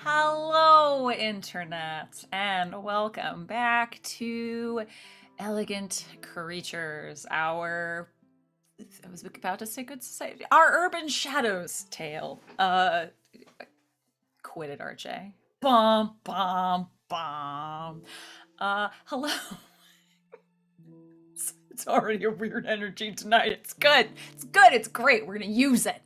Hello, Internet, and welcome back to Elegant Creatures, I was about to say good society, our Urban Shadows tale. Quit it, RJ. Bum, bum, bum. Hello. It's already a weird energy tonight. It's good. It's good. It's great. We're gonna use it.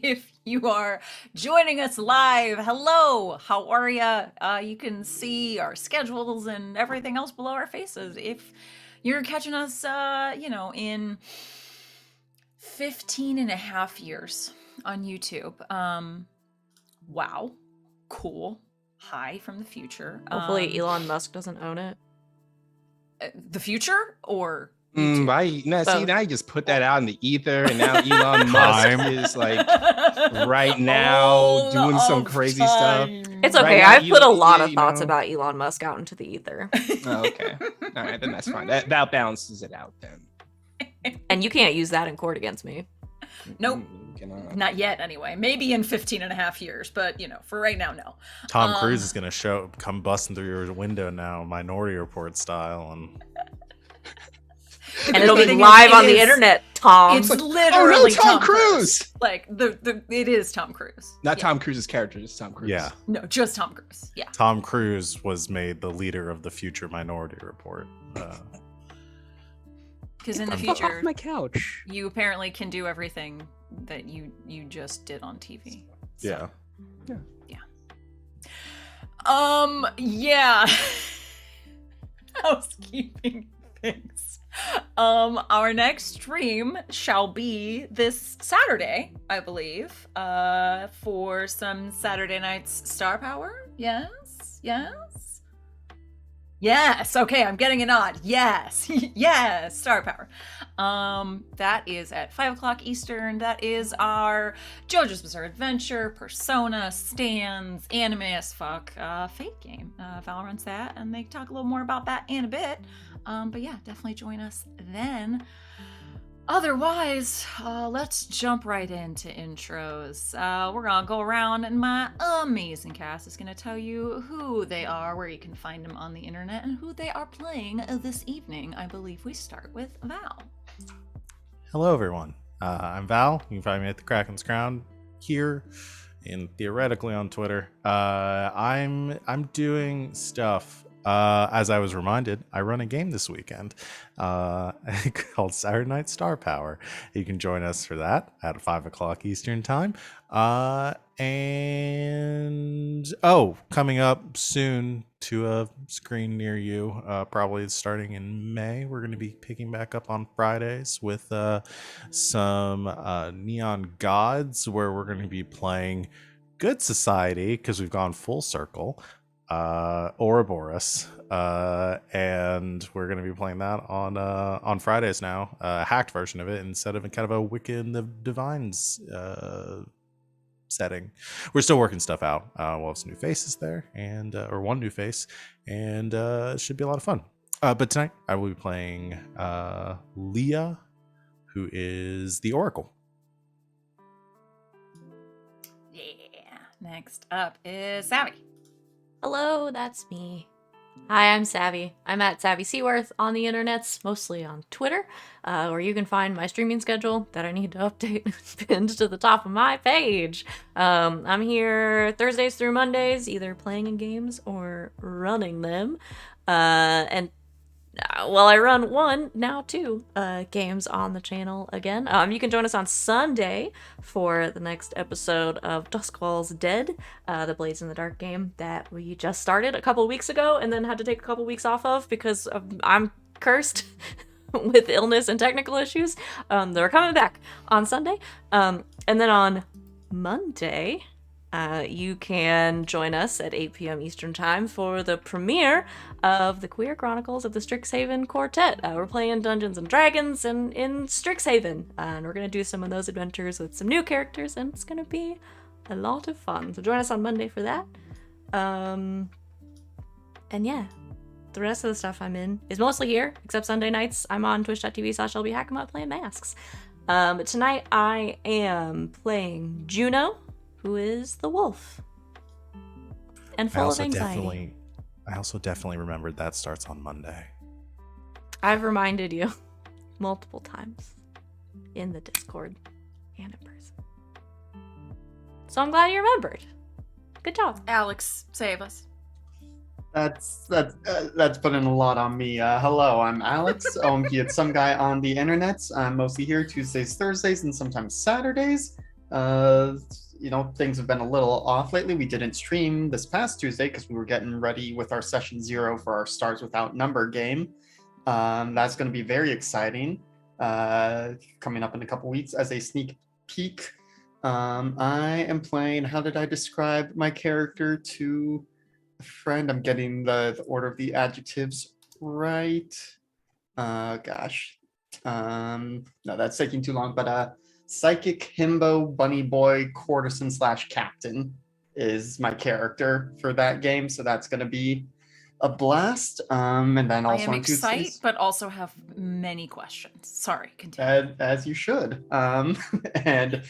If you are joining us live, hello, how are ya? You can see our schedules and everything else below our faces. If you're catching us, in 15 and a half years on YouTube, wow, cool. Hi from the future. Hopefully Elon Musk doesn't own it. The future or Right. No, see, Both. now you just put that out in the ether, and now Elon Musk is like right now doing some crazy stuff. It's Right okay. now, I've put a lot you of thoughts know. about Elon Musk out into the ether. Oh, okay. All right, then that's fine. That balances it out then. And you can't use that in court against me. Nope. Cannot. Not yet, anyway. Maybe in 15 and a half years, but, for right now, no. Tom Cruise is going to come busting through your window now, Minority Report style. And it'll be live on the internet, Tom. It's literally oh, no, Tom Cruise! Like, it is Tom Cruise. Not Yeah. Tom Cruise's character, it's Tom Cruise. Yeah. No, just Tom Cruise. Yeah. Tom Cruise was made the leader of the future Minority Report. Because in the Fuck future, off my couch. you apparently can do everything that you just did on TV. Yeah. Yeah. Housekeeping things. Our next stream shall be this Saturday, I believe, for some Saturday night's Star Power. Yes. Okay, I'm getting a nod. Yes. Yes, Star Power. That is at 5 o'clock Eastern. That is our JoJo's Bizarre Adventure, Persona, Stands, anime as fuck, Fate game. Val runs that, and they talk a little more about that in a bit. But yeah, definitely join us then. Otherwise, let's jump right into intros. We're gonna go around, and my amazing cast is gonna tell you who they are, where you can find them on the internet, and who they are playing this evening. I believe we start with Val. Hello, everyone. I'm Val. You can find me at the Kraken's Crown here and theoretically on Twitter. I'm doing stuff. As I was reminded, I run a game this weekend called Saturday Night Star Power. You can join us for that at 5 o'clock Eastern time. Coming up soon to a screen near you, probably starting in May, we're going to be picking back up on Fridays with some Neon Gods, where we're going to be playing Good Society, because we've gone full circle. Ouroboros, and we're going to be playing that on Fridays now, a hacked version of it instead of a kind of a Wicked and the Divines setting. We're still working stuff out. We'll have some new faces there, and or one new face, and it should be a lot of fun. But tonight I will be playing Leah, who is the Oracle. Yeah. Next up is Savvy. Hello, that's me. Hi, I'm Savvy. I'm at Savvy Seaworth on the internets, mostly on Twitter, where you can find my streaming schedule that I need to update pinned to the top of my page. I'm here Thursdays through Mondays, either playing in games or running them. I run one, now two, games on the channel again. You can join us on Sunday for the next episode of Duskwall's Dead, the Blades in the Dark game that we just started a couple weeks ago and then had to take a couple weeks off of because I'm cursed with illness and technical issues. They're coming back on Sunday. And then on Monday, you can join us at 8 p.m. Eastern Time for the premiere of the Queer Chronicles of the Strixhaven Quartet. We're playing Dungeons and Dragons in Strixhaven, and we're going to do some of those adventures with some new characters, and it's going to be a lot of fun. So join us on Monday for that. And yeah, the rest of the stuff I'm in is mostly here, except Sunday nights. I'm on twitch.tv/LBHackemot playing masks. But tonight I am playing Juno, who is the wolf and full of anxiety. I also definitely remembered that starts on Monday. I've reminded you multiple times in the Discord and in person. So I'm glad you remembered. Good job. Alex, save us. That's putting a lot on me. Hello, I'm Alex. OMG, it's some guy on the internet. I'm mostly here Tuesdays, Thursdays, and sometimes Saturdays. Things have been a little off lately. We didn't stream this past Tuesday because we were getting ready with our session 0 for our Stars Without Number game. That's going to be very exciting. Coming up in a couple weeks as a sneak peek. I am playing. How did I describe my character to a friend? I'm getting the order of the adjectives right. No, that's taking too long. But psychic himbo bunny boy courtesan / captain is my character for that game. So that's going to be a blast. And then also I am on excited, Tuesdays, but also have many questions. Sorry, continue. as you should. And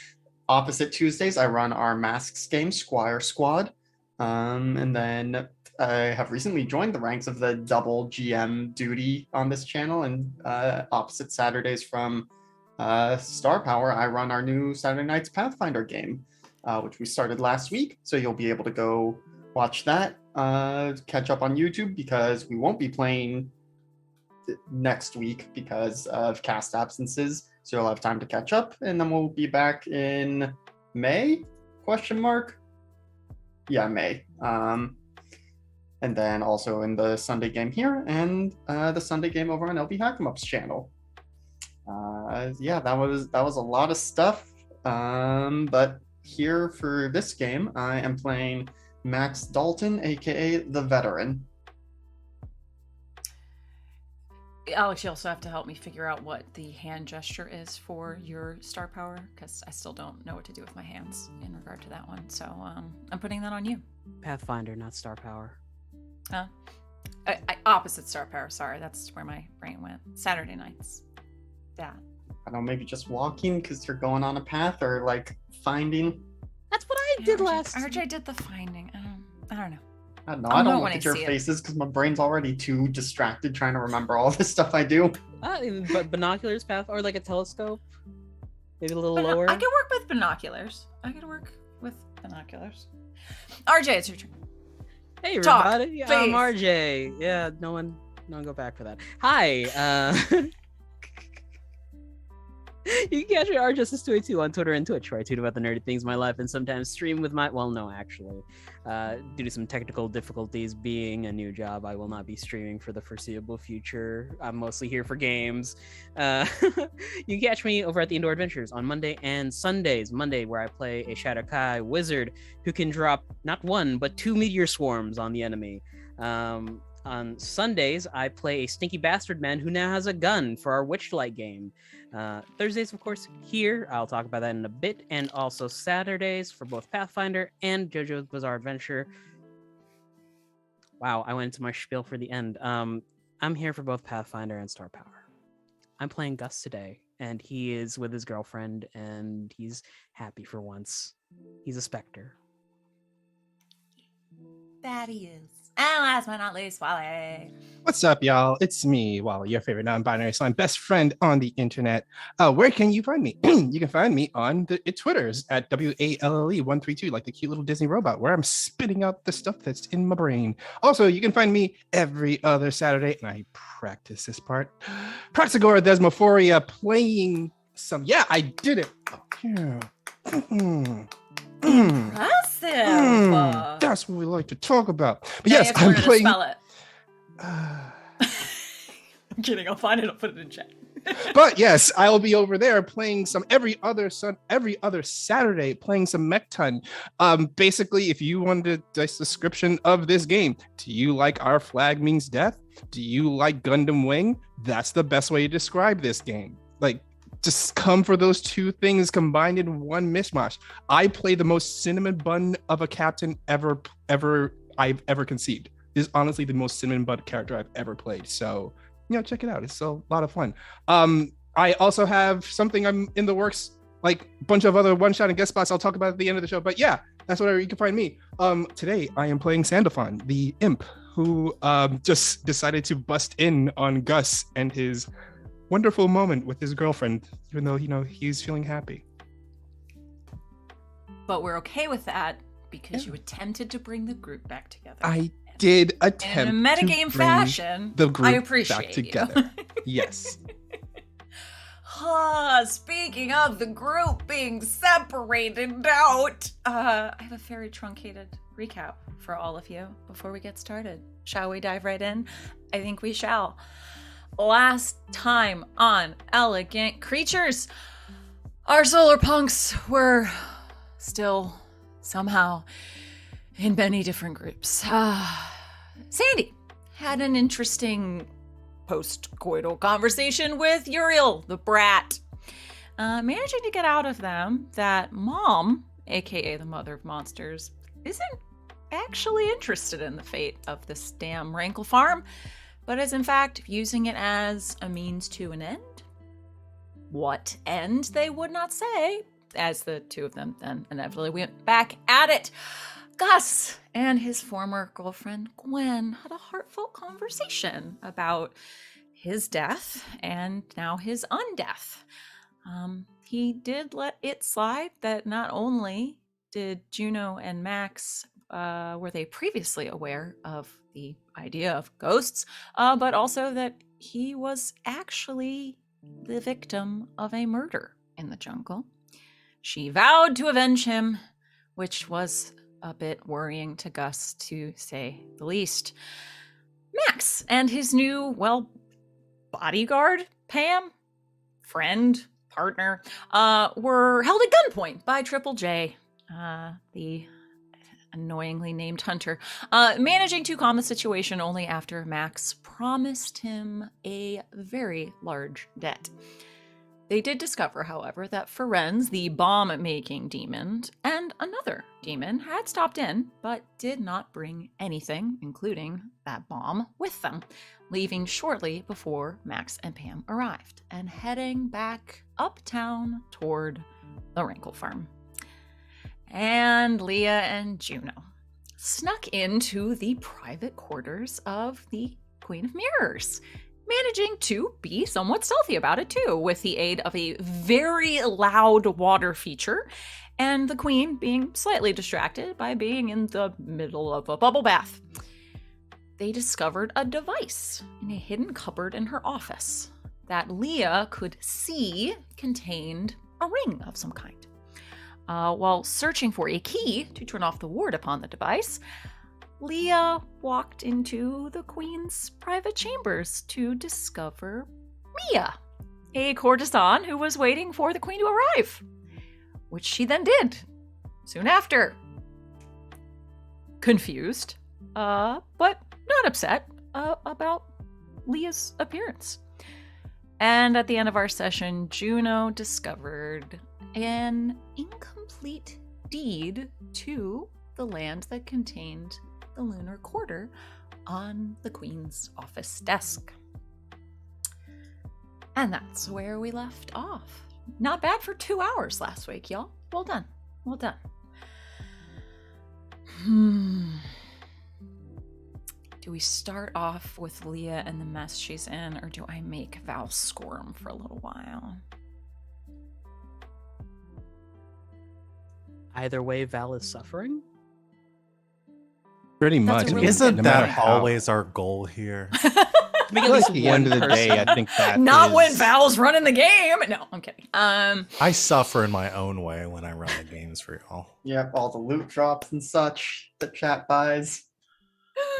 opposite Tuesdays, I run our Masks game, Squire Squad. And then I have recently joined the ranks of the double GM duty on this channel. And opposite Saturdays from Star Power, I run our new Saturday Nights Pathfinder game, which we started last week. So you'll be able to go watch that, catch up on YouTube, because we won't be playing next week because of cast absences. So you'll have time to catch up, and then we'll be back in May? ? Yeah, May. And then also in the Sunday game here, and the Sunday game over on LB Hack'em-Up's channel. That was a lot of stuff. But here for this game, I am playing Max Dalton, aka the Veteran. Alex, you also have to help me figure out what the hand gesture is for your star power, because I still don't know what to do with my hands in regard to that one. So I'm putting that on you. Pathfinder, not star power. Opposite star power. Sorry, that's where my brain went. Saturday nights. Yeah. I don't know, maybe just walking because you're going on a path, or like finding. That's what I did last. RJ did the finding. I don't know. I don't know. I don't look at your faces because my brain's already too distracted trying to remember all this stuff I do. But binoculars, path, or like a telescope, maybe a little lower. I could work with binoculars. RJ, it's your turn. Hey everybody, I'm RJ. Yeah, no one go back for that. Hi. You can catch me at RJustice282 on Twitter and Twitch, where I tweet about the nerdy things in my life and sometimes stream with my... Well, no, actually. Due to some technical difficulties being a new job, I will not be streaming for the foreseeable future. I'm mostly here for games. You can catch me over at the Indoor Adventures on Monday and Sundays. Monday, where I play a Shadowkai wizard who can drop not one, but 2 meteor swarms on the enemy. On Sundays, I play a stinky bastard man who now has a gun for our Witchlight game. Thursdays, of course, here. I'll talk about that in a bit. And also Saturdays for both Pathfinder and JoJo's Bizarre Adventure. Wow, I went into my spiel for the end. I'm here for both Pathfinder and Star Power. I'm playing Gus today, and he is with his girlfriend, and he's happy for once. He's a specter. That he is. And last but not least, Wally. What's up, y'all? It's me, Wally, your favorite non-binary slime best friend on the internet. Where can you find me? You can find me on the Twitters at WALLE132, like the cute little Disney robot, where I'm spitting out the stuff that's in my brain. Also, you can find me every other Saturday, and I practice this part. Praxagora Desmophoria playing some... Yeah, I did it. Yeah. Impressive. That's what we like to talk about. But Now yes, I'm playing. To spell it. I'm kidding. I'll find it. I'll put it in chat. But yes, I'll be over there playing some every other Saturday, playing some Mechton. Basically, if you wanted a description of this game, do you like Our Flag Means Death? Do you like Gundam Wing? That's the best way to describe this game. Like, just come for those two things combined in one mishmash. I play the most cinnamon bun of a captain I've ever conceived. This is honestly the most cinnamon bun character I've ever played. So, check it out. It's a lot of fun. I also have something I'm in the works like a bunch of other one-shot and guest spots I'll talk about at the end of the show. But yeah, that's where you can find me. Today I am playing Sandalphon, the imp who just decided to bust in on Gus and his wonderful moment with his girlfriend, even though, he's feeling happy. But we're okay with that because you attempted to bring the group back together. I did attempt in a metagame to bring fashion. the group I appreciate back you. together. Yes. Speaking of the group being separated out, I have a very truncated recap for all of you before we get started. Shall we dive right in? I think we shall. Last time on Elegant Creatures, our solar punks were still somehow in many different groups. Sandy had an interesting post-coital conversation with Uriel, the brat, managing to get out of them that Mom, aka the mother of monsters, isn't actually interested in the fate of this damn Rankle farm, but is in fact using it as a means to an end. What end, they would not say, as the two of them then inevitably went back at it. Gus and his former girlfriend Gwen had a heartfelt conversation about his death and now his undeath. He did let it slide that not only did Juno and Max were they previously aware of the idea of ghosts, but also that he was actually the victim of a murder in the jungle. She vowed to avenge him, which was a bit worrying to Gus, to say the least. Max and his new, bodyguard, Pam, friend, partner, were held at gunpoint by Triple J, the annoyingly named hunter, managing to calm the situation only after Max promised him a very large debt. They did discover, however, that Ferenz, the bomb-making demon, and another demon had stopped in, but did not bring anything, including that bomb, with them, leaving shortly before Max and Pam arrived, and heading back uptown toward the Rankle farm. And Leah and Juno snuck into the private quarters of the Queen of Mirrors, managing to be somewhat stealthy about it too, with the aid of a very loud water feature, and the Queen being slightly distracted by being in the middle of a bubble bath. They discovered a device in a hidden cupboard in her office that Leah could see contained a ring of some kind. While searching for a key to turn off the ward upon the device, Leah walked into the Queen's private chambers to discover Mia, a courtesan who was waiting for the Queen to arrive, which she then did soon after. Confused, but not upset about Leah's appearance. And at the end of our session, Juno discovered an incomplete deed to the land that contained the lunar quarter on the Queen's office desk. And that's where we left off. Not bad for 2 hours last week, y'all. Well done. Well done. Do we start off with Leah and the mess she's in, or do I make Val squirm for a little while? Either way, Val is suffering. Pretty That's much. a really Isn't no matter that how. always our goal here? Make I at feel like least at the one end of the day, person. I think that Not is- when Val's running the game. No, I'm kidding. I suffer in my own way when I run the games for y'all. Yep, all the loot drops and such that chat buys.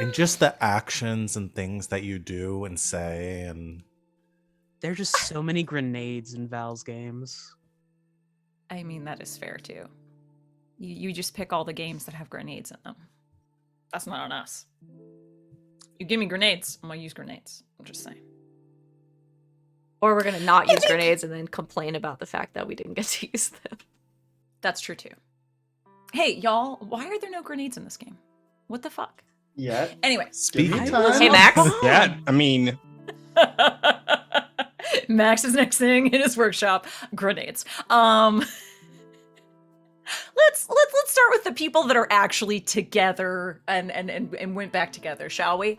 And just the actions and things that you do and say, and There are just so many grenades in Val's games. I mean, that is fair too. You just pick all the games that have grenades in them. That's not on us. You give me grenades, I'm gonna use grenades. I'm just saying. Or we're gonna not use grenades and then complain about the fact that we didn't get to use them. That's true too. Hey, y'all, why are there no grenades in this game? What the fuck? Yet. Anyway. speaking Give me of time. Hey, Max. Yeah, I mean, Max's next thing in his workshop: grenades. Let's start with the people that are actually together and went back together, shall we?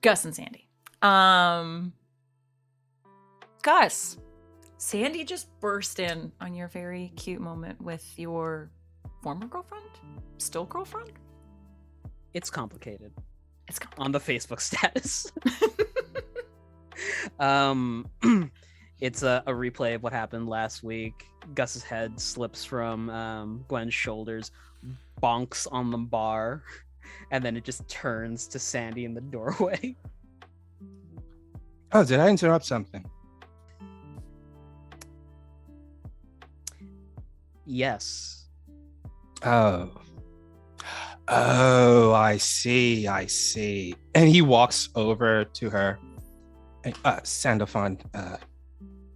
Gus and Sandy. Gus, Sandy just burst in on your very cute moment with your former girlfriend, still girlfriend. It's complicated. It's On the Facebook status. It's a replay of what happened last week. Gus's head slips from Gwen's shoulders, bonks on the bar, and then it just turns to Sandy in the doorway. Oh, did I interrupt something? Yes. Oh, I see. And he walks over to her. Sandalphon,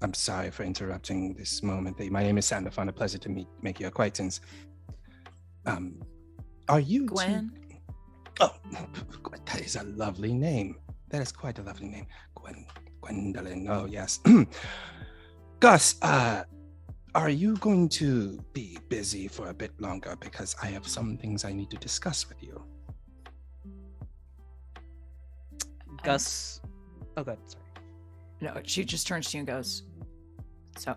I'm sorry for interrupting this moment. My name is Sandalphon. A pleasure to make your acquaintance. Are you Gwen? Oh, that is a lovely name. That is quite a lovely name. Gwendolyn. Oh, yes. Gus, are you going to be busy for a bit longer? Because I have some things I need to discuss with you. Gus. Oh, good. Sorry. No, she just turns to you and goes, so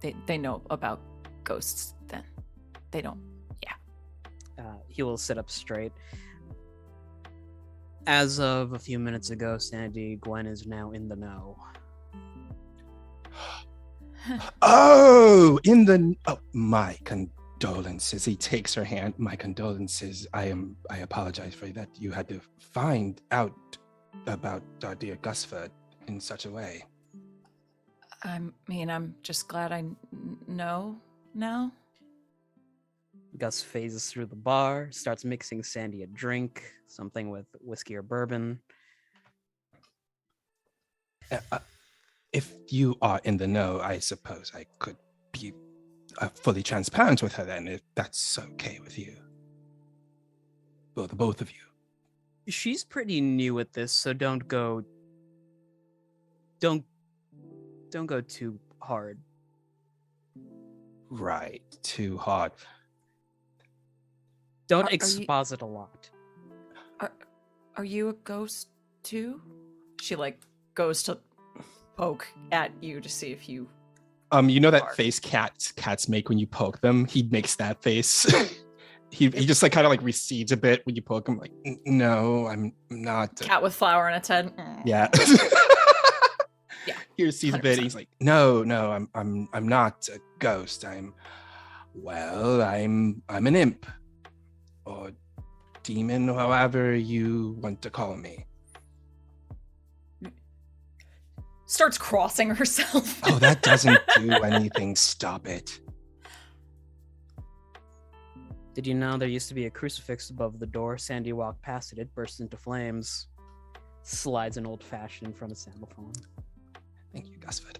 they know about ghosts then. They don't. Yeah. He will sit up straight. As of a few minutes ago, Sandy, Gwen is now in the know. Oh, my condolences. He takes her hand. My condolences. I apologize for that. You had to find out about our dear Gusford in such a way. I'm just glad I know now. Gus phases through the bar, starts mixing Sandy a drink, something with whiskey or bourbon. If you are in the know, I suppose I could be fully transparent with her then, if that's okay with you. Well, the both of you. She's pretty new at this, so don't go too hard. Right, too hard. Don't Are you- exposit a lot. Are you a ghost too? She goes to poke at you to see if you. You know that Are. face cats make when you poke them? He makes that face. he just kind of recedes a bit when you poke him. No, I'm not. Cat with flour in its head. Yeah. Yeah. He recedes a bit. He's like, no, I'm not a ghost. I'm an imp, or demon, however you want to call me. Starts crossing herself. Oh, that doesn't do anything. Stop it. Did you know there used to be a crucifix above the door? Sandy walked past it. It burst into flames. Slides an old-fashioned in front of Sandalphon. Thank you, Gusford.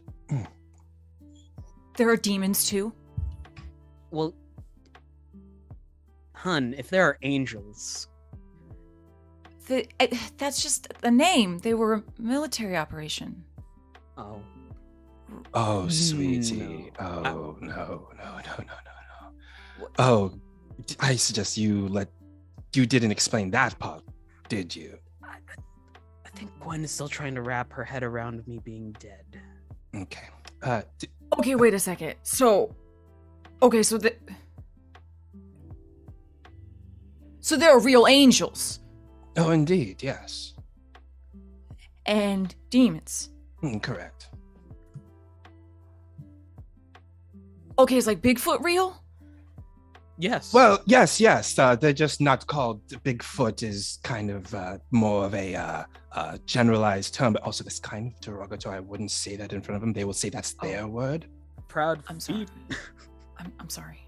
There are demons too. Well, hun, if there are angels, That's just the name. They were a military operation. Oh, sweetie. No. Oh, no. Oh, I suggest you didn't explain that part, did you? I think Gwen is still trying to wrap her head around me being dead. Okay. Okay, wait a second. So there are real angels Oh, indeed, yes. and demons. Correct. Okay, is Bigfoot real? Yes. Well, yes. They're just not called. Bigfoot is kind of more of a generalized term, but also this kind of derogatory. I wouldn't say that in front of them. They will say that's their word. proud. I'm sorry. I'm sorry.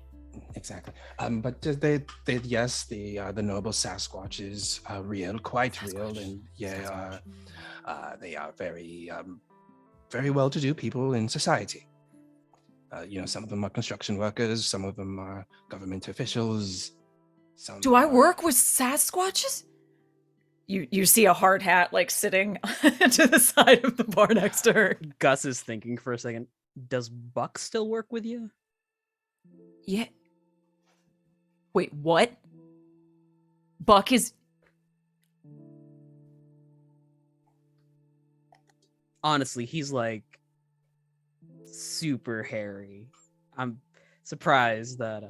Exactly. But they yes, the noble Sasquatches are real, quite real, and they are very very well-to-do people in society. Some of them are construction workers, some of them are government officials. Do I work with Sasquatches? You see a hard hat like sitting to the side of the bar next to her. Gus is thinking for a second. Does Buck still work with you? Yeah. Wait, what? Buck is... Honestly, he's like super hairy. I'm surprised that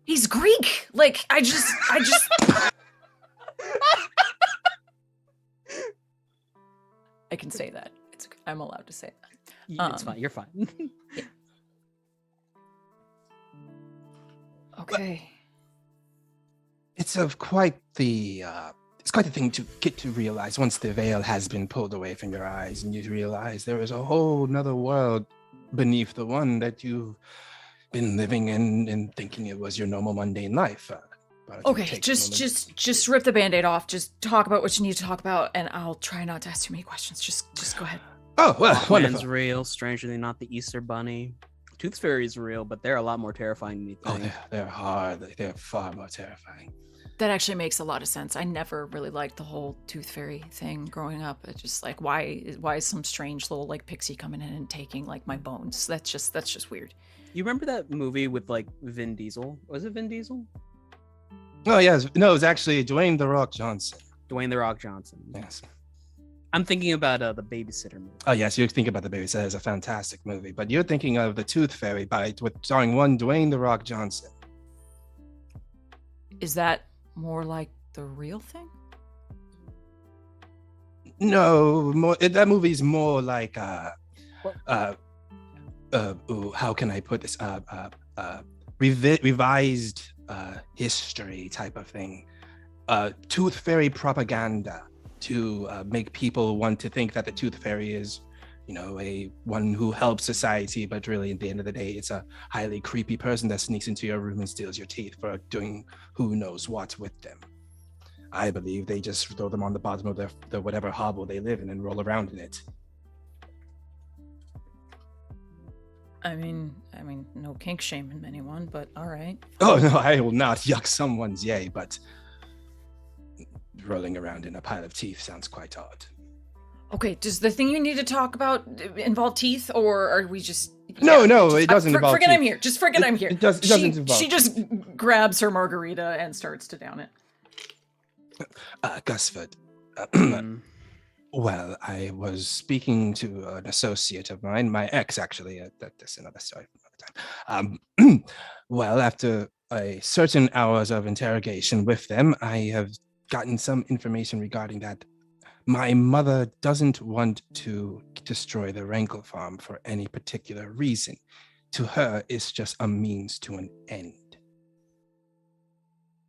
He's Greek. Like, I just I can say that. I'm allowed to say that. It's fine. You're fine. Okay. It's quite the thing to get to realize once the veil has been pulled away from your eyes and you realize there is a whole nother world beneath the one that you've been living in and thinking it was your normal mundane life. Okay, just rip the Band-Aid off. Just talk about what you need to talk about, and I'll try not to ask too many questions. Just go ahead. Oh, well, Man's wonderful. real. Strangely not the Easter Bunny. Tooth Fairy's real, but they're a lot more terrifying than you Oh, think. they're hard. They're far more terrifying. That actually makes a lot of sense. I never really liked the whole Tooth Fairy thing growing up. It's just like, why is some strange little like pixie coming in and taking like my bones? That's just weird. You remember that movie with like Vin Diesel? Was it Vin Diesel? Oh, yes. No, it was actually Dwayne "The Rock" Johnson. Dwayne the Rock Johnson. Yes. I'm thinking about the Babysitter movie. Oh, yes. You think about The Babysitter as a fantastic movie, but you're thinking of The Tooth Fairy starring one Dwayne "The Rock" Johnson. Is that more like the real thing? No, that movie's more like how can I put this? Revised history type of thing. Tooth Fairy propaganda to make people want to think that the Tooth Fairy is, a one who helps society, but really at the end of the day, it's a highly creepy person that sneaks into your room and steals your teeth for doing who knows what with them. I believe they just throw them on the bottom of the whatever hovel they live in and roll around in it. I mean, no kink shaming anyone, but all right. Oh no, I will not yuck someone's yay, but rolling around in a pile of teeth sounds quite odd. Okay, does the thing you need to talk about involve teeth, or are we just... No, it doesn't involve forget teeth. I'm here. Just forget I'm here. It doesn't involve. She just grabs her margarita and starts to down it. Gusford. Well, I was speaking to an associate of mine, my ex, actually. That's another story for another time. Well, after a certain hours of interrogation with them, I have gotten some information regarding that. My mother doesn't want to destroy the Rankle farm for any particular reason. To her, it's just a means to an end.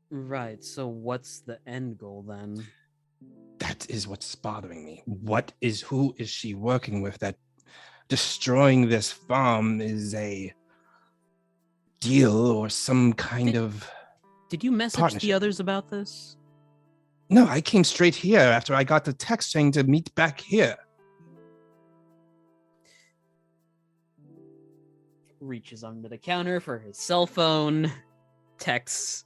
Right. So what's the end goal then? That is what's bothering me. Who is she working with that destroying this farm is a deal or some kind of Did you message the partnership? others about this? No, I came straight here after I got the text saying to meet back here. Reaches under the counter for his cell phone, texts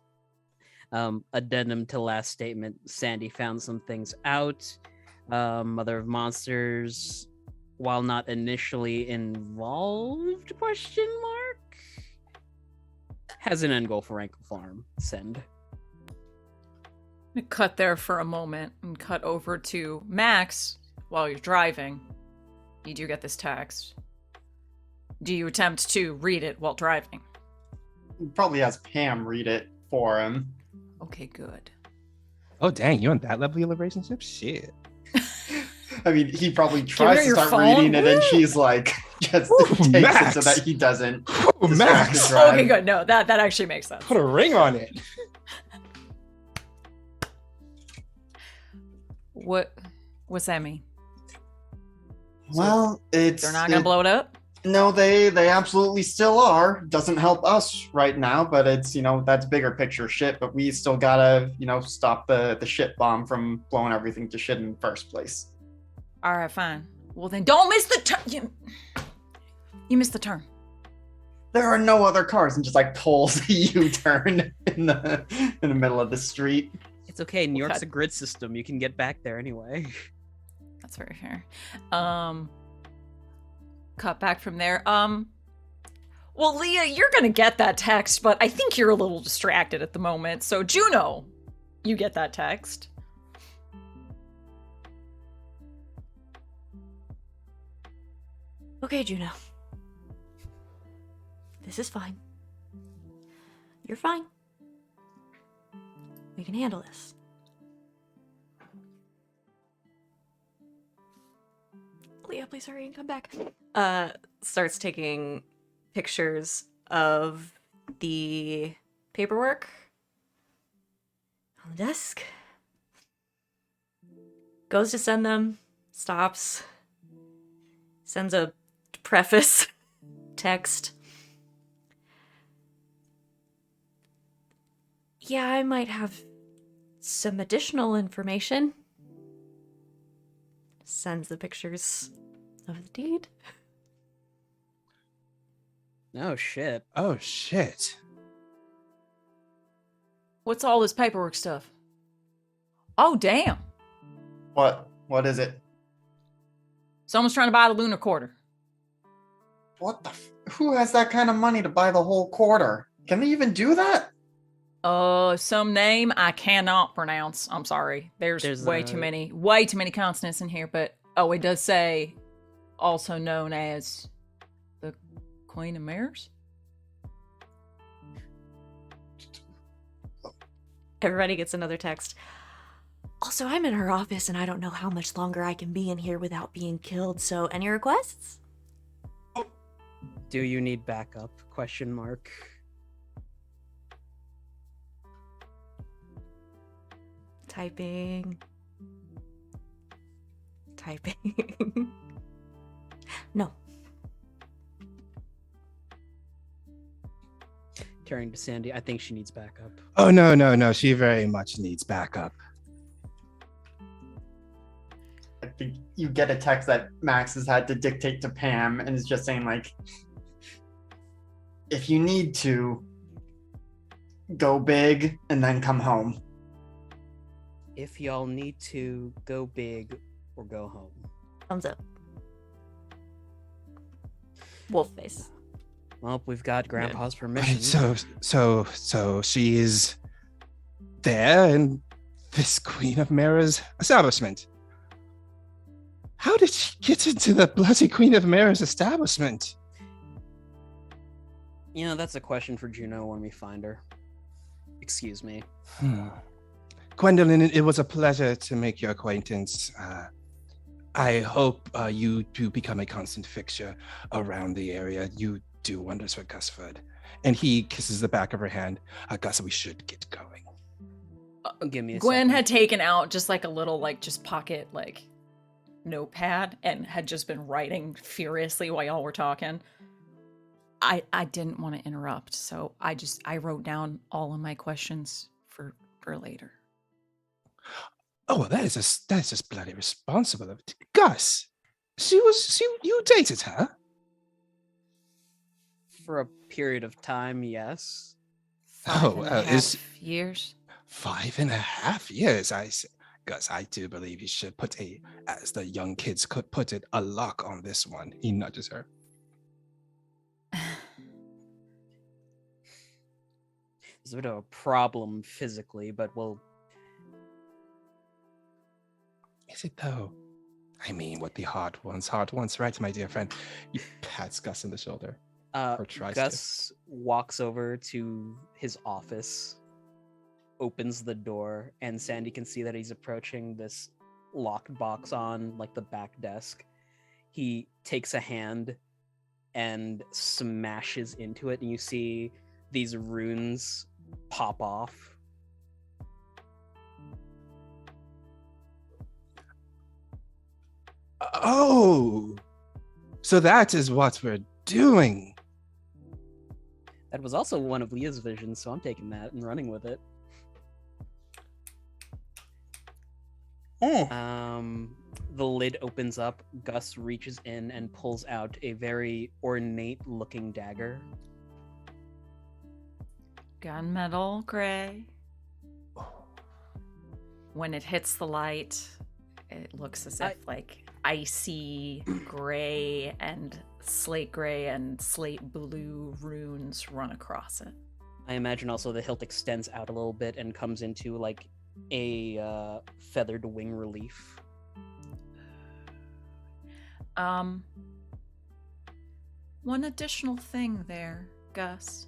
addendum to last statement. Sandy found some things out. Mother of Monsters, while not initially involved, question mark, has an end goal for Rankle Farm. Send. Cut there for a moment and cut over to Max while you're driving. You do get this text. Do you attempt to read it while driving? He probably has Pam read it for him. Okay, good. Oh, dang, you're on that level of relationship? Shit. I mean, he probably tries to your start phone. reading it, and she's like, just Ooh, takes Max. it so that he doesn't. Oh, distract Max. his drive. Okay, good. No, that actually makes sense. Put a ring on it. What's that mean? Well, it's They're not gonna blow it up? No, they absolutely still are. Doesn't help us right now, but it's, that's bigger picture shit. But we still gotta, stop the shit bomb from blowing everything to shit in the first place. All right, fine. Well, then don't miss the turn. You missed the turn. There are no other cars, and just like pulls a U-turn in the middle of the street. It's okay. New We'll York's cut. a grid system. You can get back there anyway. That's very fair. Cut back from there. Well, Leah, you're gonna get that text, but I think you're a little distracted at the moment. So, Juno, you get that text. Okay, Juno. This is fine. You're fine. We can handle this. Leah, please hurry and come back. Starts taking pictures of the paperwork on the desk. Goes to send them. Stops. Sends a preface text. Yeah, I might have some additional information. Sends the pictures of the deed. Oh shit. Oh shit. What's all this paperwork stuff? Oh, damn. What? What is it? Someone's trying to buy the lunar quarter. What the? Who has that kind of money to buy the whole quarter? Can they even do that? Some name I cannot pronounce. I'm sorry. There's way too many consonants in here, but it does say also known as the Queen of Mares. Everybody gets another text. Also, I'm in her office and I don't know how much longer I can be in here without being killed, so any requests? Do you need backup? Question mark. Typing. No. Turning to Sandy, I think she needs backup. Oh no. She very much needs backup. I think you get a text that Max has had to dictate to Pam and is just saying like, if you need to, go big and then come home. If y'all need to, go big or go home. Thumbs up. Wolf face. Well, we've got Grandpa's permission. So she is there in this Queen of Mara's establishment. How did she get into the bloody Queen of Mara's establishment? You know, that's a question for Juno when we find her. Excuse me. Gwendolyn, it was a pleasure to make your acquaintance. I hope you do become a constant fixture around the area. You do wonders for Gusford. And he kisses the back of her hand. Gus, we should get going. Give me a Gwen second. had taken out just like a little just pocket notepad and had just been writing furiously while y'all were talking. I didn't want to interrupt, so I wrote down all of my questions for later. Oh, well, that is just bloody responsible of Gus. You dated her? For a period of time, yes. 5.5 years. 5.5 years. Gus, I do believe you should put as the young kids could put it, a lock on this one. He nudges her. There's a bit of a problem physically, but we'll... Is it though? I mean, what the heart wants, right, my dear friend? He pats Gus on the shoulder. Or tries Gus walks over to his office, opens the door, and Sandy can see that he's approaching this locked box on the back desk. He takes a hand and smashes into it, and you see these runes pop off. Oh, so that is what we're doing. That was also one of Leah's visions, so I'm taking that and running with it. The lid opens up. Gus reaches in and pulls out a very ornate-looking dagger. Gunmetal gray. when it hits the light, it looks as if like icy gray and slate blue runes run across it. I imagine also the hilt extends out a little bit and comes into like a feathered wing relief. One additional thing there, Gus.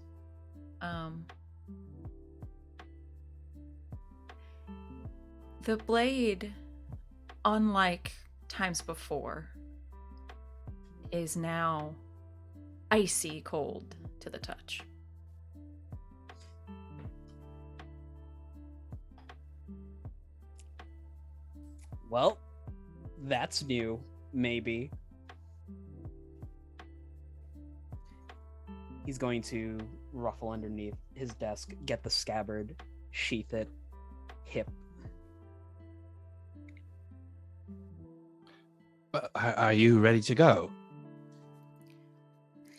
The blade, unlike times before, is now icy cold to the touch. Well, that's new, maybe. He's going to ruffle underneath his desk, get the scabbard, sheath it, hip. Are you ready to go?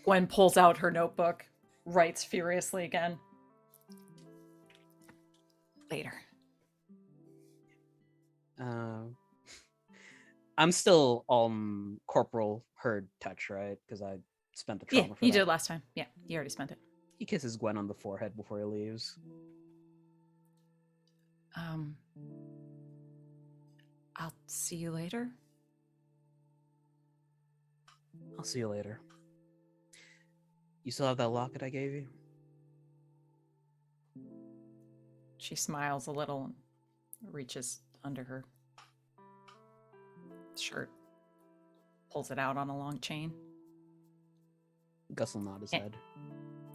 Gwen pulls out her notebook, writes furiously again. Later. I'm still Corporal Herd touch, right? Because I spent the trauma for you that. did last time. Yeah, you already spent it. He kisses Gwen on the forehead before he leaves. I'll see you later. I'll see you later. You still have that locket I gave you? She smiles a little and reaches under her shirt, pulls it out on a long chain. Gus will nod his head.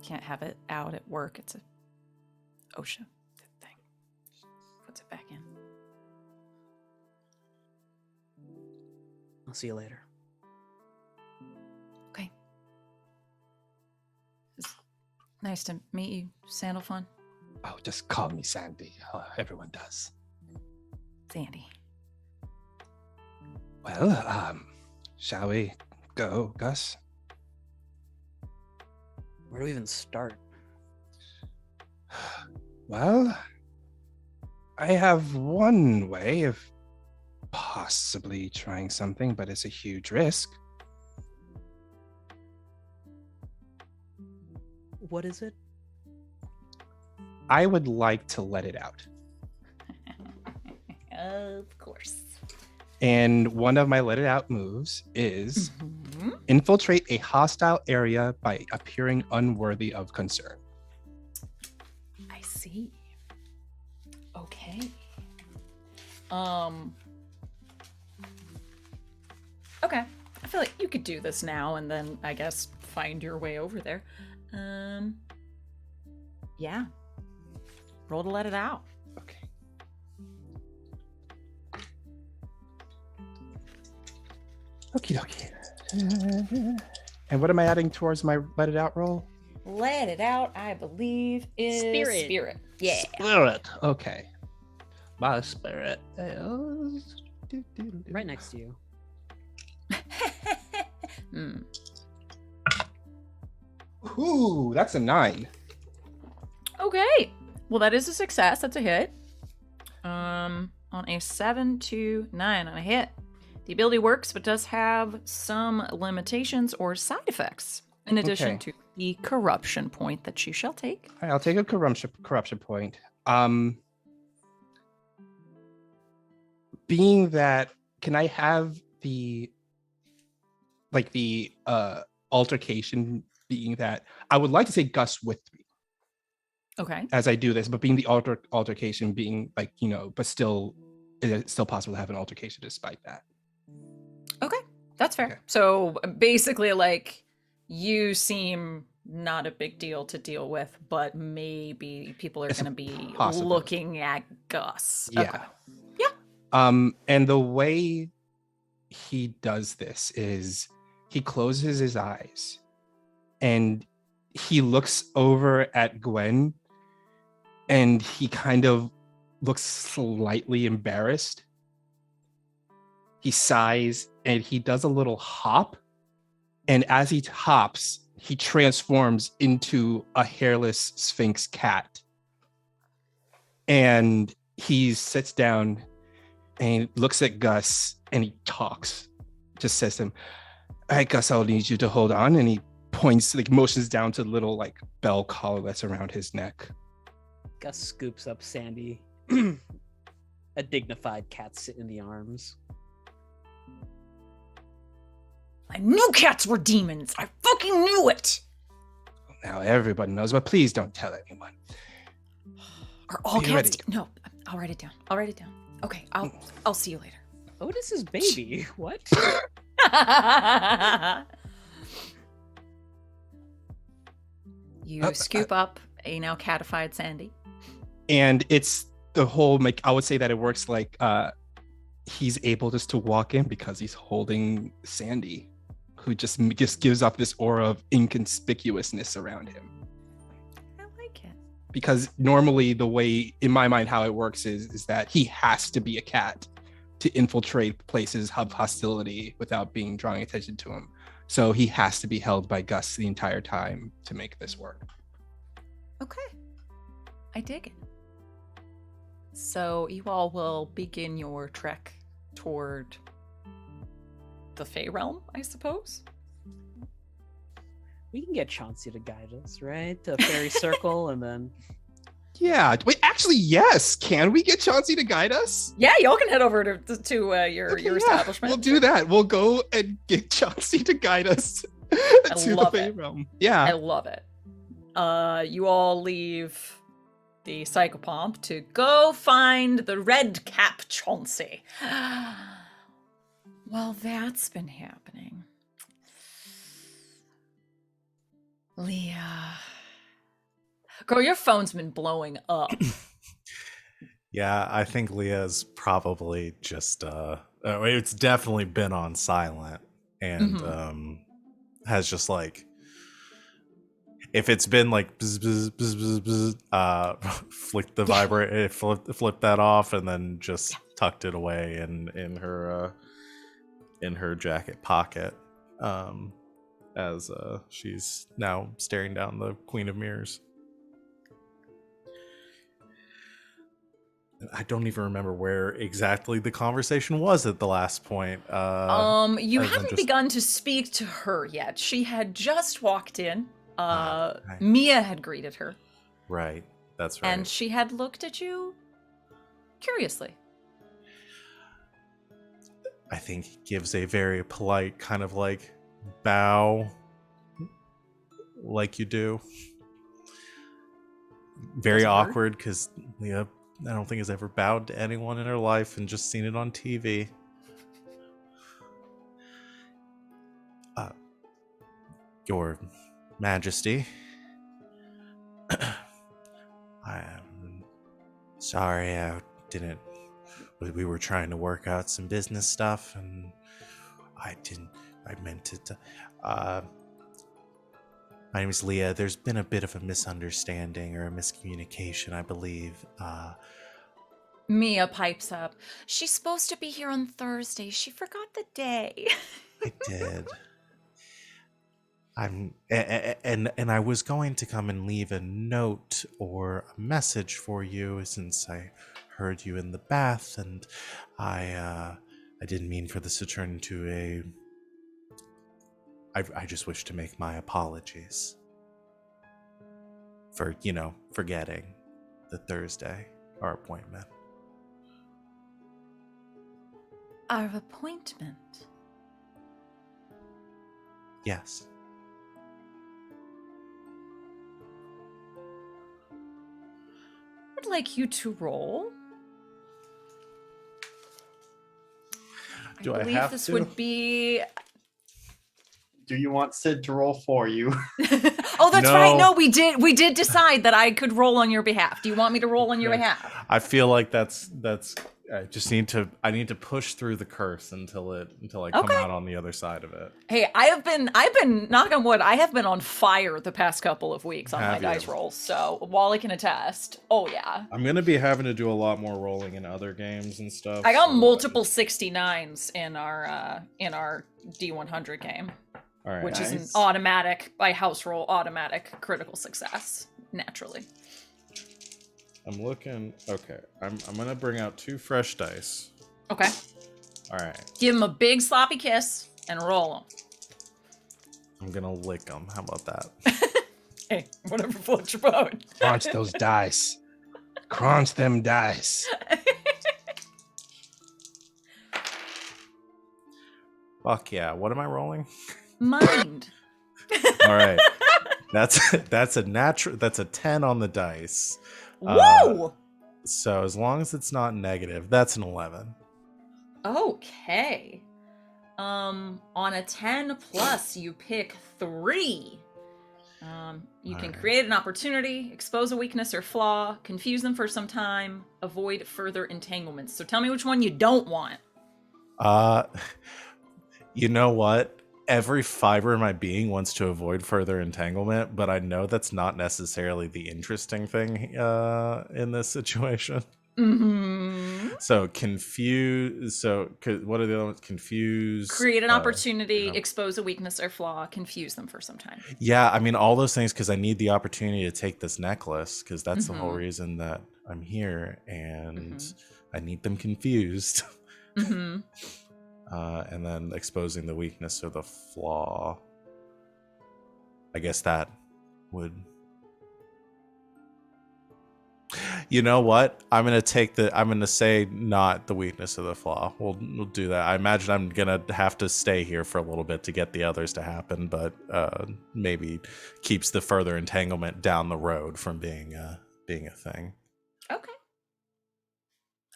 Can't have it out at work. It's a OSHA thing. Puts it back in. I'll see you later. Okay. It's nice to meet you, Sandalfun. Oh, just call me Sandy. Everyone does. Sandy. Well, shall we go, Gus? Where do we even start? Well, I have one way of possibly trying something, but it's a huge risk. What is it? I would like to let it out. Of course. And one of my let it out moves is infiltrate a hostile area by appearing unworthy of concern. I see. Okay. Okay. I feel like you could do this now and then I guess find your way over there. Yeah. Roll to let it out. Okay. Okie dokie. And what am I adding towards my let it out roll? Let it out, I believe, is spirit. Yeah. Spirit. Okay. My spirit is Right next to you. Ooh, that's a 9. Okay. Well, that is a success. That's a hit. On a 7 to 9 on a hit. The ability works, but does have some limitations or side effects, in addition to the corruption point that you shall take. All right, I'll take a corruption point. Being that, can I have the altercation being that I would like to take Gus with me Okay. as I do this, but being the altercation being like, but still, it's still possible to have an altercation despite that. Okay. That's fair. Okay. So basically, like, you seem not a big deal to deal with, but maybe people are It's going to be possible. looking at Gus. Yeah. Okay. Yeah. And the way he does this is he closes his eyes and he looks over at Gwen and he kind of looks slightly embarrassed. He sighs and he does a little hop. And as he hops, he transforms into a hairless Sphinx cat. And he sits down and he looks at Gus and he talks. Just says to him, "All right, Gus, I'll need you to hold on." And he points, like motions down to the little like bell collar that's around his neck. Gus scoops up Sandy. A dignified cat sit in the arms. I knew cats were demons. I fucking knew it. Now everybody knows, but please don't tell anyone. Are all Are you cats? ready? No, I'll write it down. Okay, I'll see you later. Otis's baby. What? You scoop up a now catified Sandy. And it's the whole, like, I would say that it works like he's able just to walk in because he's holding Sandy, who just gives off this aura of inconspicuousness around him. I like it. Because normally the way, in my mind, how it works is that he has to be a cat to infiltrate places of hostility without drawing attention to him. So he has to be held by Gus the entire time to make this work. Okay. I dig it. So you all will begin your trek toward the Fae realm, I suppose. We can get Chauncey to guide us, right? To a fairy circle, and then Yeah. Wait, actually, yes. Can we get Chauncey to guide us? Yeah, y'all can head over to your Okay, yeah, establishment. We'll do that. We'll go and get Chauncey to guide us to the love Fae it. realm. I Yeah. love it. You all leave the psychopomp to go find the red cap Chauncey. Well, that's been happening. Leah. Girl, your phone's been blowing up. Yeah, I think Leah's probably just it's definitely been on silent and has just like, if it's been like bzz, bzz, bzz, bzz, bzz, flicked the vibrate, flipped that off, and then just tucked it away in her jacket pocket, as she's now staring down the Queen of Mirrors. I don't even remember where exactly the conversation was at the last point. You other than haven't just- begun to speak to her yet. She had just walked in. Right. Mia had greeted her, Right, that's right. and she had looked at you curiously. I think he gives a very polite kind of like bow, like you do. Very Doesn't hurt. awkward because Leah, I don't think, has ever bowed to anyone in her life and just seen it on TV. Your Majesty, I'm sorry I didn't. We were trying to work out some business stuff, and I meant to. My name is Leah. There's been a bit of a misunderstanding or a miscommunication, I believe. Mia pipes up. She's supposed to be here on Thursday. She forgot the day. I did. And I was going to come and leave a note or a message for you since I heard you in the bath, and I didn't mean for this to turn into a. I just wish to make my apologies for forgetting the Thursday, our appointment. Our appointment. Yes. I'd like you to roll. Do I believe have this to? would be. Do you want Sid to roll for you? Oh, that's right. No. No, we did decide that I could roll on your behalf. Do you want me to roll on your Okay. behalf? I feel like that's. I just need to push through the curse until I come Okay. out on the other side of it. Hey, I've been knock on wood. I have been on fire the past couple of weeks on my Have you? dice rolls. So Wally can attest. Oh yeah, I'm gonna be having to do a lot more rolling in other games and stuff. I got so- multiple 69s in our D100 game, All right. which is an Nice. automatic by house roll automatic critical success naturally. I'm looking. Okay, I'm gonna bring out 2 fresh dice. Okay. All right, Give him a big sloppy kiss and roll him. I'm gonna lick them. How about that? Hey, whatever floats your boat. Crunch those dice. Crunch them dice. Fuck yeah! What am I rolling? Mind. All right, that's a natural. That's a 10 on the dice. Woo! So as long as it's not negative, that's an 11. Okay. On a 10 plus, you pick 3. You can Alright. create an opportunity, expose a weakness or flaw, confuse them for some time, avoid further entanglements. So tell me which one you don't want. You know what? Every fiber in my being wants to avoid further entanglement, but I know that's not necessarily the interesting thing in this situation. Mm-hmm. So confuse. So what are the other ones? Confuse. Create an opportunity, yeah. expose a weakness or flaw, confuse them for some time. Yeah, I mean all those things because I need the opportunity to take this necklace because that's the whole Mhm. reason that I'm here, and Mhm. I need them confused. Mm-hmm. And then exposing the weakness or the flaw. I guess that would. You know what? I'm gonna say not the weakness or the flaw. We'll do that. I imagine I'm gonna have to stay here for a little bit to get the others to happen, but maybe keeps the further entanglement down the road from being a thing. Okay.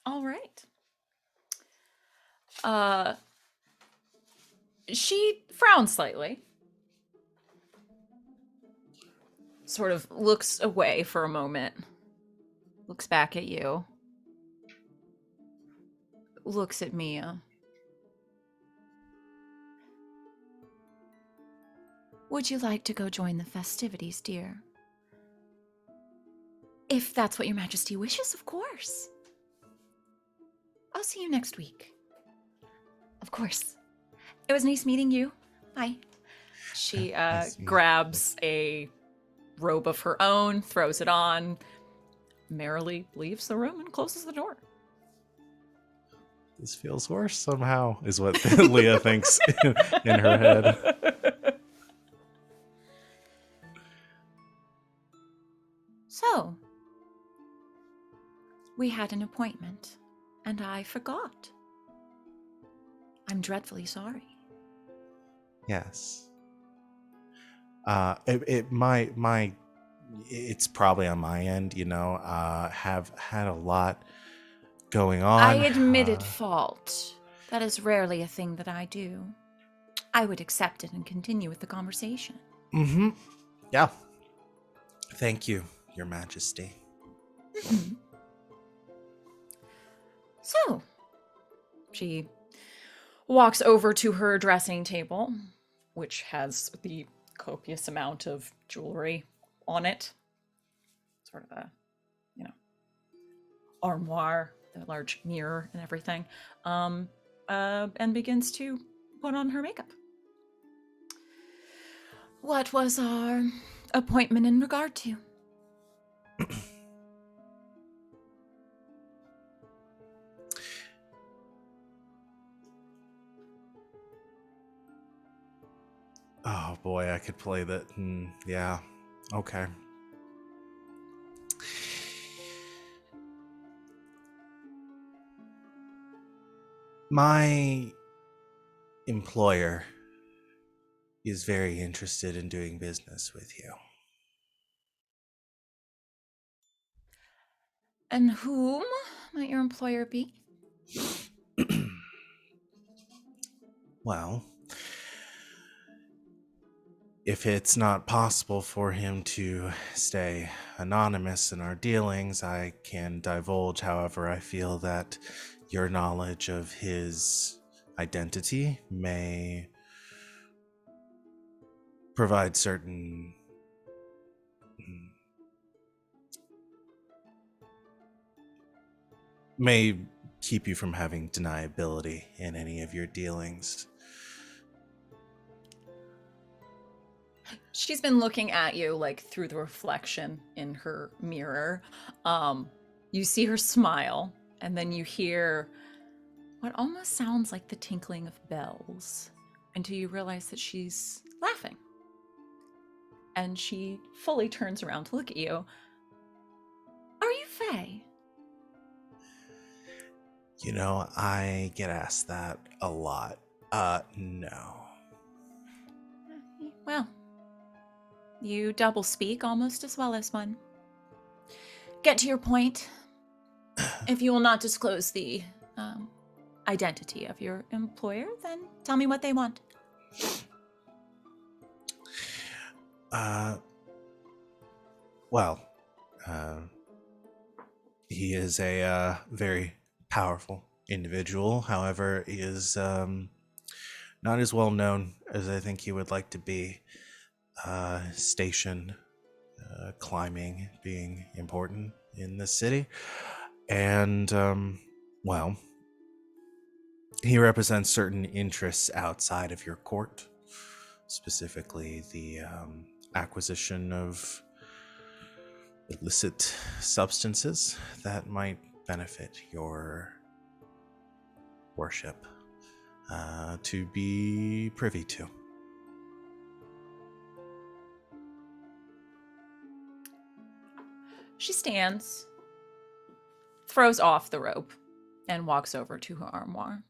All right. She frowns slightly. Sort of looks away for a moment. Looks back at you. Looks at Mia. Would you like to go join the festivities, dear? If that's what your majesty wishes, of course. I'll see you next week. Of course. It was nice meeting you. Bye. She Nice meeting you. grabs a robe of her own, throws it on, merrily leaves the room and closes the door. This feels worse somehow, is what Leah thinks in her head. So, we had an appointment, and I forgot. I'm dreadfully sorry. Yes. It's probably on my end, have had a lot going on. I admitted fault. That is rarely a thing that I do. I would accept it and continue with the conversation. Mm-hmm. Yeah. Thank you, Your Majesty. So, she walks over to her dressing table, which has the copious amount of jewelry on it. Sort of a, armoire, the large mirror and everything. And begins to put on her makeup. What was our appointment in regard to? Oh boy, I could play that. Yeah. Okay. My employer is very interested in doing business with you. And whom might your employer be? Well, if it's not possible for him to stay anonymous in our dealings, I can divulge however I feel that your knowledge of his identity may provide certain may keep you from having deniability in any of your dealings. She's been looking at you like through the reflection in her mirror. You see her smile, and then you hear what almost sounds like the tinkling of bells until you realize that she's laughing. And she fully turns around to look at you. Are you Fae? You know, I get asked that a lot. No. Well, you double speak almost as well as one. Get to your point. If you will not disclose the identity of your employer, then tell me what they want. Well, he is a very powerful individual. However, he is not as well known as I think he would like to be. Station, climbing being important in this city. And, well, he represents certain interests outside of your court, specifically the acquisition of illicit substances that might benefit your worship to be privy to. She stands, throws off the rope, and walks over to her armoire.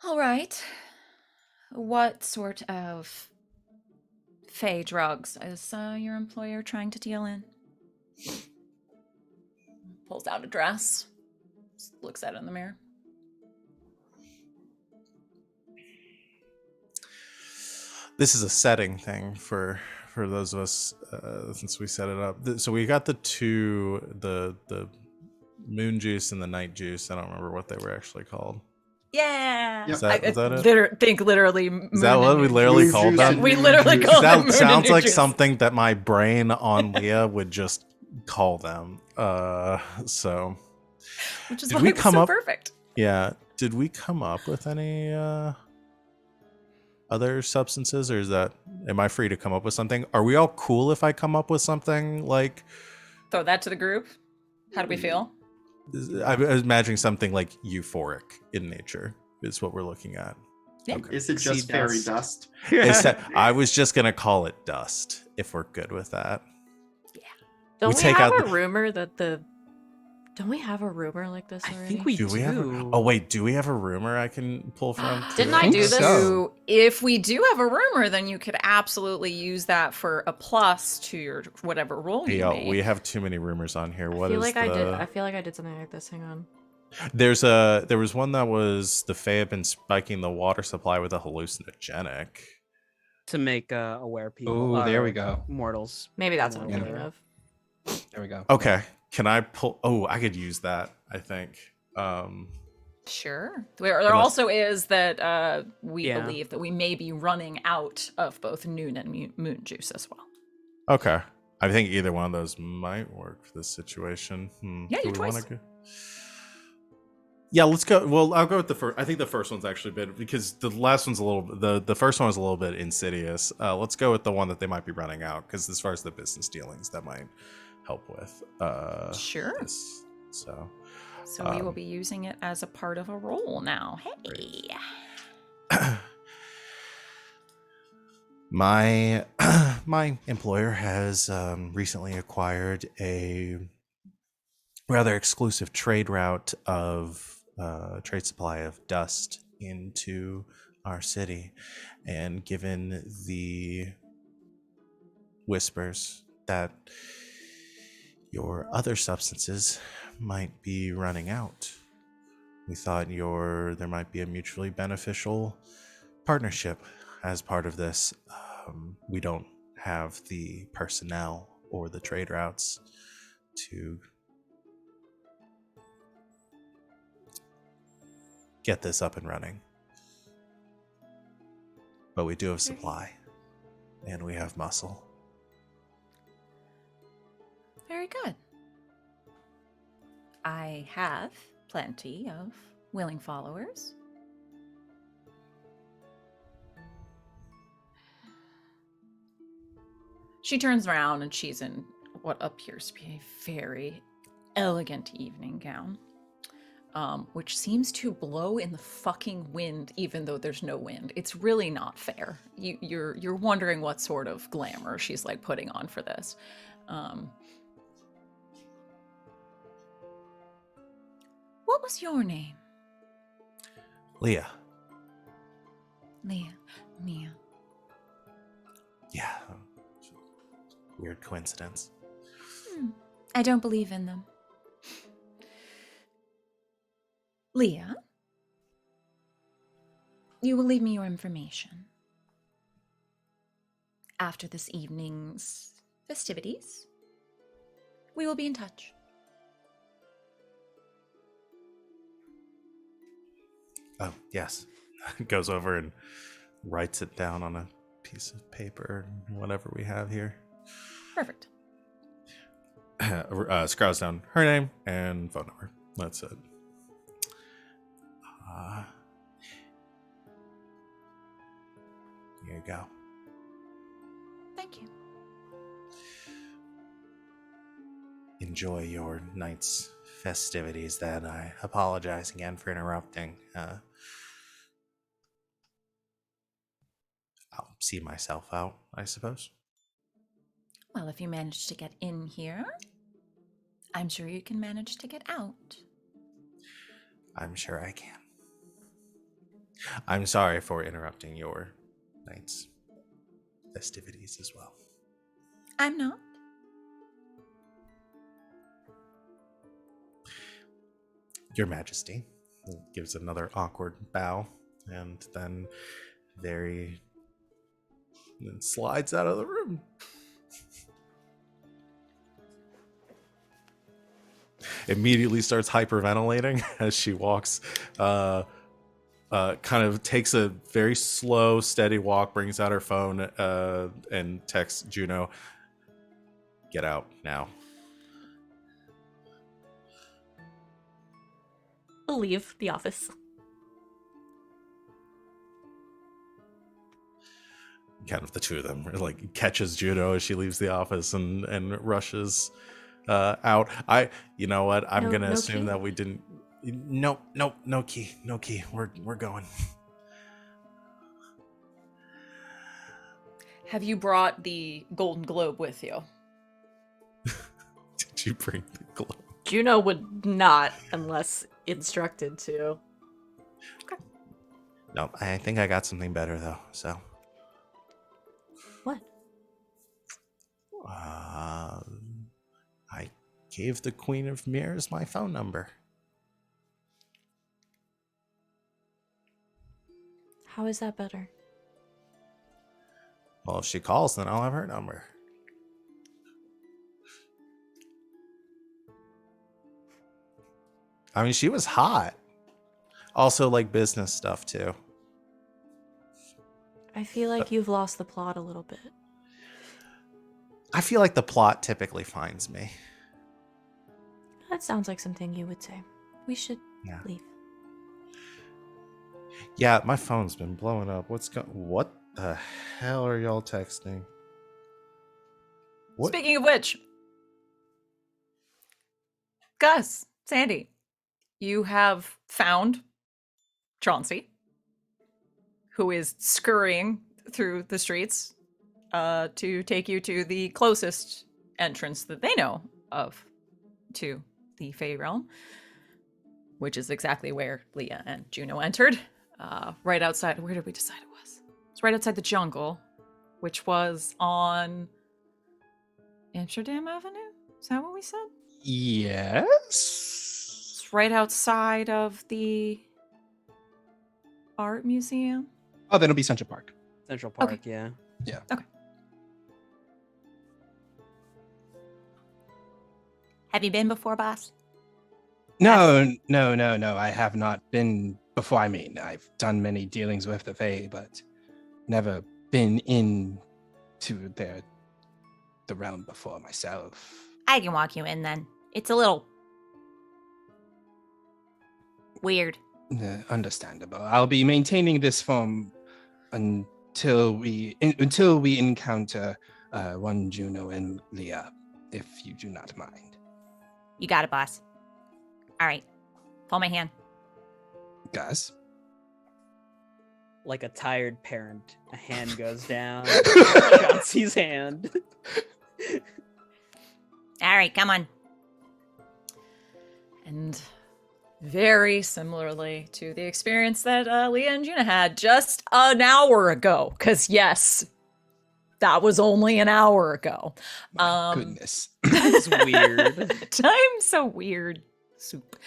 All right. What sort of Fae drugs is your employer trying to deal in? Pulls out a dress, looks at it in the mirror. This is a setting thing for those of us since we set it up. So we got the moon juice and the night juice. I don't remember what they were actually called. Yeah. Yep. Is that it? Think literally. Is that what we literally Moon called juice them? and We moon literally juice. call them That moon sounds and like juice. something that my brain on Leah would just call them. So Which is Did why we it was come so up- perfect. yeah, did we come up with any other substances, or am I free to come up with something? Are we all cool if I come up with something like? Throw that to the group. How do we feel? I'm imagining something like euphoric in nature is what we're looking at. Yeah. Okay. Is it just Sea fairy dust. dust? I was just gonna call it dust if we're good with that. Don't We we, take have out a the- rumor that don't we have a rumor like this I already? think we Do we have a? Oh wait, do we have a rumor I can pull from? Didn't too? I do this? So. If we do have a rumor, then you could absolutely use that for a plus to your whatever roll you Yeah, make. we have too many rumors on here. I What feel is like the? I feel like I did something like this. Hang on. There was one that was the Fae have been spiking the water supply with a hallucinogenic. to make aware people. Oh, there we go. Mortals. Maybe that's what I'm Yeah. thinking of. There we go. Okay, can I pull? Oh, I could use that. I think. Sure. There Unless- also is that we Yeah. believe that we may be running out of both noon and moon juice as well. Okay, I think either one of those might work for this situation. Yeah, Do your we wanna choice. go? Yeah, let's go. Well, I'll go with the first. I think the first one's actually better because the last one's a little. The first one was a little bit insidious. Let's go with the one that they might be running out because as far as the business dealings, that might help with. Sure. This, so. So we will be using it as a part of a roll now. Hey. My my employer has recently acquired a rather exclusive trade route of trade supply of dust into our city, and given the whispers that your other substances might be running out, we thought there might be a mutually beneficial partnership as part of this. We don't have the personnel or the trade routes to get this up and running, but we do have supply and we have muscle. Very good. I have plenty of willing followers. She turns around and she's in what appears to be a very elegant evening gown, which seems to blow in the fucking wind, even though there's no wind. It's really not fair. You're wondering what sort of glamour she's like putting on for this. What was your name? Leah. Leah. Mia. Yeah. Weird coincidence. I don't believe in them. Leah, you will leave me your information. After this evening's festivities, we will be in touch. Oh, yes. Goes over and writes it down on a piece of paper, whatever we have here. Perfect. Scrawls down her name and phone number. That's it. Here you go. Thank you. Enjoy your night's festivities then. I apologize again for interrupting. I'll see myself out, I suppose. Well, if you manage to get in here, I'm sure you can manage to get out. I'm sure I can. I'm sorry for interrupting your night's festivities as well. I'm not. Your Majesty. Gives another awkward bow and then slides out of the room. Immediately starts hyperventilating as she walks. Kind of takes a very slow, steady walk, brings out her phone, and texts Juno, "Get out now." We'll leave the office. Kind of the two of them like catches Juno as she leaves the office and rushes out. You know what? I'm gonna assume that we didn't. No key. We're going. Have you brought the Golden Globe with you? Did you bring the globe? Juno would not unless instructed to. Okay. No, I think I got something better though. So. What? I gave the Queen of Mirrors my phone number. How is that better? Well, if she calls, then I'll have her number. I mean, she was hot. Also, like business stuff too. I feel like you've lost the plot a little bit. I feel like the plot typically finds me. That sounds like something you would say. We should leave. Yeah, my phone's been blowing up. What the hell are y'all texting? What? Speaking of which, Gus, Sandy, you have found Chauncey, who is scurrying through the streets to take you to the closest entrance that they know of to the Fae realm, which is exactly where Leah and Juno entered. Right outside, where did we decide it was? It's right outside the jungle, which was on Amsterdam Avenue? Is that what we said? Yes. It's right outside of the art museum. Oh, then it'll be Central Park. Central Park, Okay. yeah. Yeah. Okay. Have you been before, boss? No. I have not been before. I mean, I've done many dealings with the Fae, but never been in to the realm before myself. I can walk you in then. It's a little weird. Understandable. I'll be maintaining this form until we encounter one Juno and Leah. if you do not mind. You got it, boss. All right. Hold my hand. Gus? Like a tired parent, a hand goes down. Chauncey's hand. All right, come on. And very similarly to the experience that Leah and Juno had just an hour ago. Because, yes, that was only an hour ago. My goodness. That's weird. Time's so weird. Soup.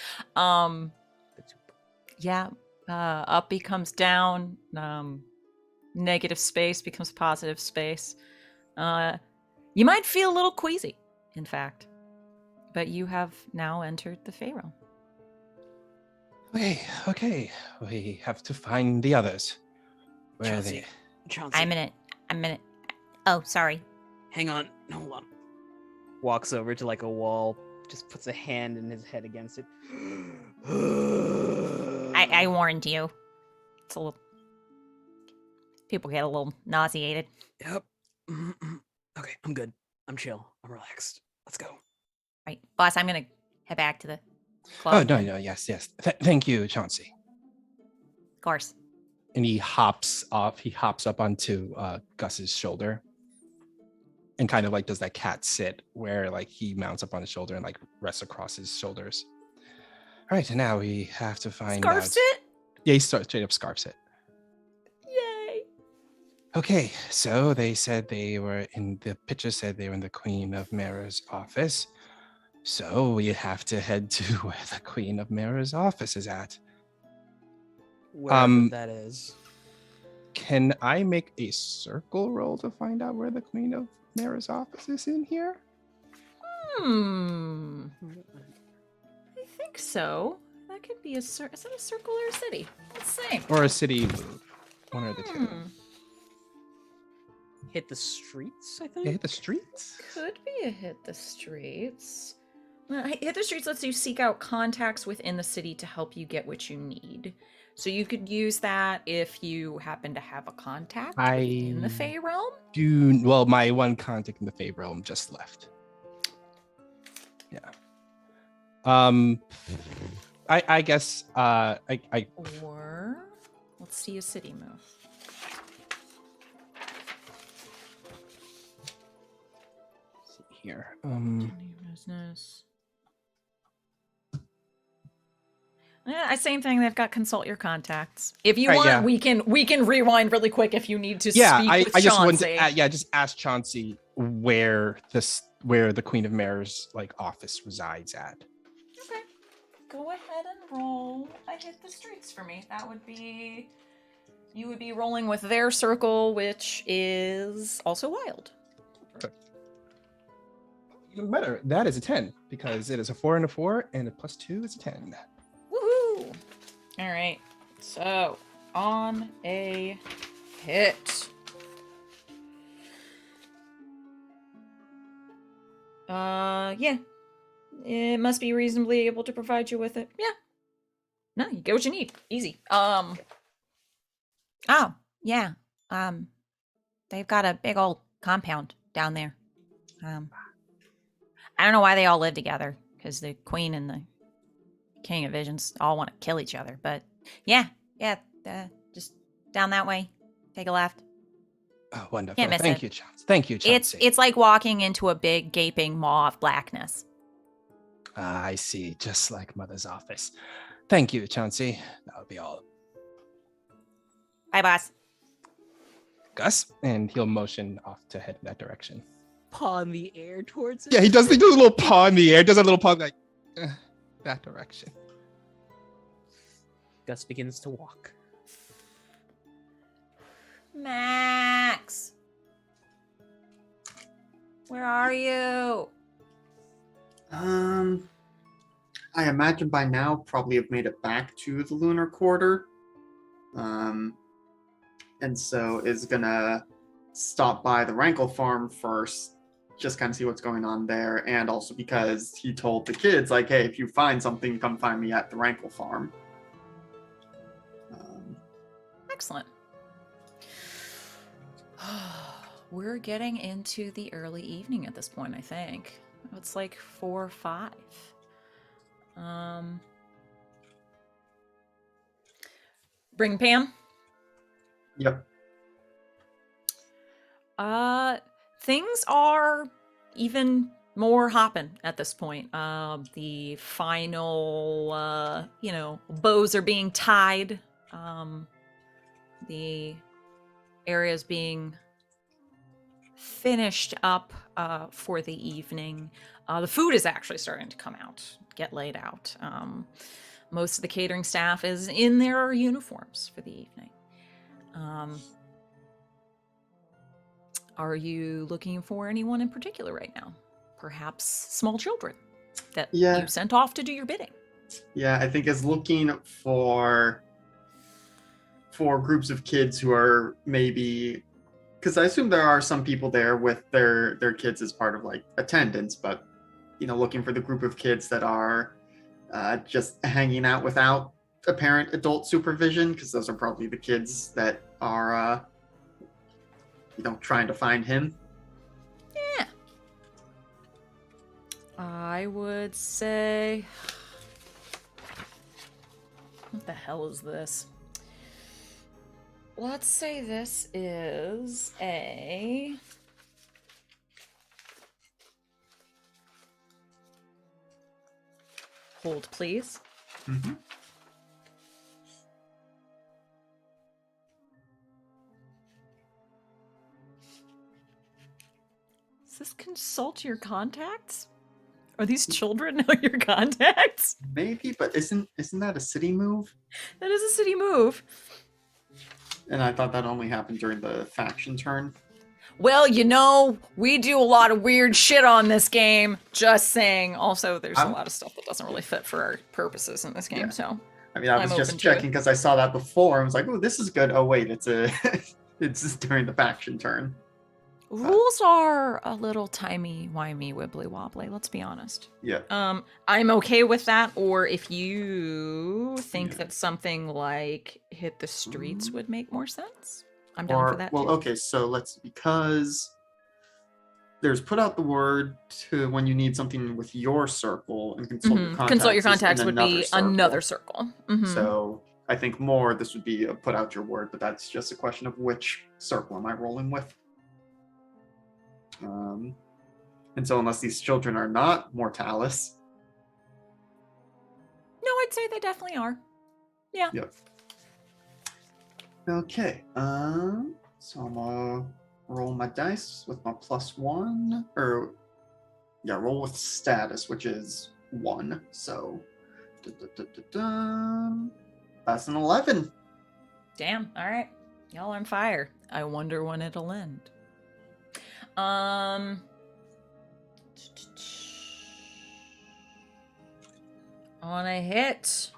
Yeah. Up becomes down. Negative space becomes positive space. You might feel a little queasy, in fact. But you have now entered the Fae realm. Okay. We have to find the others. Where are they? Chauncey, I'm in it. Oh, sorry. hang on. Hold on. Walks over to like a wall, just puts a hand in his head against it. I warned you. It's a little. People get a little nauseated. Yep. Okay, I'm good. I'm chill. I'm relaxed. Let's go. Right, boss, I'm gonna head back to the Oh, club. no, yes. Thank you, Chauncey. Of course. And he hops up onto Gus's shoulder and kind of like does that cat sit where like he mounts up on his shoulder and like rests across his shoulders. All right, and now we have to find Scarfs out. it? Yeah, he straight up scarfs it. Yay. Okay, so they said they were the picture said they were in the Queen of Mara's office. So we have to head to where the Queen of Mara's office is at. Wherever that is. Can I make a circle roll to find out where the Queen of Mara's office is in here? I think so. That could be is it a circle or a city? Let's see. Or a city move? One or the two. Hit the streets, I think. Hit the streets? Could be a hit the streets. Hit the streets lets you seek out contacts within the city to help you get what you need. So you could use that if you happen to have a contact in the Fae realm. Well, my one contact in the Fae realm just left. Yeah. I guess Or let's see a city move. see here. Any business. Yeah, same thing. They've got consult your contacts. If you Right, want, yeah. we can rewind really quick if you need to Yeah, speak with I just wanted Chauncey. to just ask Chauncey where the Queen of Mare's like office resides at. Okay. Go ahead and roll a hit the streets for me. That would be you would be rolling with their circle, which is also wild. Even better. That is a 10 because it is a 4 and a 4, and a +2 is a 10. Woohoo! All right. So, on a hit. Yeah. It must be reasonably able to provide you with it. Yeah. No, you get what you need. Easy. Oh, yeah. They've got a big old compound down there. I don't know why they all live together, because the queen and the king of visions all want to kill each other. But yeah, just down that way. Take a left. Oh, wonderful. Can't miss Thank it. you, Chauncey. Thank you, Chauncey. It's like walking into a big gaping maw of blackness. I see. Just like Mother's office. Thank you, Chauncey. That'll be all. Bye, boss. Gus, and he'll motion off to head in that direction. Paw in the air towards it. Yeah, he does a little paw in the air. Does a little paw like that direction. Gus begins to walk. Max, where are you? I imagine by now probably have made it back to the lunar quarter. And so is gonna stop by the Rankle farm first, just kind of see what's going on there, and also because he told the kids, like, hey, if you find something, come find me at the Rankle farm. Excellent. We're getting into the early evening at this point, I think. It's like 4 or 5. Bring Pam. Yep. Things are even more hopping at this point. The final, bows are being tied. The area is being finished up for the evening. The food is actually starting to come out, get laid out. Most of the catering staff is in their uniforms for the evening. Are you looking for anyone in particular right now? Perhaps small children that Yeah. you sent off to do your bidding? Yeah, I think is looking for groups of kids who are maybe, because I assume there are some people there with their kids as part of like attendance, but looking for the group of kids that are just hanging out without apparent adult supervision, because those are probably the kids that are trying to find him. Yeah. I would say... What the hell is this? Let's say this is a... Hold, please. Mm-hmm. Does this consult your contacts? Are these children know your contacts? Maybe, but isn't that a city move? That is a city move. And I thought that only happened during the faction turn. Well, we do a lot of weird shit on this game. Just saying. Also, there's a lot of stuff that doesn't really fit for our purposes in this game, Yeah. so... I mean, I was just checking because I saw that before. I was like, "Oh, this is good." Oh, wait, it's it's during the faction turn. Rules are a little timey-wimey, wibbly-wobbly, let's be honest. Yeah. I'm okay with that, or if you think that something like hit the streets would make more sense, I'm down for that too. Okay, so because there's put out the word to when you need something with your circle and consult your contacts. Consult your contacts is would be another circle. So I think more this would be a put out your word, but that's just a question of which circle am I rolling with. And so unless these children are not mortalis. No, I'd say they definitely are. Yeah. Yep. Okay. So I'm gonna roll my dice with my +1, roll with status, which is 1. So that's an 11. Damn. All right. Y'all on fire. I wonder when it'll end. On a hit,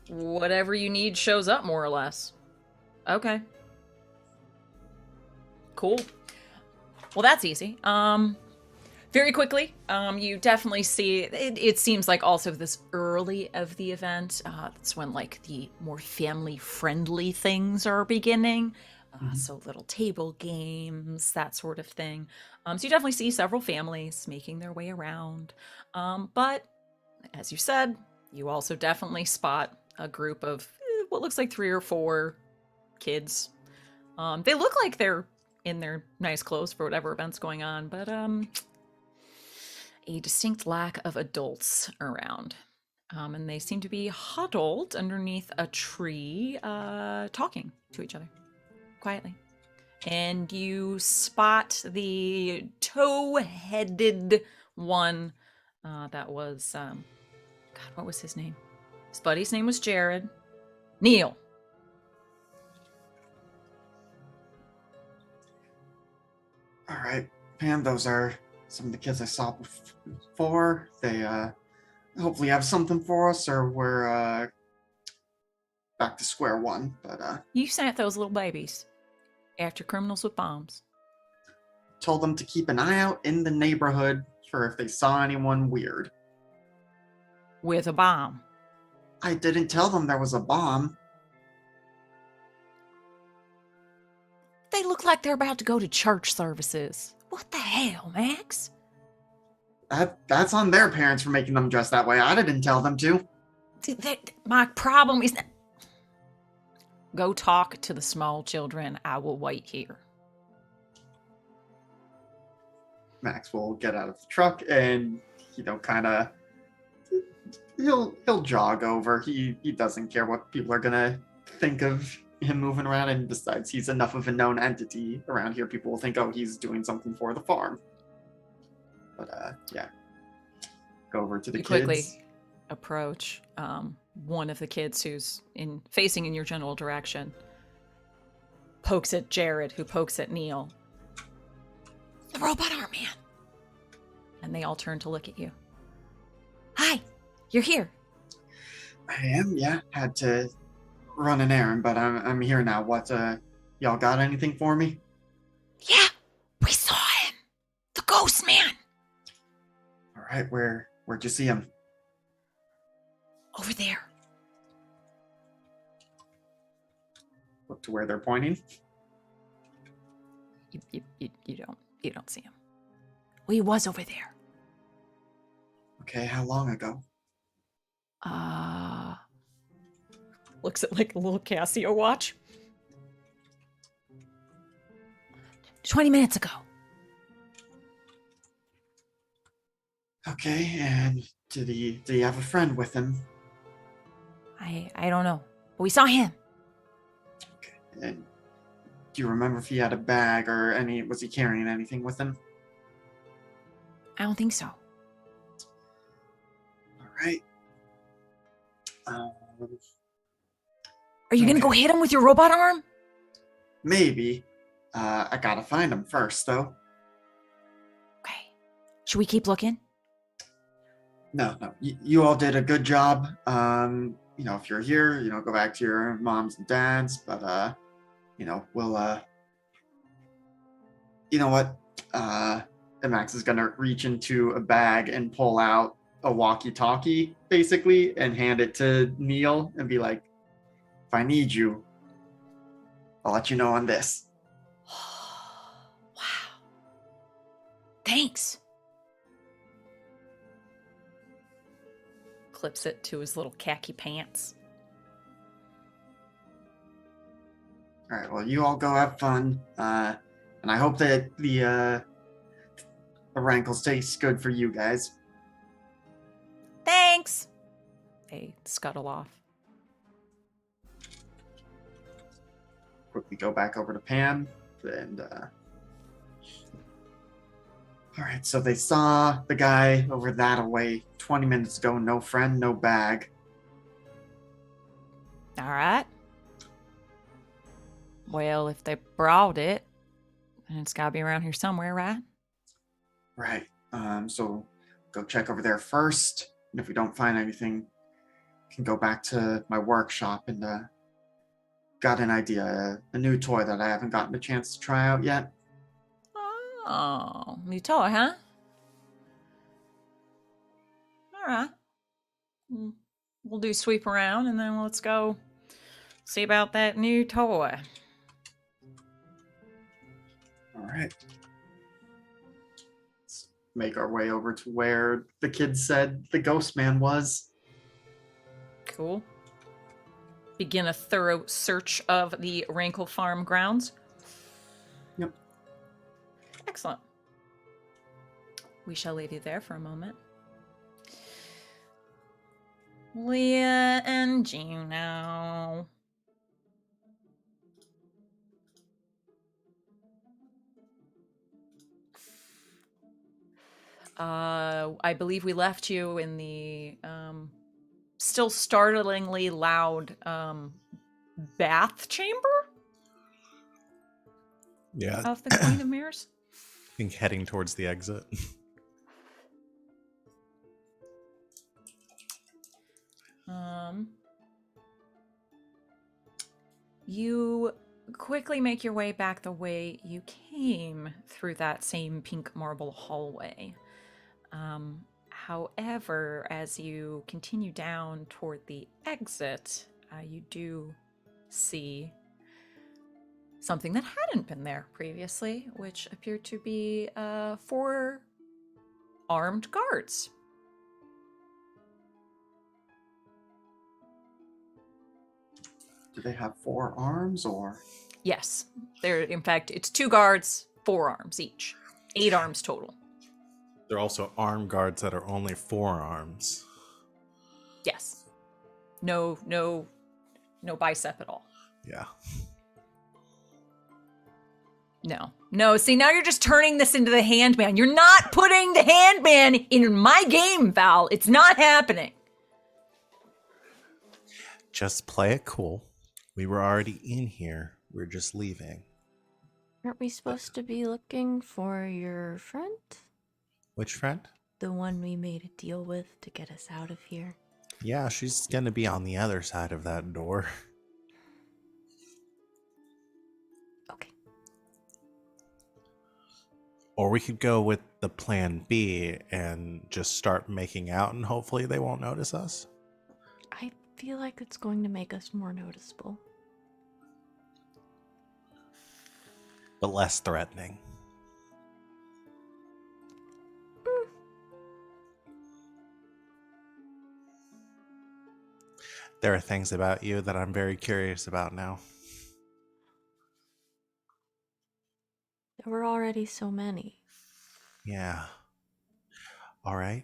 whatever you need shows up, more or less. Okay. Cool. Well, that's easy. Very quickly, you definitely see, it seems like also this early of the event, that's when like the more family-friendly things are beginning. So little table games, that sort of thing. So you definitely see several families making their way around. But as you said, you also definitely spot a group of what looks like 3 or 4 kids. They look like they're in their nice clothes for whatever event's going on, but a distinct lack of adults around. And they seem to be huddled underneath a tree, talking to each other. Quietly. And you spot the toe-headed one that was, God, what was his name? His buddy's name was Jared. Neil. All right, Pam, those are some of the kids I saw before. They hopefully have something for us, or we're back to square one. But You sent those little babies after criminals with bombs. Told them to keep an eye out in the neighborhood for if they saw anyone weird. With a bomb. I didn't tell them there was a bomb. They look like they're about to go to church services. What the hell, Max? That's on their parents for making them dress that way. I didn't tell them to. My problem is not... Go talk to the small children. I will wait here. Max will get out of the truck and, kind of, he'll jog over. He doesn't care what people are gonna think of him moving around, and besides, he's enough of a known entity around here. People will think, oh, he's doing something for the farm. But yeah, go over to the You kids. quickly approach one of the kids who's facing in your general direction. Pokes at Jared, who pokes at Neil. The robot arm man. And they all turn to look at you. Hi, you're here. I am, yeah. Had to run an errand, but I'm here now. What, y'all got anything for me? Yeah, we saw him. The ghost man. All right, where'd you see him? Over there. Look to where they're pointing. You don't see him. Well, he was over there. Okay, how long ago? Looks at like a little Casio watch. 20 minutes ago. Okay, and did he have a friend with him? I don't know. But we saw him. Okay, and do you remember if he had a bag or was he carrying anything with him? I don't think so. All right. Are you gonna go hit him with your robot arm? Maybe. I gotta find him first, though. Okay. Should we keep looking? No. You all did a good job. If you're here, go back to your moms and dads. But we'll. You know what? And Max is gonna reach into a bag and pull out a walkie-talkie, basically, and hand it to Neil and be like, "If I need you, I'll let you know on this." Wow. Thanks. Clips it to his little khaki pants. All right. Well, you all go have fun, and I hope that the rankles taste good for you guys. Thanks. They scuttle off. Quickly go back over to Pam, and all right. So they saw the guy over that away 20 minutes ago. No friend, no bag. All right. Well, if they brought it, then it's got to be around here somewhere, right? Right. So go check over there first, and if we don't find anything, can go back to my workshop and got an idea, a new toy that I haven't gotten a chance to try out yet. Oh, new toy, huh? All right. We'll do sweep around, and then let's go see about that new toy. All right. Let's make our way over to where the kids said the ghost man was. Cool. Begin a thorough search of the Rankle Farm grounds. Yep. Excellent. We shall leave you there for a moment. Leah and Juno. I believe we left you in the still startlingly loud bath chamber Yeah, of the Queen of Mirrors. I think heading towards the exit. You quickly make your way back the way you came through that same pink marble hallway. However, as you continue down toward the exit, you do see something that hadn't been there previously, which appeared to be 4 armed guards. Do they have 4 arms or? Yes, in fact, it's 2 guards, 4 arms each. 8 arms total. There are also armed guards that are only 4 arms. Yes. No bicep at all. Yeah. No. See, now you're just turning this into the handman. You're not putting the handman in my game, Val. It's not happening. Just play it cool. We were already in here. We're just leaving. Aren't we supposed to be looking for your friend? Which friend? The one we made a deal with to get us out of here. Yeah, she's gonna be on the other side of that door. Okay. Or we could go with the plan B and just start making out and hopefully they won't notice us. I feel like it's going to make us more noticeable. But less threatening. There are things about you that I'm very curious about now. There were already so many. Yeah. All right.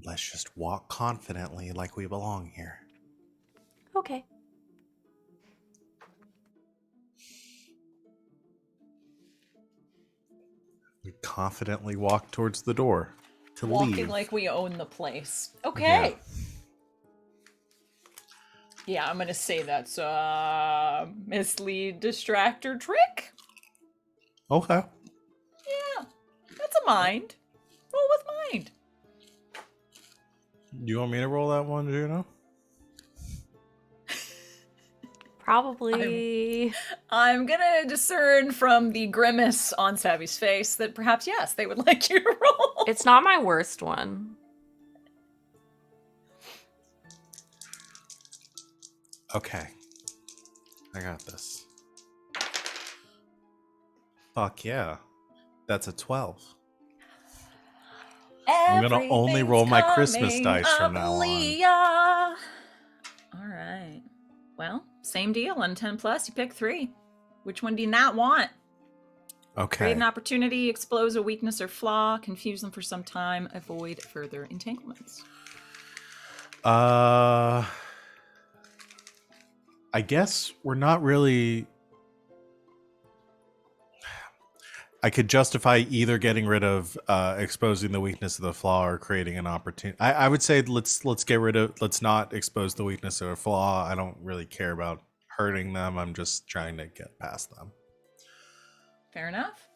Let's just walk confidently like we belong here. Okay. We confidently walk towards the door to Walking leave. like we own the place. Okay. Yeah, I'm gonna say that's mislead, distractor trick. Okay. Yeah, that's a mind. Roll with mind. Do you want me to roll that one, Juno? Probably. I'm gonna discern from the grimace on Savvy's face that perhaps, yes, they would like you to roll. It's not my worst one. Okay. I got this. Fuck yeah. That's a 12. I'm gonna only roll my Christmas dice from now on. All right. Well, same deal. On 10 plus, you pick 3. Which one do you not want? Okay. Create an opportunity, expose a weakness or flaw, confuse them for some time, avoid further entanglements. I guess we're not really... I could justify either getting rid of exposing the weakness of the flaw or creating an opportunity. I would say let's not expose the weakness of a flaw. I don't really care about hurting them. I'm just trying to get past them. Fair enough.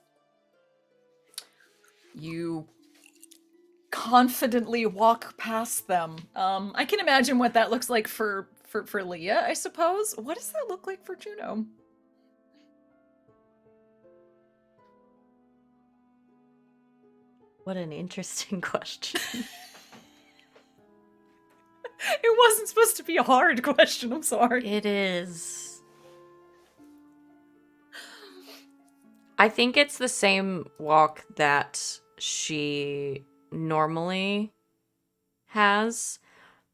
You confidently walk past them. I can imagine what that looks like for Leah, I suppose. What does that look like for Juno? What an interesting question. It wasn't supposed to be a hard question, I'm sorry. It is. I think it's the same walk that she normally has,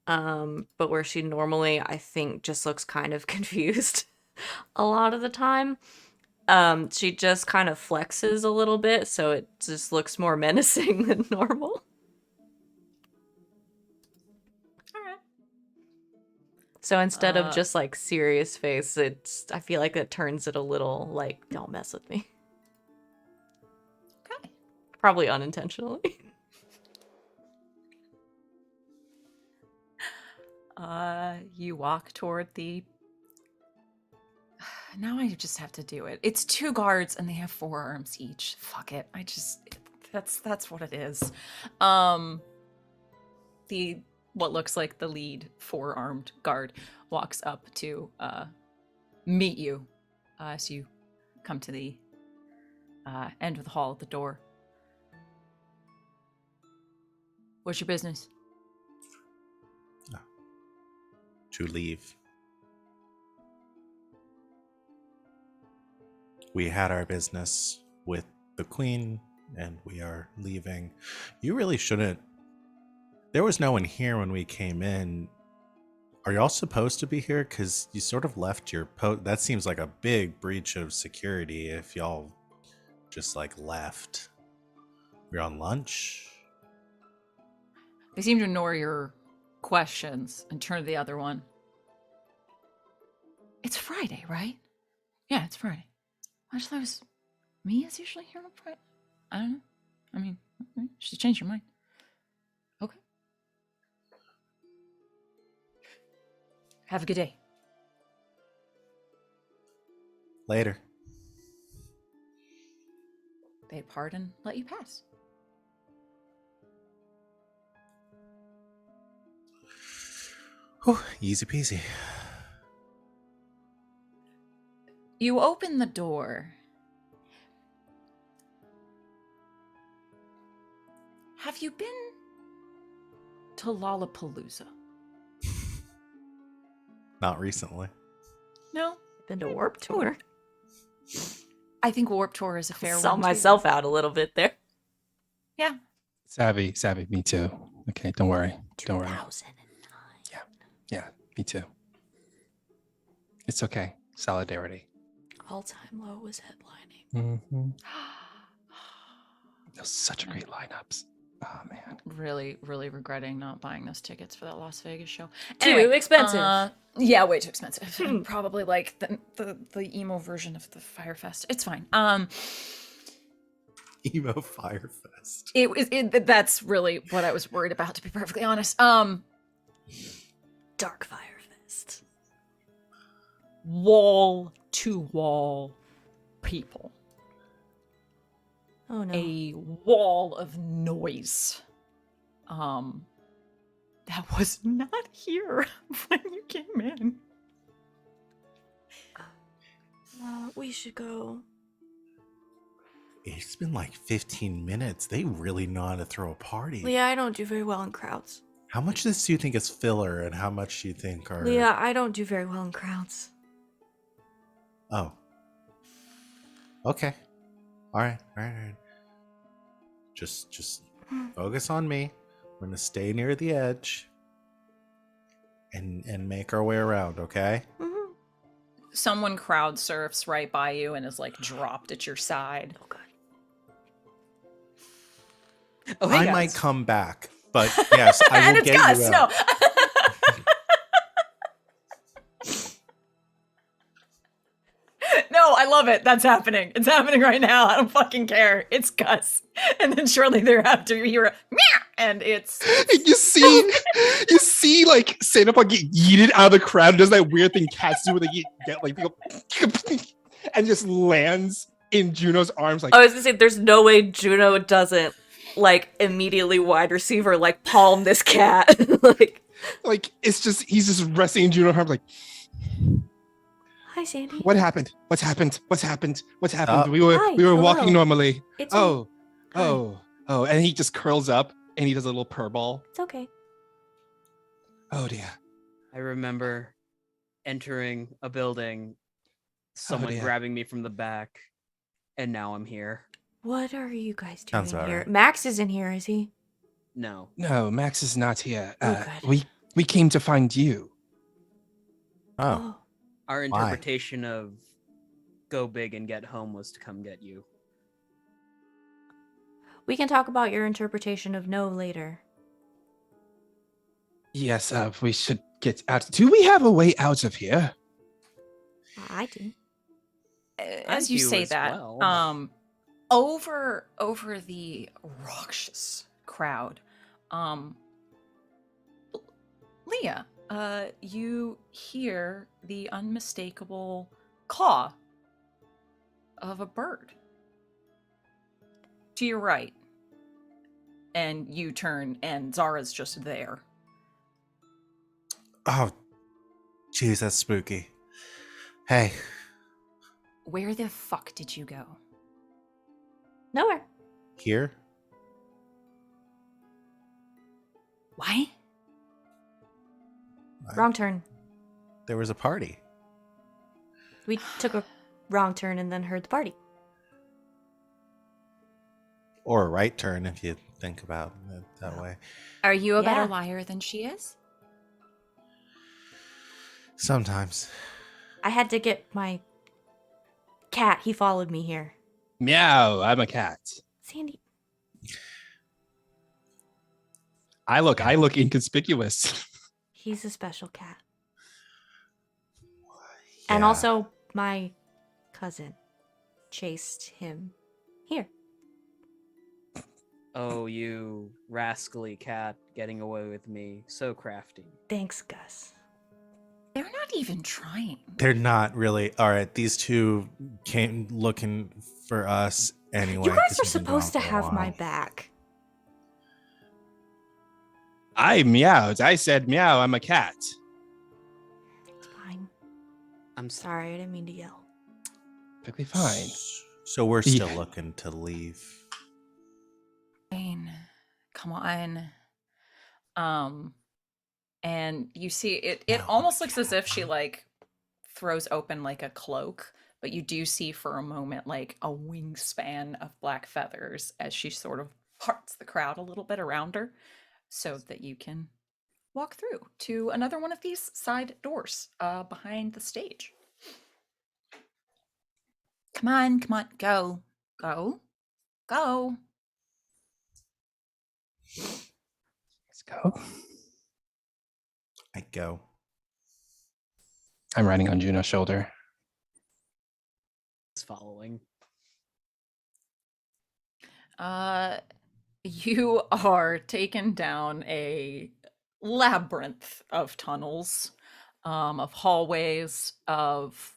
but where she normally, I think, just looks kind of confused a lot of the time. She just kind of flexes a little bit, so it just looks more menacing than normal. Alright. So instead of just like serious face, I feel like it turns it a little like, don't mess with me. Okay. Probably unintentionally. You walk toward the... Now I just have to do it. It's 2 guards and they have 4 arms each. Fuck it. That's what it is. What looks like the lead 4-armed guard walks up to meet you as you come to the end of the hall at the door. What's your business? To leave. We had our business with the queen, and we are leaving. You really shouldn't. There was no one here when we came in. Are y'all supposed to be here? Because you sort of left your post. That seems like a big breach of security if y'all just like left. We're on lunch. They seem to ignore your questions and turn to the other one. It's Friday, right? Yeah, it's Friday. I just thought it was me is usually here on Friday. I don't know. I mean, should change your mind. Okay. Have a good day. Later. They pardon, let you pass. Whew, easy peasy. You open the door. Have you been to Lollapalooza? Not recently. No? Been to Warp Tour. I think Warp Tour is a fair Saw one. too. myself out a little bit there. Yeah. Savvy, me too. Okay, don't worry. Don't worry. 2009. Yeah, me too. It's okay. Solidarity. All Time Low was headlining. Mm-hmm. Those such great lineups. Oh man. Really, really regretting not buying those tickets for that Las Vegas show. Too expensive. Yeah, way too expensive. Probably like the emo version of the Firefest. It's fine. Emo Firefest. That's really what I was worried about, to be perfectly honest. Dark Firefest. Wall to wall people. Oh no. A wall of noise. That was not here when you came in. We should go. It's been like 15 minutes. They really know how to throw a party. Leah, I don't do very well in crowds. How much of this do you think is filler and how much do you think are... Leah, I don't do very well in crowds. Oh. Okay. All right. Just focus on me. We're gonna stay near the edge and make our way around, okay? Mm-hmm. Someone crowd surfs right by you and is like dropped at your side. Oh god. Oh, hey, I guys. might come back, but yes, I will And it's get Gus. you out. No. No, I love it. That's happening. It's happening right now. I don't fucking care. It's Gus. And then shortly thereafter, you hear a meow, and it's And you see like Sandoval get yeeted out of the crowd, does that weird thing cats do where they get like, they go, and just lands in Juno's arms like, I was gonna say, there's no way Juno doesn't like immediately wide receiver like palm this cat. like it's just, he's just resting in Juno's arms like, Hi, Sandy. what happened? What's happened? We Hi, were walking hello. normally. It's me. Oh, and he just curls up and he does a little purr ball. It's okay. Oh dear. I remember entering a building, someone dear. grabbing me from the back, and now I'm here. What are you guys Sounds doing about here? right. Max isn't here, is he? No. No, Max is not here. Oh, good. We came to find you. Oh, Our Why? interpretation of go big and get home was to come get you. We can talk about your interpretation of no later. Yes, we should get out. Do we have a way out of here? I do. as you do say as that, well. over the raucous crowd, Leah, you hear the unmistakable caw of a bird to your right, and you turn, and Zara's just there. oh, jeez, that's spooky. Hey, Where the fuck did you go? Nowhere. here? Why? Wrong turn. There was a party. We took a wrong turn and then heard the party. Or a right turn if you think about it that way. Are you a better Yeah. liar than she is? Sometimes. I had to get my cat. He followed me here. Meow, I'm a cat. Sandy. I look inconspicuous. He's a special cat. And Yeah. also, my cousin chased him here. Oh, you rascally cat getting away with me. So crafty. Thanks, Gus. They're not even trying. They're not really. All right, these two came looking for us anyway. You guys 'cause are we've been gone supposed to for a have my while. back. I meowed. I said meow, I'm a cat. It's fine. I'm Sorry, I didn't mean to yell. Perfectly fine. So we're Yeah. still looking to leave. Fine. Come on. And you see it No, almost looks as cat. if she like throws open like a cloak, but you do see for a moment like a wingspan of black feathers as she sort of parts the crowd a little bit around her so that you can walk through to another one of these side doors behind the stage. Come on, go. Go. Go. Let's go. I go. I'm riding on Juno's shoulder. following. You are taken down a labyrinth of tunnels, of hallways, of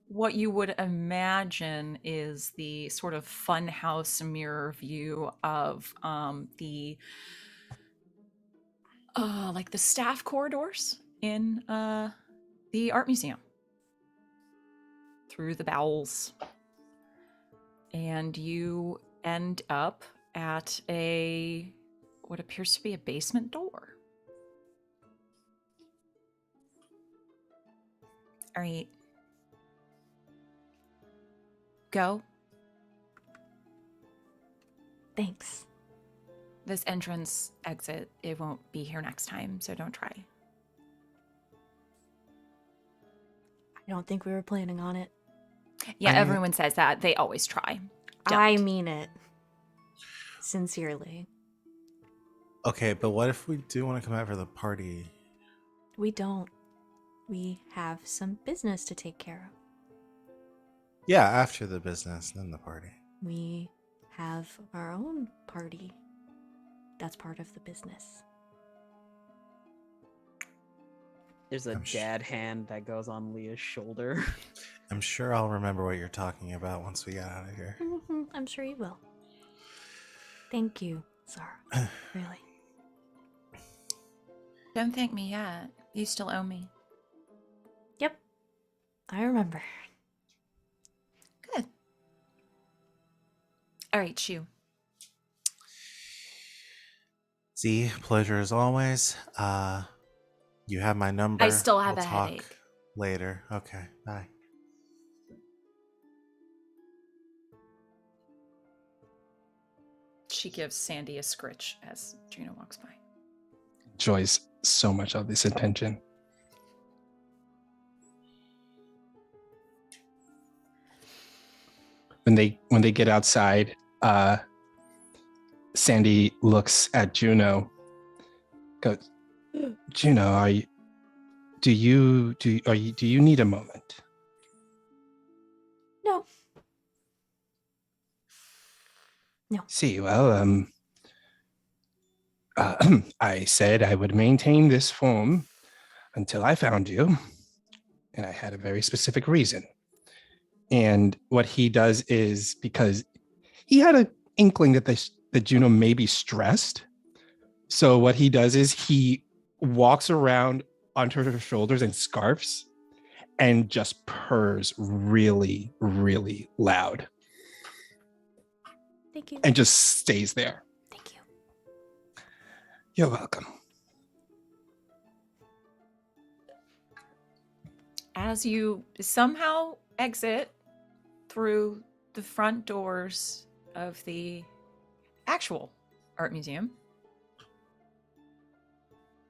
what you would imagine is the sort of funhouse mirror view of the like the staff corridors in the art museum. Through the bowels, and you end up at a what appears to be a basement door. All right. Go. Thanks. This entrance exit, it won't be here next time, so don't try. I don't think we were planning on it. Yeah, I mean- everyone says that. They always try. I Don't. mean it. Sincerely. Okay, but what if we do want to come out for the party? We don't. We have some business to take care of. Yeah, after the business, then the party. We have our own party. That's part of the business. There's a I'm sh- dad hand that goes on Leah's shoulder. I'm sure I'll remember what you're talking about once we get out of here. I'm sure you will. Thank you, Zara. Really. Don't thank me yet. You still owe me. Yep. I remember. Good. All right, Shu. Z, pleasure as always. You have my number. I still have We'll a talk headache. later. Okay, bye. She gives Sandy a scritch as Juno walks by. Enjoys so much of this attention. When they get outside, Sandy looks at Juno. Goes, Juno, do you need a moment? No. See, well, I said I would maintain this form until I found you, and I had a very specific reason. And what he does is, because he had an inkling that Juno may be stressed, so what he does is he walks around onto her shoulders and scarfs and just purrs really, really loud Thank you. and just stays there. Thank you. You're welcome. As you somehow exit through the front doors of the actual art museum.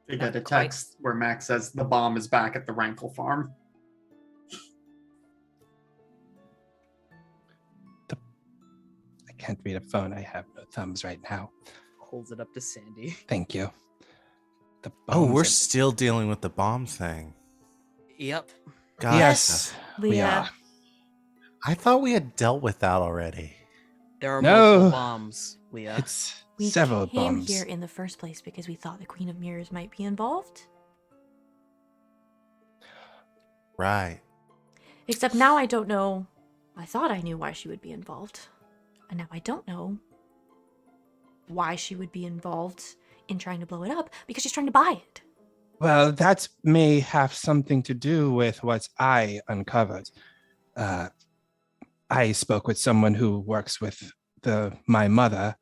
They Not get a quite. text where Max says the bomb is back at the Rankle farm. I can't read a phone. I have no thumbs right now. Holds it up to Sandy. Thank you. The Oh, bombs we're are- still dealing with the bomb thing. Yep. Gotcha. Yes, we Leah. are. I thought we had dealt with that already. There are No. multiple bombs, Leah. It's We several came bombs. here in the first place because we thought the Queen of Mirrors might be involved. Right. Except now I don't know. I thought I knew why she would be involved. And now I don't know why she would be involved in trying to blow it up because she's trying to buy it. Well, that may have something to do with what I uncovered. I spoke with someone who works with my mother,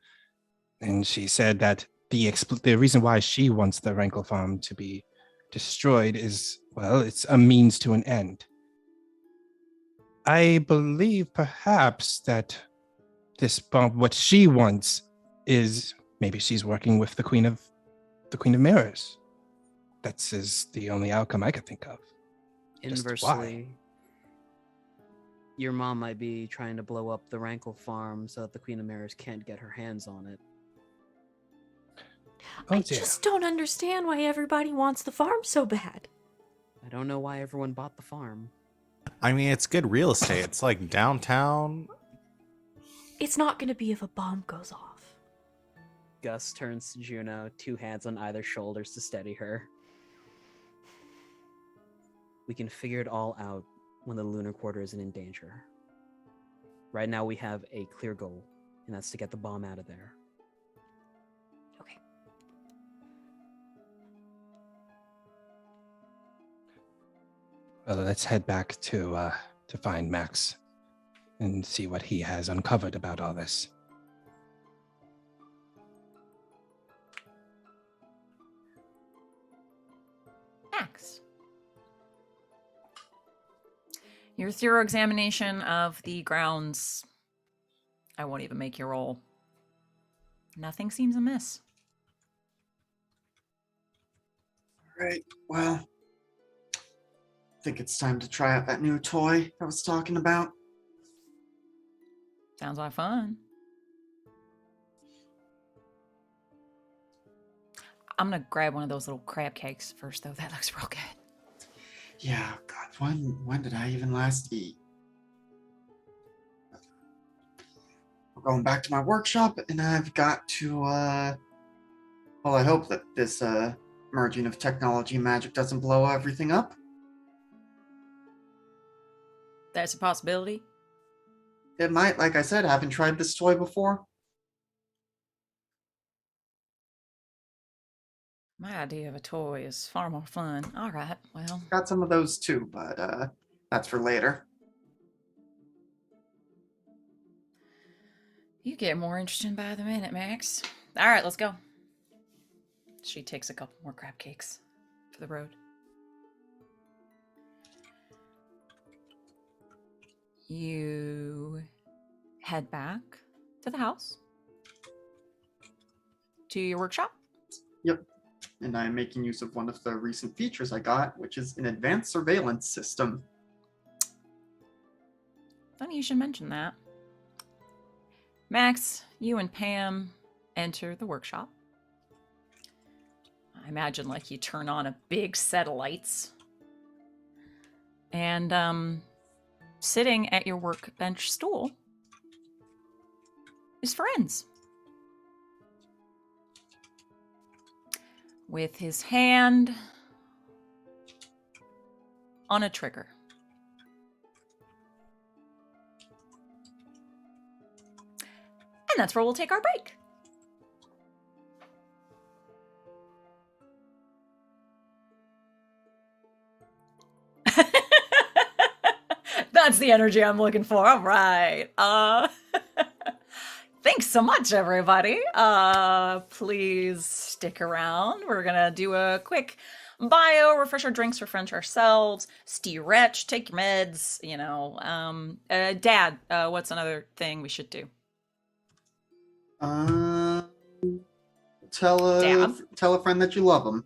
and she said that the reason why she wants the Rankle farm to be destroyed is, well, it's a means to an end. I believe perhaps that this bomb, what she wants, is maybe she's working with the Queen of Mirrors. That's the only outcome I could think of. Just why? Inversely, your mom might be trying to blow up the Rankle farm so that the Queen of Mirrors can't get her hands on it. Oh I dear. just don't understand why everybody wants the farm so bad. I don't know why everyone bought the farm. I mean, it's good real estate. It's like downtown. It's not going to be if a bomb goes off. Gus turns to Juno, 2 hands on either shoulders to steady her. We can figure it all out when the Lunar Quarter isn't in danger. Right now we have a clear goal, and that's to get the bomb out of there. Okay. Well, let's head back to find Max and see what he has uncovered about all this. Max. Your thorough examination of the grounds. I won't even make you roll. Nothing seems amiss. Right, well, I think it's time to try out that new toy I was talking about. Sounds like fun. I'm gonna grab one of those little crab cakes first, though. That looks real good. Yeah, God, when did I even last eat? We're going back to my workshop, and I've got to, well, I hope that this, merging of technology and magic doesn't blow everything up. That's a possibility. It might, like I said, haven't tried this toy before. My idea of a toy is far more fun. All right, well, Got some of those too, but, that's for later. you get more interesting by the minute, Max. All right, let's go. She takes a couple more crab cakes for the road. You head back to the house, to your workshop. Yep. And I'm making use of one of the recent features I got, which is an advanced surveillance system. Funny you should mention that. Max, you and Pam enter the workshop. I imagine like you turn on a big set of lights. And sitting at your workbench stool is Ferenz. With his hand on a trigger. And that's where we'll take our break. That's the energy I'm looking for. All right. Thanks so much, everybody. Please stick around. We're gonna do a quick bio, refresh our drinks, refresh ourselves, stretch, take your meds, Dad, what's another thing we should do? Tell Dad? a friend that you love them.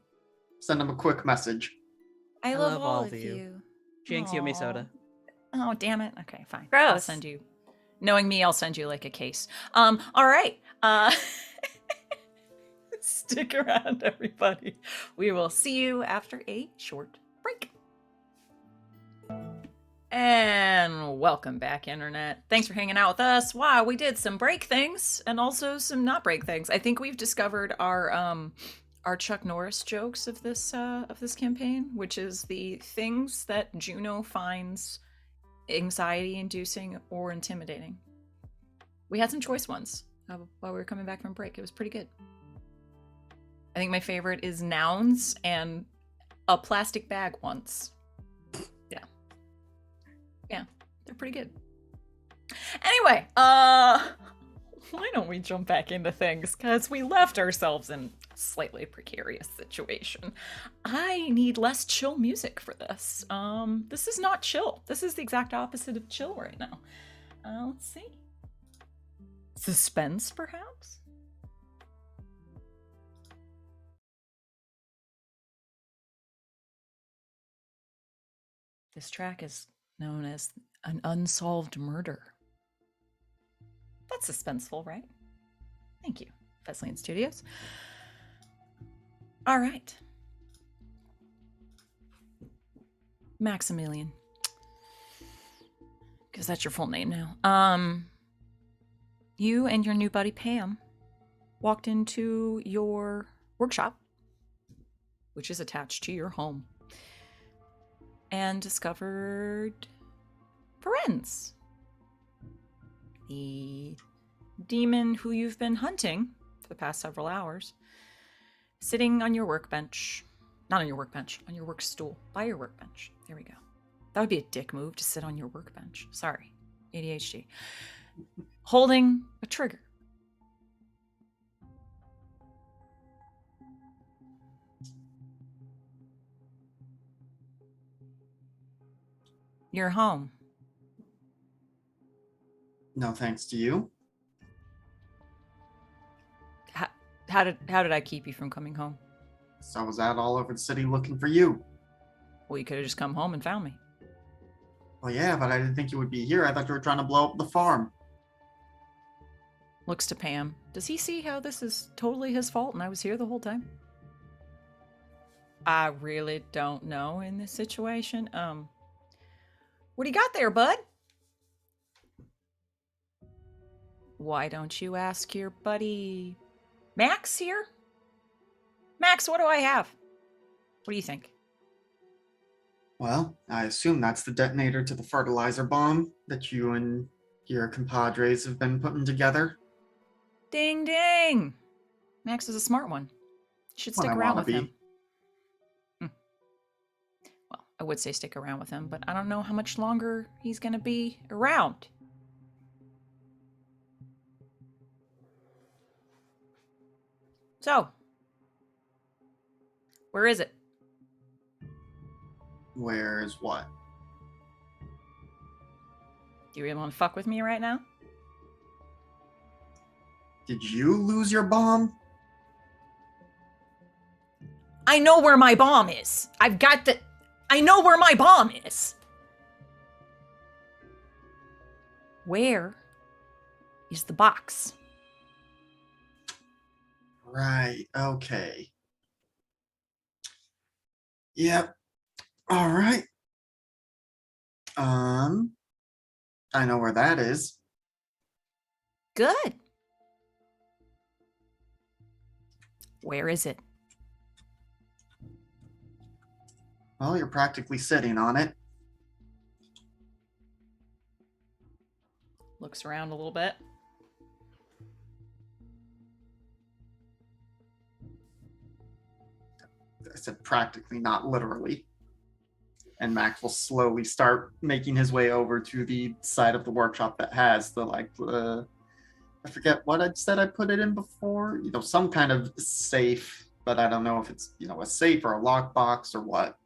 Send them a quick message. I love all of you. Jinx, you owe me soda. Oh, damn it. Okay, fine. Gross. I'll send you. Knowing me, I'll send you like a case. All right. Stick around, everybody. We will see you after a short break. And welcome back, Internet. Thanks for hanging out with us. Wow, we did some break things and also some not break things. I think we've discovered our Chuck Norris jokes of this campaign, which is the things that Juno finds anxiety-inducing or intimidating. We had some choice ones while we were coming back from break. It was pretty good. I think my favorite is nouns and a plastic bag once. Yeah, they're pretty good. Anyway, why don't we jump back into things? Because we left ourselves in a slightly precarious situation. I need less chill music for this. This is not chill. This is the exact opposite of chill right now. Let's see. Suspense, perhaps? This track is known as an unsolved murder. That's suspenseful, right? Thank you, Feslian Studios. All right. Maximilian. Because that's your full name now. You and your new buddy Pam walked into your workshop, which is attached to your home, and discovered Ferenz, the demon who you've been hunting for the past several hours, sitting on your workbench. Not on your workbench, on your work stool, by your workbench. There we go. That would be a dick move to sit on your workbench. Sorry, ADHD. Holding a trigger. You're home. No thanks to you. How did I keep you from coming home? So I was out all over the city looking for you. Well, you could have just come home and found me. Well, yeah, but I didn't think you would be here. I thought you were trying to blow up the farm. Looks to Pam. Does he see how this is totally his fault and I was here the whole time? I really don't know in this situation. What do you got there, bud? Why don't you ask your buddy Max here? Max, what do I have? What do you think? Well, I assume that's the detonator to the fertilizer bomb that you and your compadres have been putting together. Ding ding! Max is a smart one. You should stick around with him. Well, I would say stick around with him, but I don't know how much longer he's gonna be around. So, where is it? Where's what? Do you really want to fuck with me right now? Did you lose your bomb? I know where my bomb is. I know where my bomb is. Where is the box? Right, okay. Yep. All right. I know where that is. Good. Where is it? Well, you're practically sitting on it. Looks around a little bit. I said practically, not literally. And Max will slowly start making his way over to the side of the workshop that has the I forget what I said I put it in before. Some kind of safe, but I don't know if it's a safe or a lockbox or what.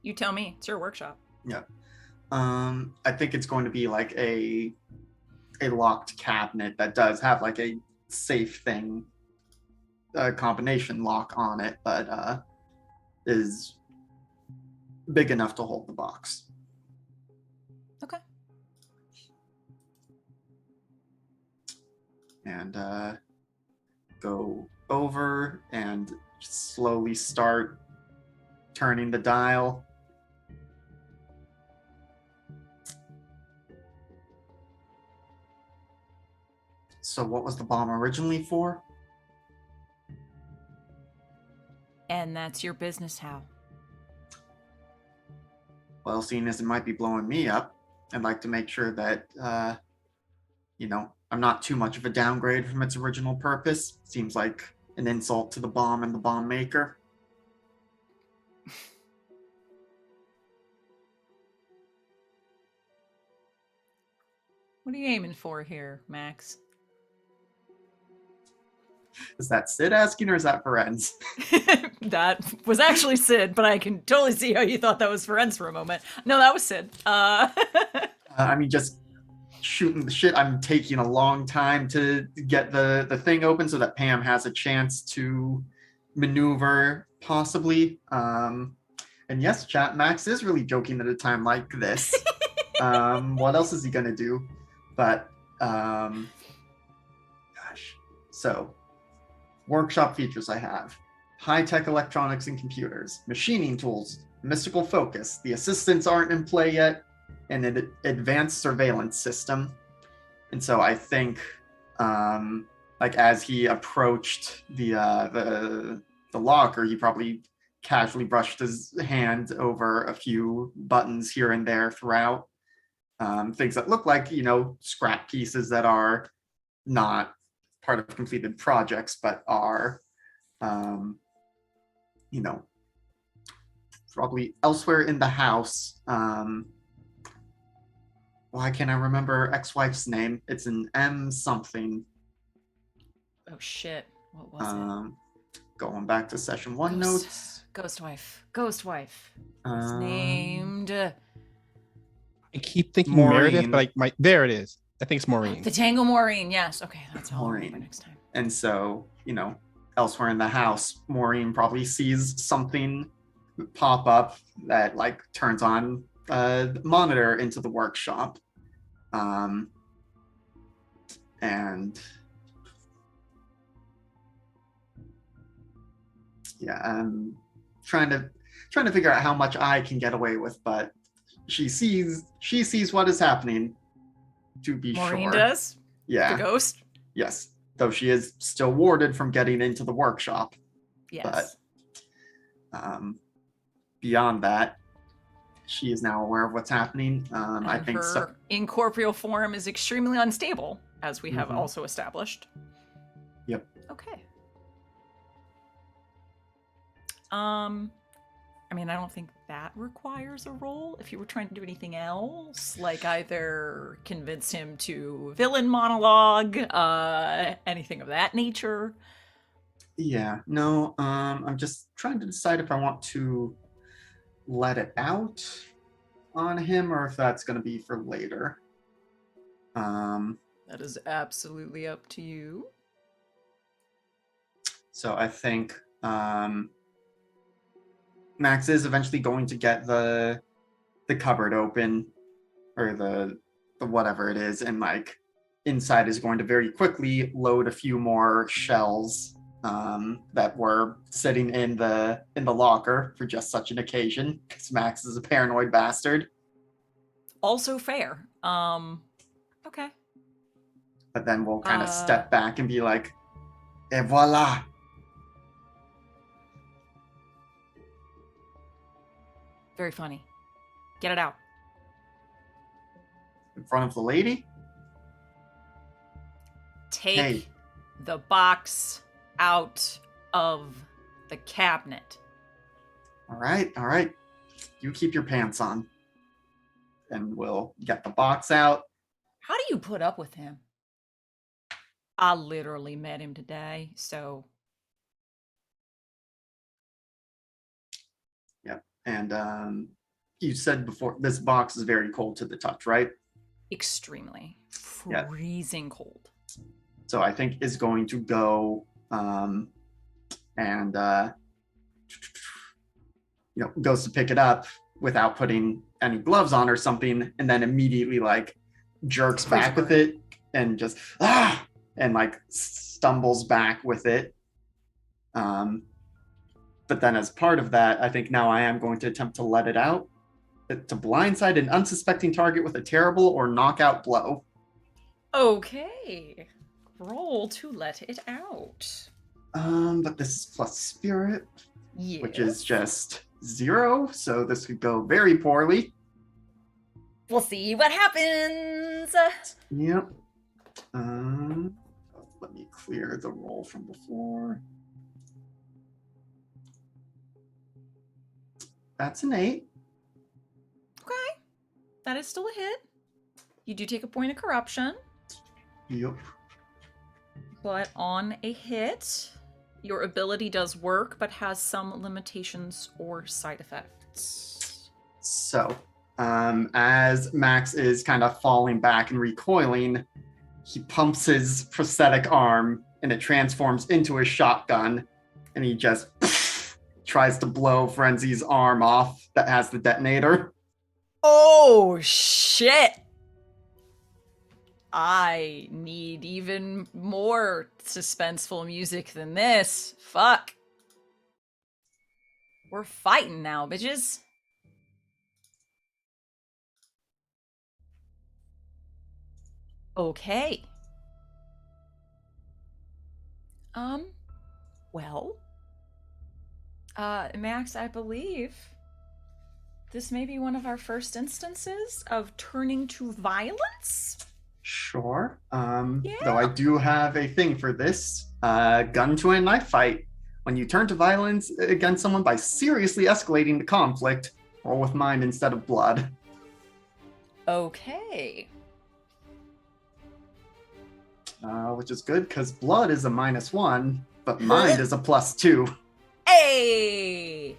You tell me. It's your workshop. Yeah. I think it's going to be like a locked cabinet that does have like a safe thing, a combination lock on it, but is big enough to hold the box. Okay. And go over and slowly start turning the dial. So what was the bomb originally for? And that's your business, Hal. Well, seeing as it might be blowing me up, I'd like to make sure that, I'm not too much of a downgrade from its original purpose. Seems like an insult to the bomb and the bomb maker. What are you aiming for here, Max? Is that Sid asking or is that Ferenz? That was actually Sid, but I can totally see how you thought that was Ferenz for a moment. No, that was Sid. Just shooting the shit. I'm taking a long time to get the thing open so that Pam has a chance to maneuver, possibly. And yes, chat, Max is really joking at a time like this. What else is he gonna do? But gosh. So workshop features I have: high-tech electronics and computers, machining tools, mystical focus. The assistants aren't in play yet, and an advanced surveillance system. And so I think, as he approached the locker, he probably casually brushed his hand over a few buttons here and there throughout. Things that look like, scrap pieces that are not part of completed projects, but are, probably elsewhere in the house. Why can't I remember ex-wife's name? It's an M something. Oh shit! What was it? Going back to session 1 notes. Ghost wife. It's Um, named I keep thinking Maureen. Meredith, but there it is. I think it's Maureen. the Tango Maureen. Yes. Okay, that's all I'll remember Maureen. next time. And so, elsewhere in the house, Maureen probably sees something pop up that turns on a monitor into the workshop. And yeah, I'm trying to figure out how much I can get away with, but she sees what is happening, to be Maureen sure. does? Yeah. The ghost? Yes. Though she is still warded from getting into the workshop. Yes. But beyond that, she is now aware of what's happening. And I think her so. incorporeal form is extremely unstable, as we have Mhm. also established. Yep. Okay. I don't think that requires a roll. If you were trying to do anything else, like either convince him to villain monologue, anything of that nature. Yeah. No. I'm just trying to decide if I want to let it out on him or if that's going to be for later. That is absolutely up to you. So I think Max is eventually going to get the cupboard open, or the whatever it is, and inside is going to very quickly load a few more shells that were sitting in the locker for just such an occasion, because Max is a paranoid bastard. Also fair. Okay. But then we'll kind of step back and be like, et voila. Very funny. Get it out. In front of the lady? Take the box out of the cabinet. All right. You keep your pants on. And we'll get the box out. How do you put up with him? I literally met him today, so Yeah. And you said before this box is very cold to the touch, right? extremely Yeah. freezing cold. So I think is going to go and goes to pick it up without putting any gloves on or something, and then immediately like jerks back with it and just and like stumbles back with it. But then as part of that, I think now I am going to attempt to let it out to blindside an unsuspecting target with a terrible or knockout blow. Okay. Roll to let it out. But this is plus spirit, Yes. which is just 0, so this could go very poorly. We'll see what happens. Yep. Let me clear the roll from before. That's an 8. Okay. That is still a hit. You do take a point of corruption, Yep. but on a hit, your ability does work, but has some limitations or side effects. So, as Max is kind of falling back and recoiling, he pumps his prosthetic arm and it transforms into a shotgun, and he just tries to blow Frenzy's arm off that has the detonator. Oh, shit! I need even more suspenseful music than this. Fuck. We're fighting now, bitches. Okay. Well, Max, I believe this may be one of our first instances of turning to violence. Sure. Though I do have a thing for this. Gun to a knife fight. When you turn to violence against someone by seriously escalating the conflict, roll with mind instead of blood. Okay. Which is good because blood is a -1, but mind is a +2. Hey!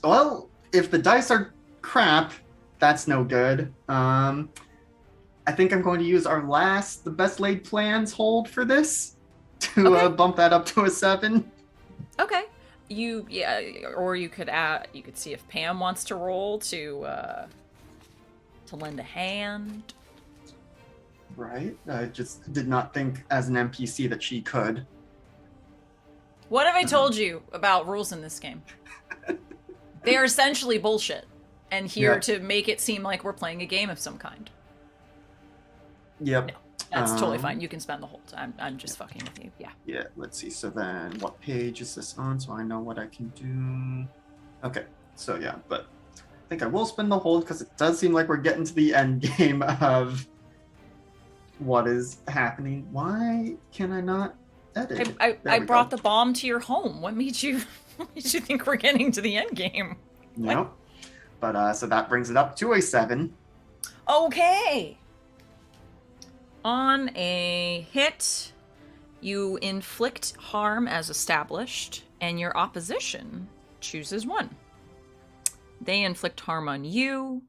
Well, if the dice are crap, that's no good. I think I'm going to use our the best laid plans hold for this to Okay. bump that up to a 7. Okay. Or you could see if Pam wants to roll to lend a hand. Right. I just did not think as an NPC that she could. What have I told you about rules in this game? They are essentially bullshit, and here to make it seem like we're playing a game of some kind. Yep. No, that's totally fine. You can spend the whole time. I'm just fucking with you. Yeah. Yeah, let's see. So then what page is this on so I know what I can do? Okay. So yeah, but I think I will spend the hold because it does seem like we're getting to the end game of what is happening. Why can I not edit? I brought the bomb to your home. What made you think we're getting to the end game? Nope. But so that brings it up to a 7. Okay. On a hit, you inflict harm as established, and your opposition chooses 1. They inflict harm on you.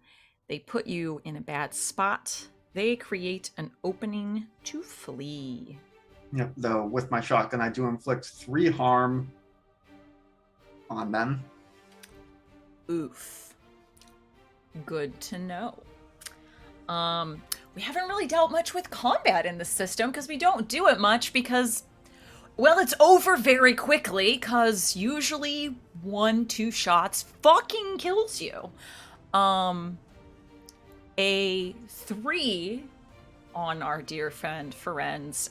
They put you in a bad spot. They create an opening to flee. Yep. Though with my shotgun, I do inflict 3 harm on them. Oof. Good to know. We haven't really dealt much with combat in the system because we don't do it much because, well, it's over very quickly because usually 1-2 shots fucking kills you. A 3 on our dear friend Ferenz,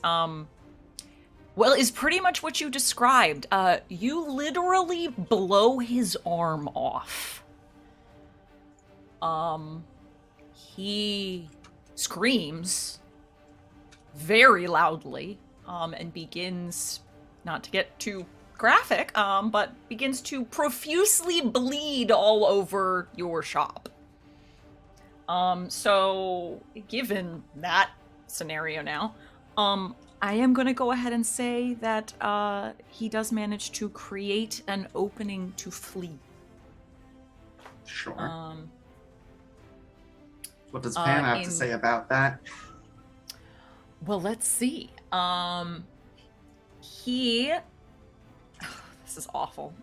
well, is pretty much what you described. You literally blow his arm off. He screams very loudly, and begins, not to get too graphic, but begins to profusely bleed all over your shop. So given that scenario now, I am gonna go ahead and say that he does manage to create an opening to flee. Sure. What does Pam have to say about that? Well, let's see. He. This is awful.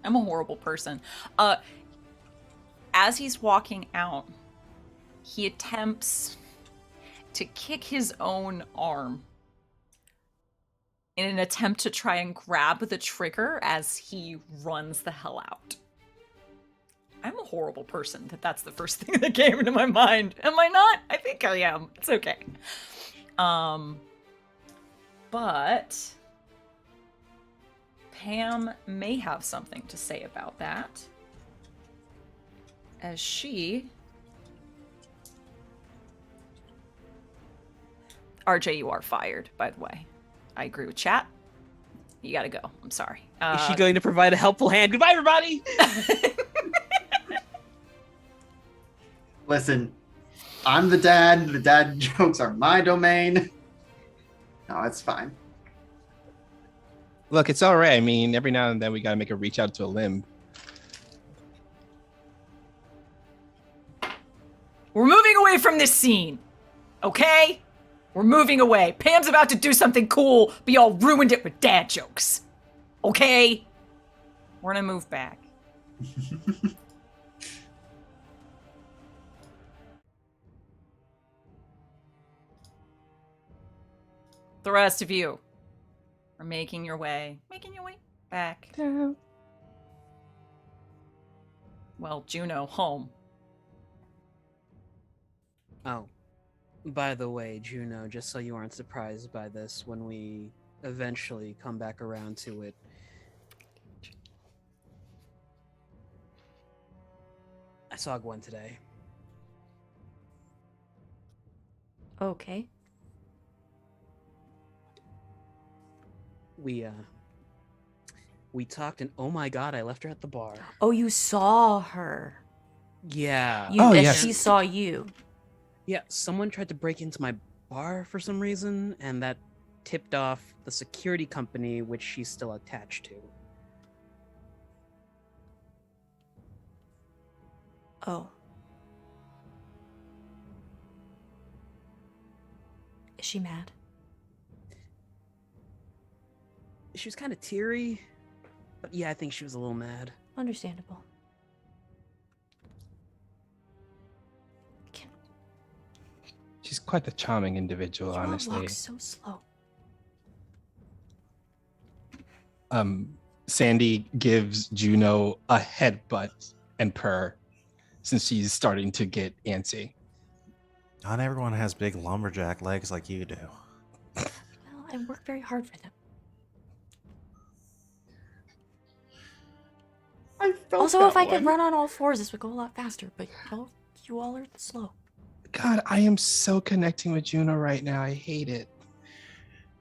I'm a horrible person. As he's walking out, he attempts to kick his own arm in an attempt to try and grab the trigger as he runs the hell out. I'm a horrible person that's the first thing that came into my mind. Am I not? I think I am. It's okay. But Pam may have something to say about that, as she... RJ, you are fired, by the way. I agree with chat. You gotta go. I'm sorry. Is she going to provide a helpful hand? Goodbye, everybody! Listen, I'm the dad. The dad jokes are my domain. No, it's fine. Look, it's all right. I mean, every now and then we got to make a reach out to a limb. We're moving away from this scene, okay? We're moving away. Pam's about to do something cool, but y'all ruined it with dad jokes. Okay? We're gonna move back. The rest of you are making your way back. Well, Juno, home. Oh, by the way, Juno, just so you aren't surprised by this when we eventually come back around to it. I saw Gwen today. Okay. We talked and oh my god, I left her at the bar. Oh, you saw her. Yeah. Oh, and yes. She saw you. Yeah, someone tried to break into my bar for some reason, and that tipped off the security company which she's still attached to. Oh. Is she mad? She was kind of teary, but yeah, I think she was a little mad. Understandable. She's quite the charming individual, You all honestly. walk so slow. Sandy gives Juno a headbutt and purr since she's starting to get antsy. Not everyone has big lumberjack legs like you do. Well, I work very hard for them. I felt Also, that if I one. could run on all fours, this would go a lot faster, but you all are slow. God, I am so connecting with Juno right now. I hate it.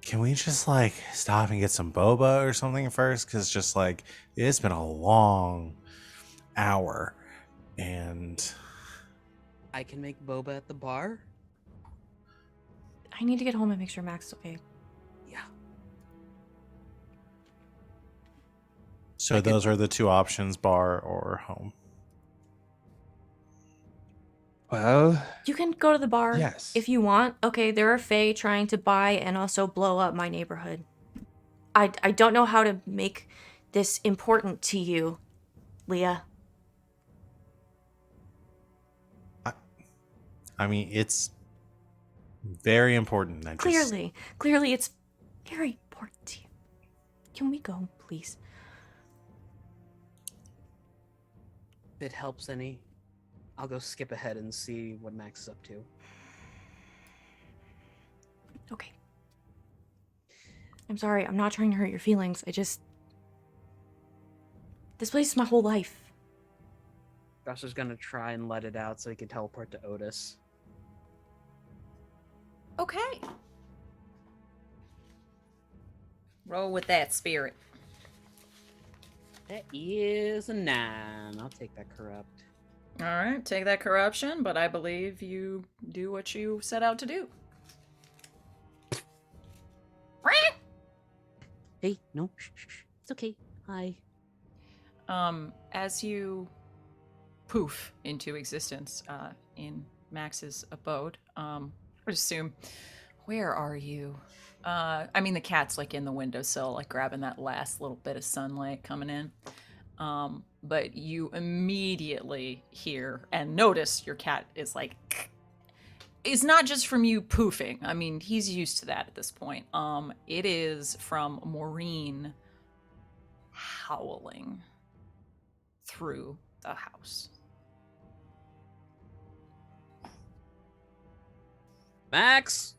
Can we just like stop and get some boba or something first? Because just like it's been a long hour, and I can make boba at the bar? I need to get home and make sure Max is okay. Yeah. so those are the two options: bar or home. Well, You can go to the bar yes. if you want. Okay, there are Fae trying to buy and also blow up my neighborhood. I don't know how to make this important to you, Leah. I mean, it's very important. Clearly it's very important to you. Can we go, please? If it helps any, I'll go skip ahead and see what Max is up to. Okay. I'm sorry, I'm not trying to hurt your feelings. This place is my whole life. Josh gonna try and let it out so he can teleport to Otis. Okay. Roll with that spirit. That is a 9. I'll take that corrupt. All right, take that corruption, but I believe you do what you set out to do. Hey, no, shh. It's okay. Hi. As you poof into existence in Max's abode, I would assume, where are you? I mean, the cat's like in the windowsill, like grabbing that last little bit of sunlight coming in. But you immediately hear and notice your cat is like, it's not just from you poofing. I mean, he's used to that at this point. It is from Maureen howling through the house. Max.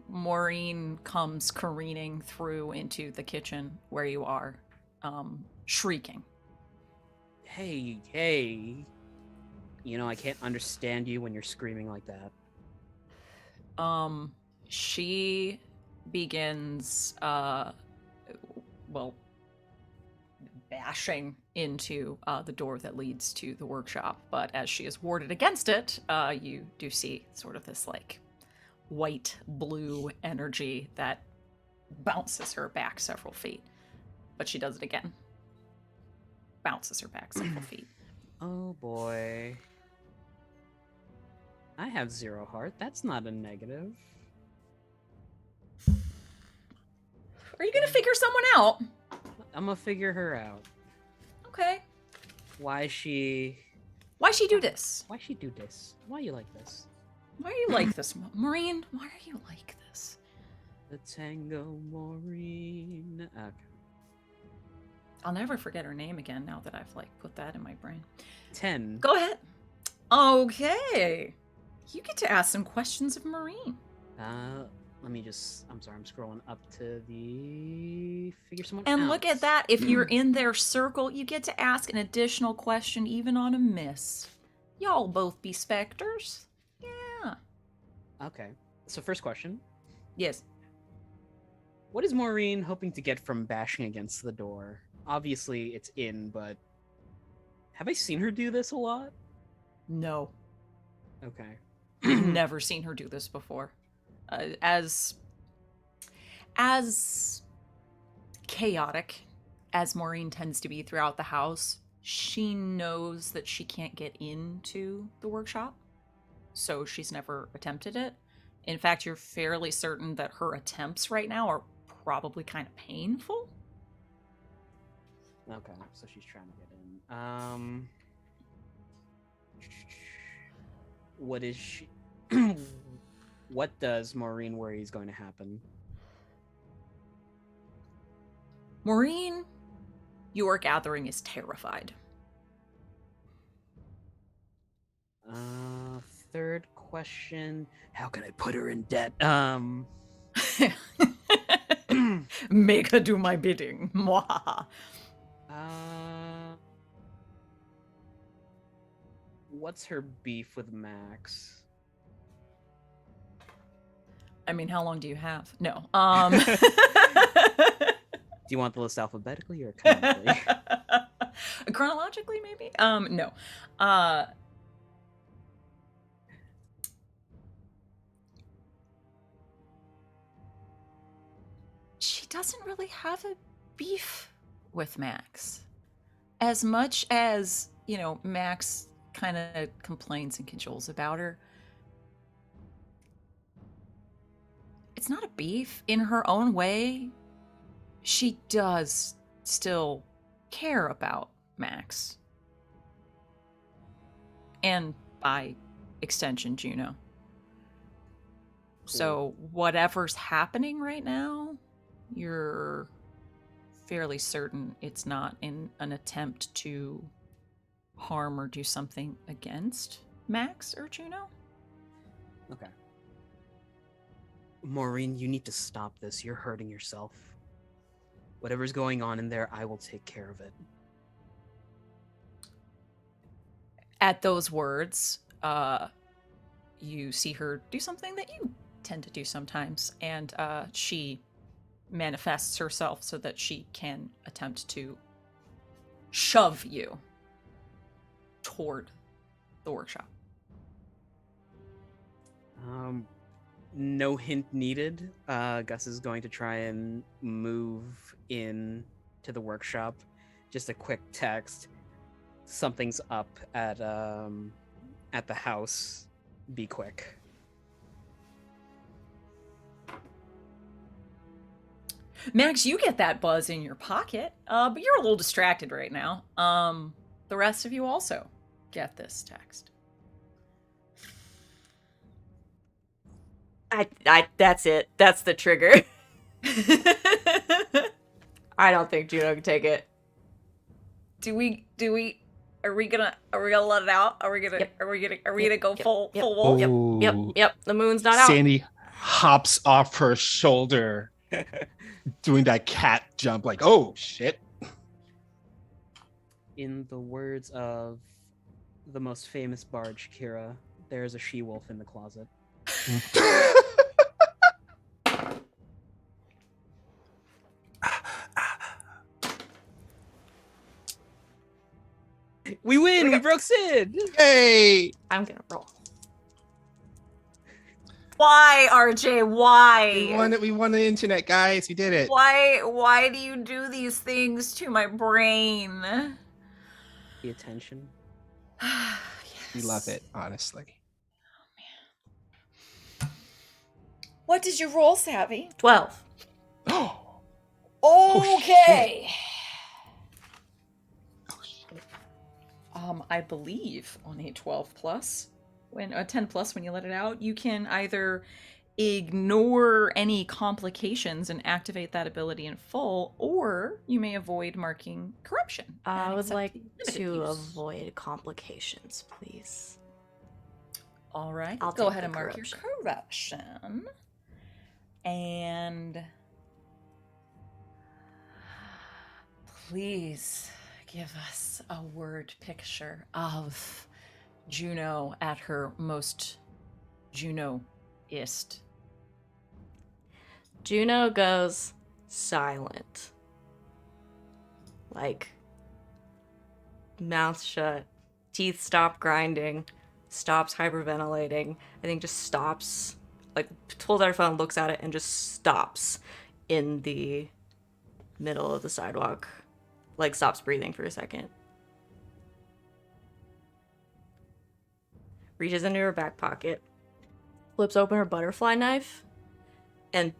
Maureen comes careening through into the kitchen where you are, shrieking. Hey. You know, I can't understand you when you're screaming like that. She begins, bashing into the door that leads to the workshop. But as she is warded against it, you do see sort of this, like, white blue energy that bounces her back several feet. But she does it again. Bounces her back several feet. Oh boy. I have 0 heart. That's not a negative. Are you gonna figure someone out? I'm gonna figure her out. Okay. Why she do this? Why she do this? Why you like this? Why are you like this, Maureen? Why are you like this? The Tango Maureen. Okay. I'll never forget her name again now that I've, like, put that in my brain. 10. Go ahead. Okay. You get to ask some questions of Maureen. Let me just. I'm sorry. I'm scrolling up to the figure someone. And out. look at that. If you're in their circle, you get to ask an additional question even on a miss. Y'all both be specters. Yeah. Okay. So first question. Yes. What is Maureen hoping to get from bashing against the door? Obviously, it's in, but have I seen her do this a lot? No. Okay. Never seen her do this before. As chaotic as Maureen tends to be throughout the house, she knows that she can't get into the workshop, so she's never attempted it. In fact, you're fairly certain that her attempts right now are probably kind of painful. Okay, so she's trying to get in. What is she? What does Maureen worry is going to happen? Maureen, you are gathering, is terrified. Third question. How can I put her in debt? Make her do my bidding. What's her beef with Max? I mean, how long do you have? No. Do you want the list alphabetically or canonically? Chronologically, maybe? No. She doesn't really have a beef with Max. As much as, Max kind of complains and cajoles about her, it's not a beef. In her own way, she does still care about Max. And by extension, Juno. So whatever's happening right now, you're fairly certain it's not in an attempt to harm or do something against Max or Juno. Okay. Maureen, you need to stop this. You're hurting yourself. Whatever's going on in there, I will take care of it. At those words, you see her do something that you tend to do sometimes, and she manifests herself so that she can attempt to shove you toward the workshop. No hint needed. Gus is going to try and move in to the workshop. Just a quick text. Something's up at the house. Be quick. Max, you get that buzz in your pocket, but you're a little distracted right now. The rest of you also get this text. That's it. That's the trigger. I don't think Juno can take it. Are we gonna let it out? Are we gonna go full wolf? Yep. The moon's not out. Sandy hops off her shoulder, doing that cat jump, like, oh shit. In the words of the most famous bard, Shakira, there's a she-wolf in the closet. We win! We broke Sid! Hey! I'm gonna roll. Why, RJ? Why? We won the internet, guys. We did it. Why do you do these things to my brain? The attention. We love it, honestly. What did you roll, Savvy? 12. Okay. I believe on a 12 plus, when a 10 plus, when you let it out, you can either ignore any complications and activate that ability in full, or you may avoid marking corruption. I would accept like the limited to use. avoid complications, please. All right, I'll go take ahead the and mark corruption. your corruption. And please give us a word picture of Juno at her most Juno-ist. Juno goes silent. Like, mouth shut, teeth stop grinding, stops hyperventilating. I think just stops, like, pulls out her phone, looks at it, and just stops in the middle of the sidewalk. Like, stops breathing for a second. Reaches into her back pocket, flips open her butterfly knife, and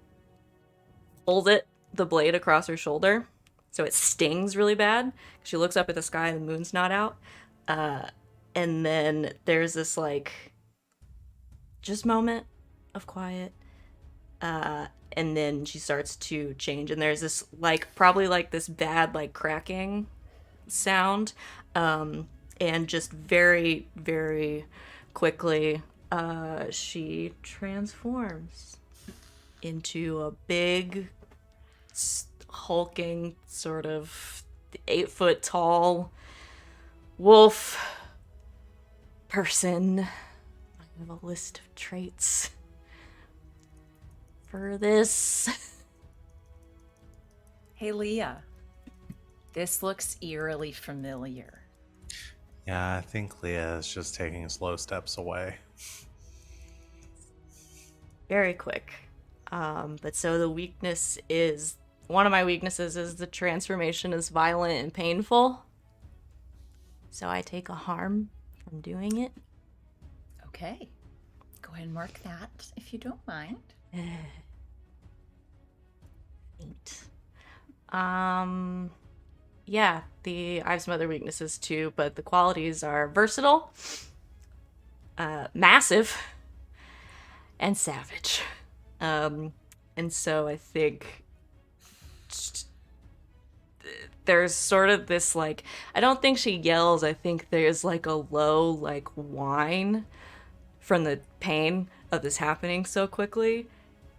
pulls the blade across her shoulder, so it stings really bad. She looks up at the sky and the moon's not out. And then there's this, like, just moment of quiet. And then she starts to change, and there's this, like, probably, like, this bad, like, cracking sound. And just very, very quickly, she transforms into a big, hulking, sort of 8-foot tall wolf person. I have a list of traits for this. Hey, Leah. This looks eerily familiar. Yeah, I think Leah is just taking slow steps away. Very quick. But so the weakness is, one of my weaknesses is the transformation is violent and painful. So I take a harm from doing it. Okay. Go ahead and mark that, if you don't mind. Faint. Yeah, I have some other weaknesses too, but the qualities are versatile, massive, and savage. And so I think there's sort of this, like, I don't think she yells, I think there's like a low, like, whine from the pain of this happening so quickly,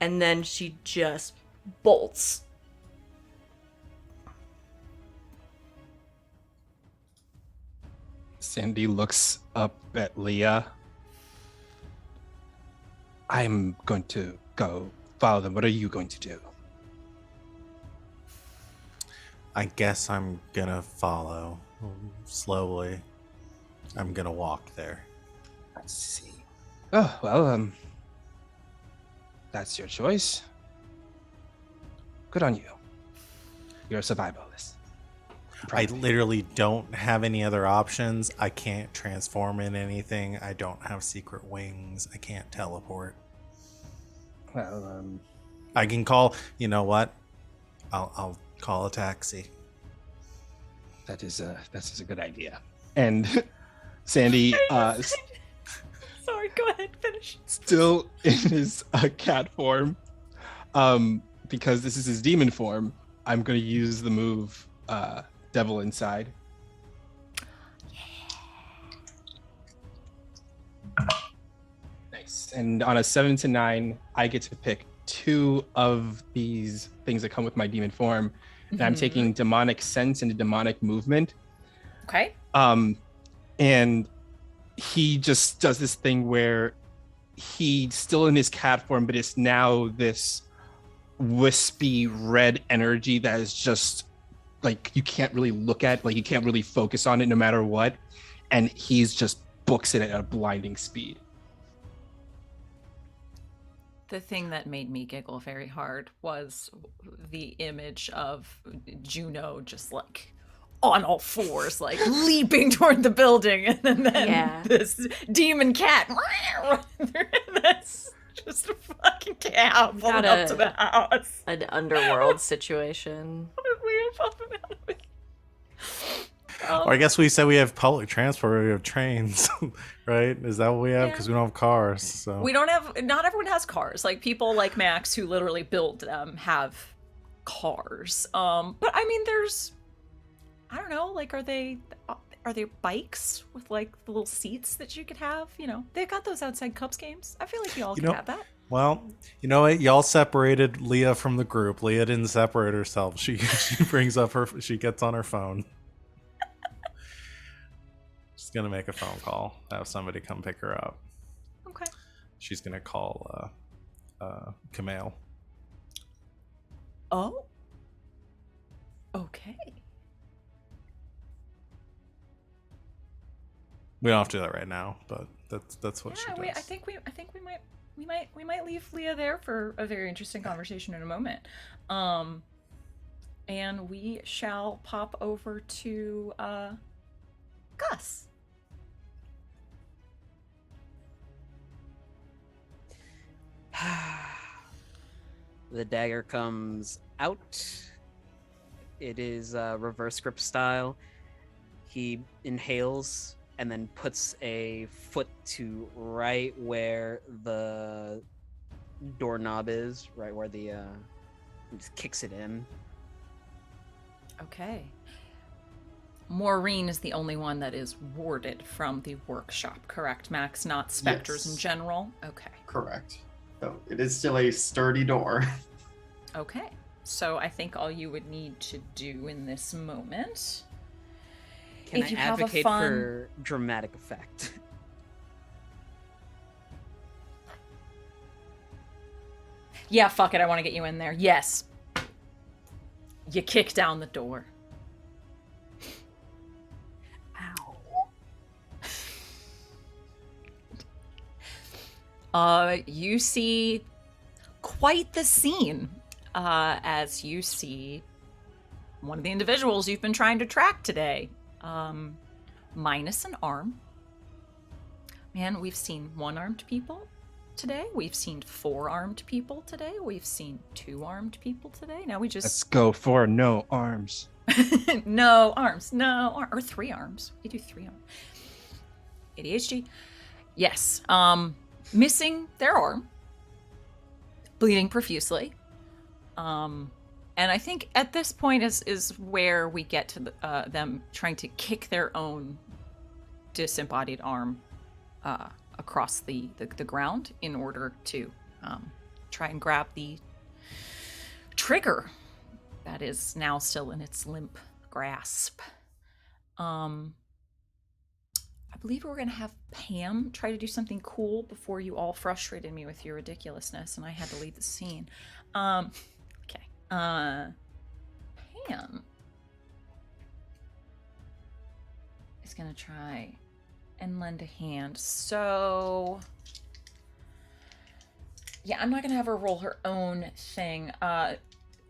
and then she just bolts. Sandy looks up at Leah. I'm going to go follow them. What are you going to do? I guess I'm gonna follow slowly. I'm gonna walk there. Let's see. Oh, well, that's your choice. Good on you. You're a survivalist. I'm proud I of you. literally don't have any other options. I can't transform in anything. I don't have secret wings. I can't teleport. Well, I can call. You know what? I'll call a taxi. that is a good idea. And Sandy, Sorry, go ahead, finish. still in his cat form, because this is his demon form, I'm going to use the move Devil Inside. Nice. And on a 7 to 9, I get to pick 2 of these things that come with my demon form. And I'm taking demonic sense and demonic movement. Okay. And he just does this thing where he's still in his cat form, but it's now this wispy red energy that is just like you can't really look at, like you can't really focus on it no matter what. And he's just books it at a blinding speed. The thing that made me giggle very hard was the image of Juno just like on all fours, like leaping toward the building, and then this demon cat. That's just a fucking cow pulling up to the house. An underworld situation. Or I guess we said we have public transport. We have trains, right? Is that what we have? Because we don't have cars. So We don't have. Not everyone has cars. Like people like Max, who literally build them, have cars. But I mean, there's. I don't know. Like, are they bikes with like the little seats that you could have? You know, they've got those outside Cubs games. I feel like you all could have that. Well, you know what? Y'all separated Leah from the group. Leah didn't separate herself. She brings up she gets on her phone. She's gonna make a phone call. Have somebody come pick her up. Okay. She's gonna call Kamale. Oh. Okay. We don't have to do that right now, but that's what she does. I think we might leave Leah there for a very interesting conversation in a moment. And we shall pop over to Gus. The dagger comes out. It is reverse grip style. He inhales and then puts a foot to right where the doorknob is, right where the just kicks it in. Okay. Maureen is the only one that is warded from the workshop, correct, Max? Not specters in general? Okay. Correct. So it is still a sturdy door. Okay. So I think all you would need to do in this moment... Can if I you have a advocate fun... for dramatic effect? Yeah, fuck it, I want to get you in there. Yes. You kick down the door. Ow. You see quite the scene as you see one of the individuals you've been trying to track today, minus an arm. Man, we've seen one-armed people today. We've seen 4-armed people today. We've seen 2-armed people today. Now we just... Let's go for no arms. No arms. Or 3 arms. We do 3 arms. ADHD. Yes. Missing their arm. Bleeding profusely. And I think at this point is where we get to them trying to kick their own disembodied arm across the ground in order to try and grab the trigger that is now still in its limp grasp. I believe we're going to have Pam try to do something cool before you all frustrated me with your ridiculousness and I had to leave the scene. Okay. Pam, is going to try and lend a hand. So, yeah, I'm not going to have her roll her own thing.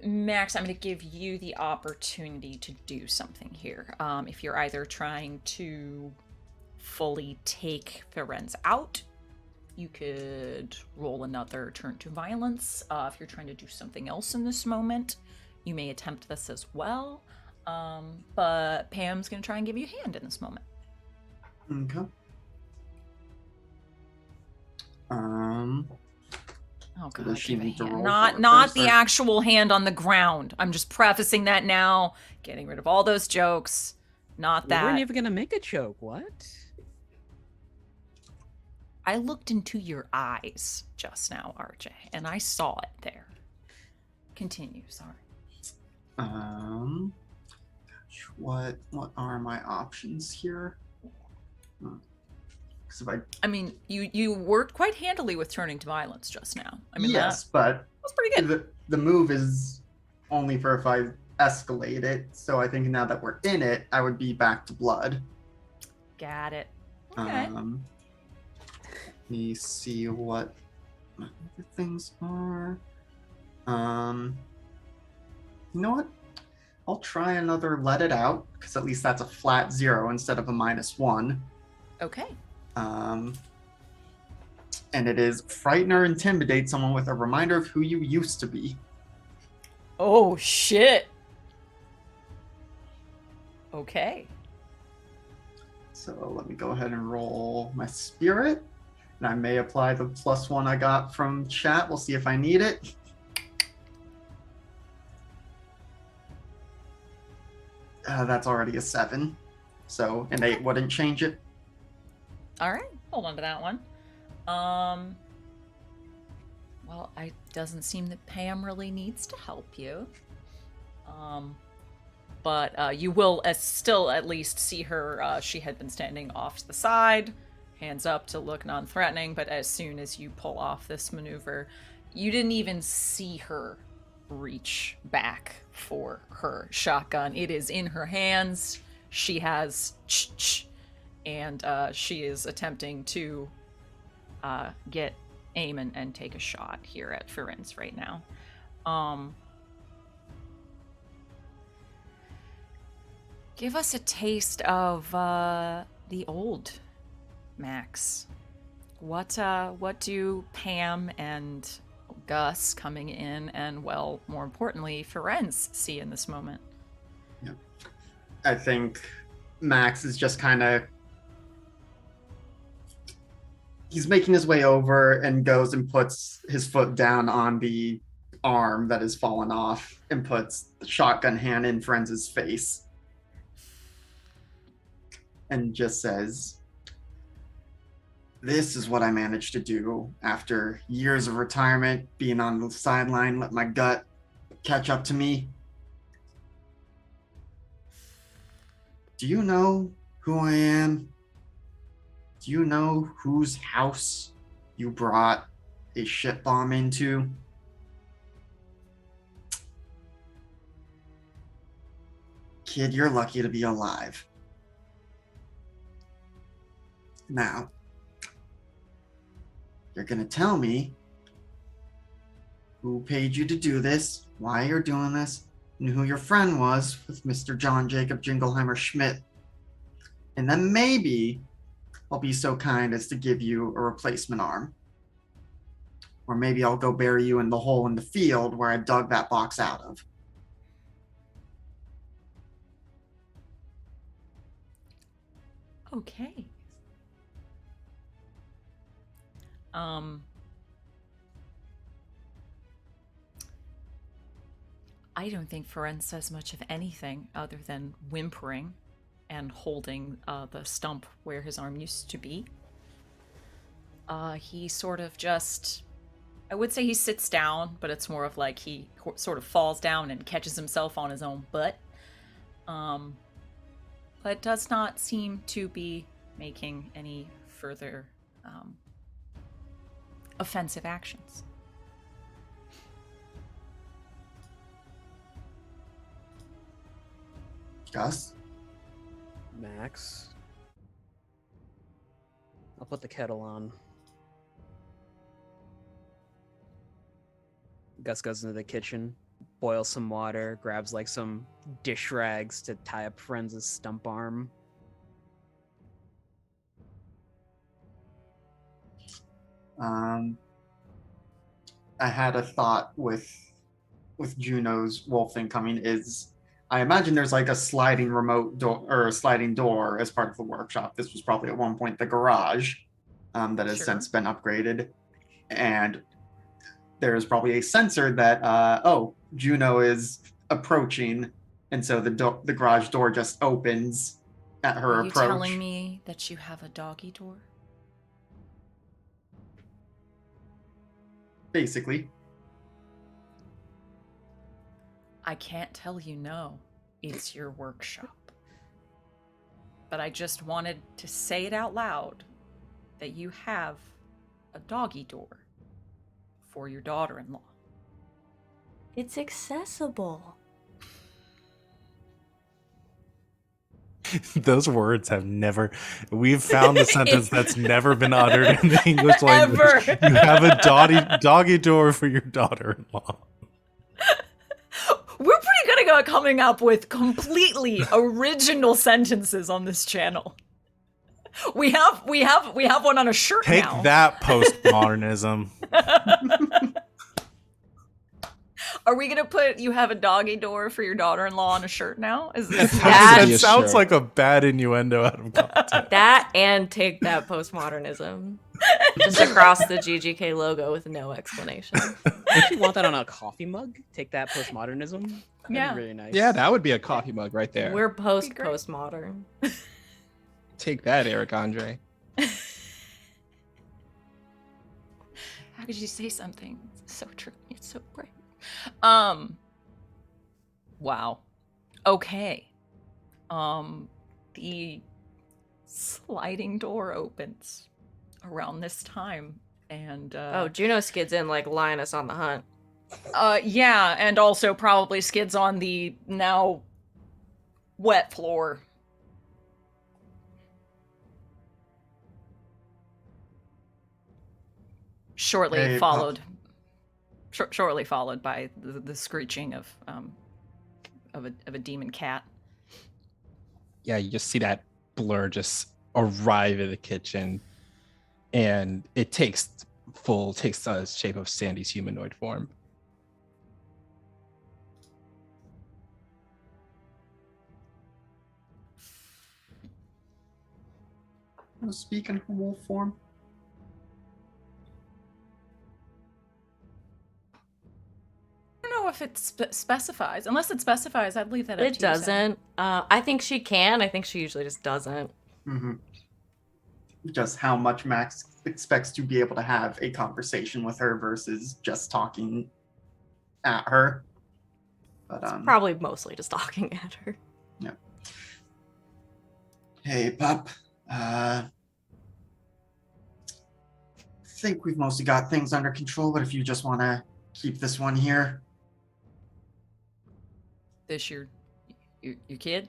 Max, I'm going to give you the opportunity to do something here. If you're either trying to fully take Ferenz out, you could roll another turn to violence. If you're trying to do something else in this moment, you may attempt this as well. But Pam's going to try and give you a hand in this moment. Okay. Oh So god, does she give a need to hand. roll Not for it not first, the or- actual hand on the ground. I'm just prefacing that now, getting rid of all those jokes. Not We weren't that. even gonna make a joke. What? I looked into your eyes just now, RJ, and I saw it there. Continue, sorry. What are my options here? Because if I mean, you worked quite handily with turning to violence just now. I mean, yes, that but was pretty good. the move is only for if I escalate it. So I think now that we're in it, I would be back to blood. Got it. Okay. Let me see what my other things are. You know what? I'll try another let it out, because at least that's a flat 0 instead of a -1. Okay. And it is frighten or intimidate someone with a reminder of who you used to be. Oh shit. Okay. So let me go ahead and roll my spirit. And I may apply the +1 I got from chat. We'll see if I need it. That's already a 7. So an 8 wouldn't change it. All right. Hold on to that one. Well, it doesn't seem that Pam really needs to help you. But you will still at least see her. She had been standing off to the side, hands up to look non-threatening, but as soon as you pull off this maneuver, you didn't even see her reach back for her shotgun. It is in her hands. She has and she is attempting to get aim and take a shot here at Ferenz right now. Give us a taste of the old Max. What do Pam and Gus coming in and, well, more importantly, Ferenz see in this moment? Yeah. I think Max is just kind of... He's making his way over and goes and puts his foot down on the arm that has fallen off and puts the shotgun hand in Frenz's face. And just says, "This is what I managed to do after years of retirement, being on the sideline, let my gut catch up to me. Do you know who I am? Do you know whose house you brought a shit bomb into? Kid, you're lucky to be alive. Now, you're gonna tell me who paid you to do this, why you're doing this, and who your friend was with Mr. John Jacob Jingleheimer Schmidt. And then maybe I'll be so kind as to give you a replacement arm. Or maybe I'll go bury you in the hole in the field where I dug that box out of." Okay. I don't think Ferenz says much of anything other than whimpering and holding the stump where his arm used to be. He sort of just... I would say he sits down, but it's more of like he sort of falls down and catches himself on his own butt. But does not seem to be making any further offensive actions. Gus? Max, I'll put the kettle on. Gus goes into the kitchen, boils some water, grabs like some dish rags to tie up Friends' stump arm. I had a thought with Juno's wolf thing coming is I imagine there's like a sliding remote door or a sliding door as part of the workshop. This was probably at one point the garage that has Sure. since been upgraded. And there's probably a sensor that Juno is approaching, and so the garage door just opens at her Are you approach. telling me that you have a doggy door? Basically. I can't tell you no. It's your workshop. But I just wanted to say it out loud that you have a doggy door for your daughter-in-law. It's accessible. Those words have never. We've found a sentence that's never been uttered in the English language. Ever. You have a doggy door for your daughter-in-law. We're pretty good at coming up with completely original sentences on this channel. We have one on a shirt Take now. that, postmodernism. Are we gonna put "you have a doggy door for your daughter-in-law" on a shirt now? Is this That- That sounds like a bad innuendo out of context. That and take that postmodernism. Just across the GGK logo with no explanation. Don't you want that on a coffee mug? Take that postmodernism? That'd Yeah. be really nice. Yeah, that would be a coffee mug right there. We're great. postmodern. Take that, Eric Andre. How could you say something so true? It's so bright. Wow. Okay. The sliding door opens around this time, and Oh, Juno skids in like Linus on the hunt. yeah, and also probably skids on the now wet floor. Shortly Hey, followed by the screeching of a demon cat. Yeah, you just see that blur just arrive in the kitchen, and it takes the shape of Sandy's humanoid form. Speak in her wolf form. I don't know if it specifies. Unless it specifies, I'd leave that up It to you, Sam. doesn't. I think she can. I think she usually just doesn't. Mm-hmm. Just how much Max expects to be able to have a conversation with her versus just talking at her. But Probably mostly just talking at her. Hey, pup. I think we've mostly got things under control, but if you just want to keep this one here. This your kid?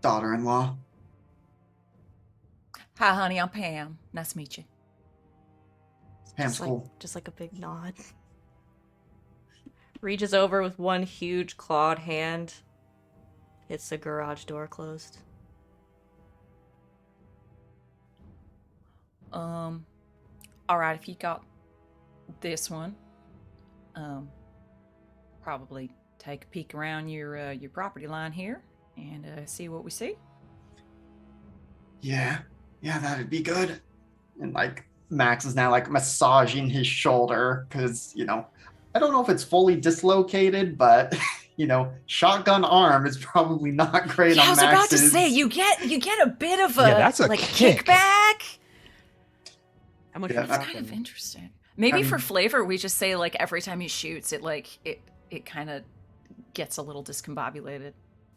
Daughter-in-law. Hi, honey. I'm Pam. Nice to meet you. Pam's cool. Just like a big nod. Reaches over with one huge clawed hand. Hits the garage door closed. All right. If you got this one, probably take a peek around your property line here and see what we see. Yeah, that'd be good. And like Max is now like massaging his shoulder because I don't know if it's fully dislocated, but shotgun arm is probably not great Yeah, on I was about to Max's. say you get a bit of a Yeah, that's a like kick. kickback. How much? Yeah, would That's that kind of be? interesting. Maybe for mean- flavor, we just say like every time he shoots, it kind of gets a little discombobulated.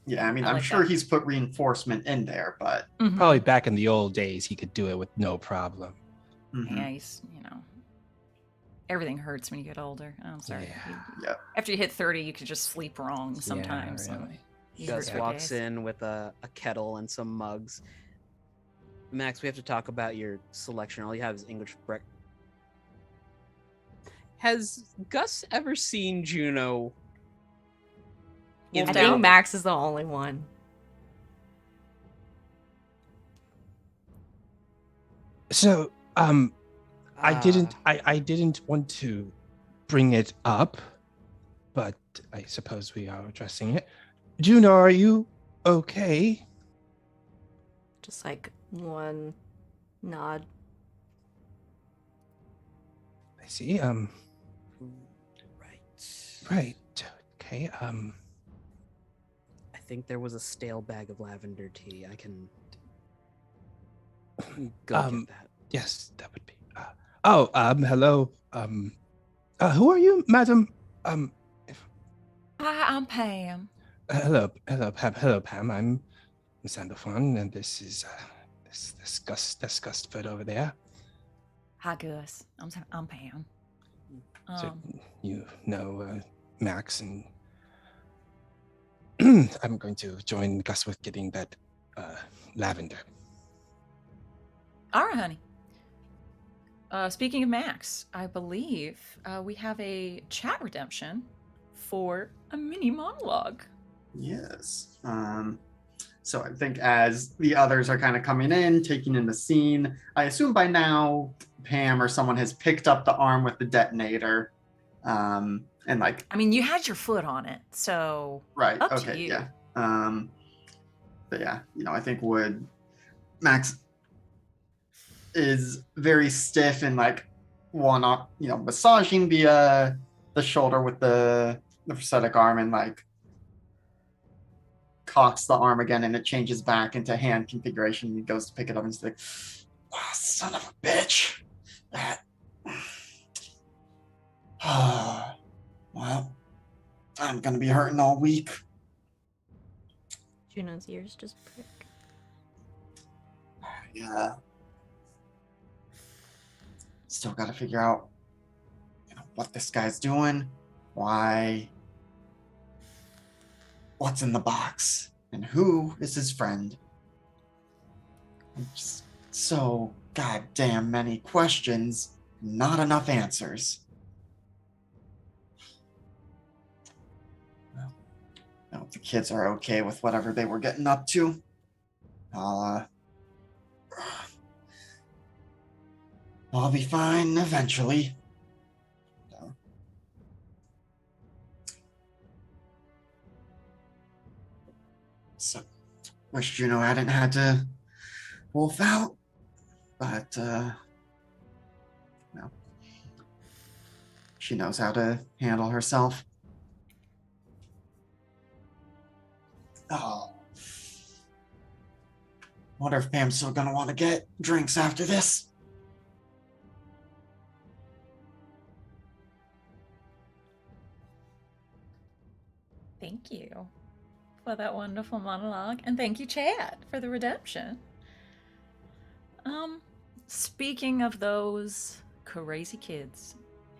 Yeah, I mean, I I'm like sure that. he's put reinforcement in there, but Probably back in the old days, he could do it with no problem. mhm. Yeah, he's everything hurts when you get older. Oh, I'm sorry. Yeah. Yeah. After you hit 30, you could just sleep wrong sometimes. Yeah, so really. you Gus hurt for walks days. in with a kettle and some mugs. Max, we have to talk about your selection. All you have is English break. Has Gus ever seen Juno? I Wolfed think out? Max is the only one. So, I didn't want to bring it up, but I suppose we are addressing it. Juno, are you okay? Just like one nod. I see. Right. Okay. I think there was a stale bag of lavender tea. I can go get that. Yes, that would be. Hello. Who are you, madam? Hi, I'm Pam. Hello, Pam. I'm Sandalphon, and this is this Gustford over there. Hi, Gus. I'm Pam. So you know Max, and I'm going to join Gus with getting that lavender. All right, honey. Speaking of Max, I believe we have a chat redemption for a mini monologue. Yes. So I think as the others are kind of coming in, taking in the scene, I assume by now Pam or someone has picked up the arm with the detonator. And like, I mean, you had your foot on it, so right, up to okay, you. yeah. But yeah, I think Max is very stiff and like massaging the shoulder with the prosthetic arm and like cocks the arm again and it changes back into hand configuration. He goes to pick it up and he's like, oh, son of a bitch. That. Well, I'm going to be hurting all week. Juno's ears just prick. Yeah. Still got to figure out what this guy's doing, what's in the box, and who is his friend. Just so goddamn many questions, not enough answers. Well, I hope the kids are okay with whatever they were getting up to. I'll be fine eventually. So, wish Juno hadn't had to wolf out, but she knows how to handle herself. Oh, wonder if Pam's still gonna want to get drinks after this. Thank you for that wonderful monologue, and thank you, Chad, for the redemption. Speaking of those crazy kids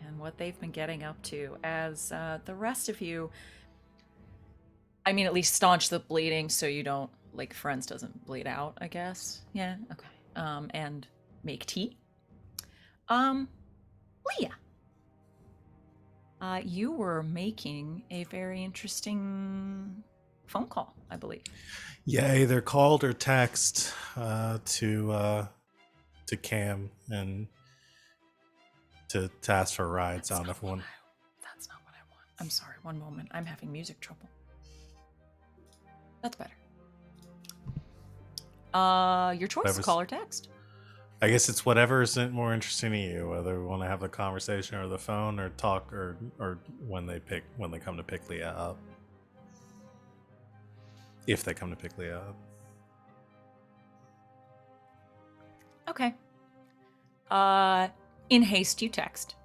and what they've been getting up to, as the rest of you, I mean, at least staunch the bleeding so you don't, like, Friends doesn't bleed out, I guess. Yeah, okay. And make tea. Leah. You were making a very interesting phone call, I believe. Yeah, either called or text to Cam and to ask for rides on everyone. That's not what I want. I'm sorry, one moment. I'm having music trouble. That's better. Your choice, Whatever's- call or text. I guess it's whatever isn't more interesting to you, whether we want to have the conversation or the phone or talk or when they come to pick Leah up. If they come to pick Leah up. Okay. In haste, you text.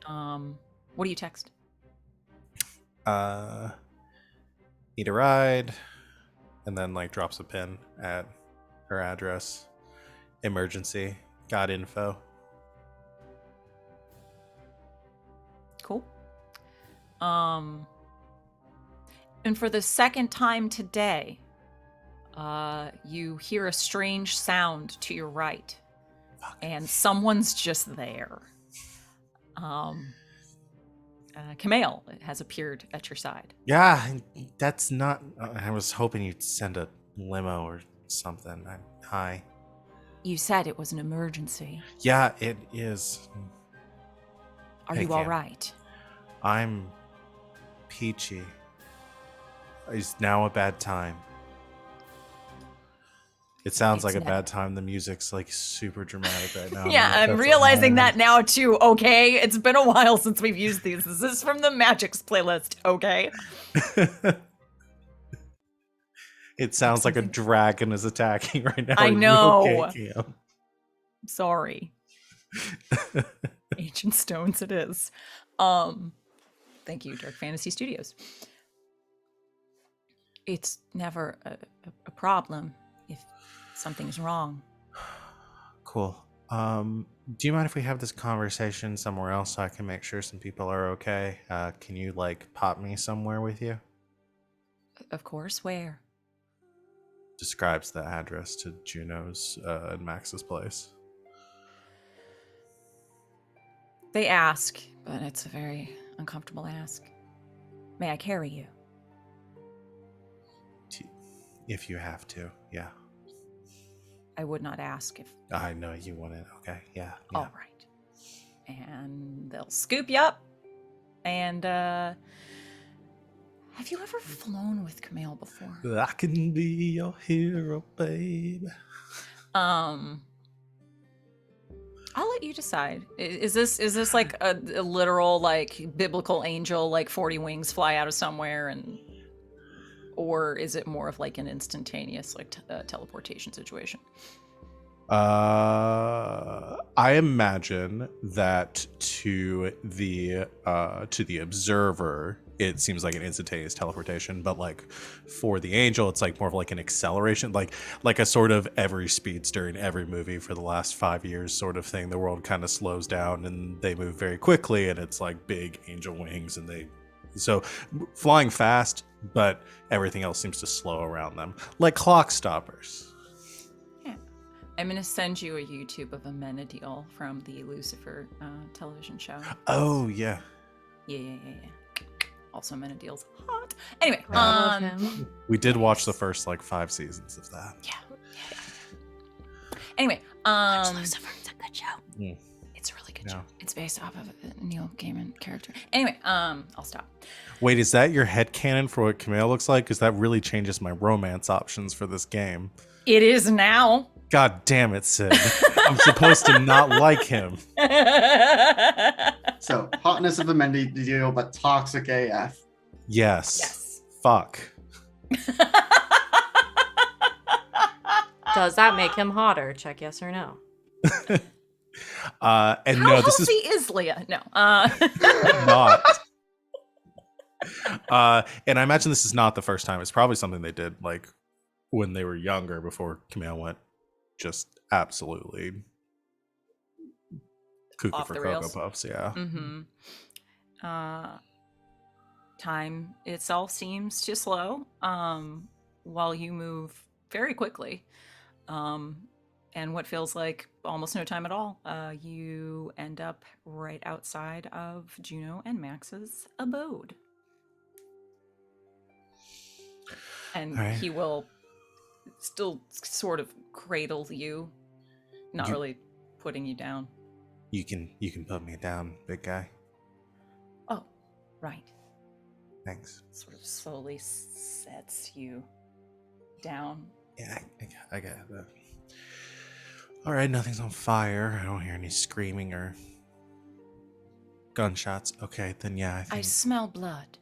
What do you text? Need a ride, and then like drops a pin at her address. Emergency. Got info. Cool. And for the second time today, You hear a strange sound to your right, Fuck. and someone's just there. Kamel has appeared at your side. Yeah, that's not. I was hoping you'd send a limo or something. Hi. You said it was an emergency. Yeah, it is. Are Hey, you all Cam. right? I'm peachy. Is now a bad time? It sounds It's like a never- bad time. The music's like super dramatic right now. Yeah, I'm realizing that now too, okay? It's been a while since we've used these. This is from the Magics playlist, okay? It sounds like a dragon is attacking right now. I Are you know. okay, Cam? Sorry. Ancient Stones it is. Thank you, Dark Fantasy Studios. It's never a problem if something's wrong. Cool. Do you mind if we have this conversation somewhere else so I can make sure some people are okay? Can you like pop me somewhere with you? Of course, where? Describes the address to Juno's and Max's place. They ask, but it's a very uncomfortable ask. May I carry you? If you have to, yeah. I would not ask if... I know you want it. Okay, yeah. All right. And they'll scoop you up. And, have you ever flown with Camille before? I can be your hero, babe. I'll let you decide. Is this like a literal like biblical angel, like 40 wings fly out of somewhere, and or is it more of like an instantaneous like teleportation situation? I imagine that to the observer, it seems like an instantaneous teleportation, but like for the angel, it's like more of like an acceleration, like a sort of every speedster in every movie for the last 5 years sort of thing. The world kind of slows down and they move very quickly, and it's like big angel wings, and so flying fast, but everything else seems to slow around them, like clock stoppers. I'm going to send you a YouTube of Amenadiel from the Lucifer television show. Oh, yeah. Yeah. Also, Amenadiel's hot. Anyway, I love him. We did watch the first like 5 seasons of that. Yeah. Anyway, Lucifer, it's a good show. Mm. It's a really good Yeah. show. It's based off of a Neil Gaiman character. Anyway, I'll stop. Wait, is that your headcanon for what Camille looks like? Because that really changes my romance options for this game. It is now. God damn it, Sid. I'm supposed to not like him. So, hotness of Amenadiel, but toxic AF. Yes. Fuck. Does that make him hotter? Check yes or no. And How no, this is healthy is Leah? No. not. And I imagine this is not the first time. It's probably something they did like when they were younger, before Camille went just absolutely cuckoo Off for the Cocoa rails. Puffs. Yeah. Mm-hmm. Time itself seems to slow, while you move very quickly. And what feels like almost no time at all, you end up right outside of Juno and Max's abode. And All right. he will still sort of cradle you, not You- really putting you down. You can put me down, big guy. Oh, right. Thanks. Sort of slowly sets you down. Yeah, I got that. All right, nothing's on fire. I don't hear any screaming or gunshots. Okay, then yeah, I I think smell blood.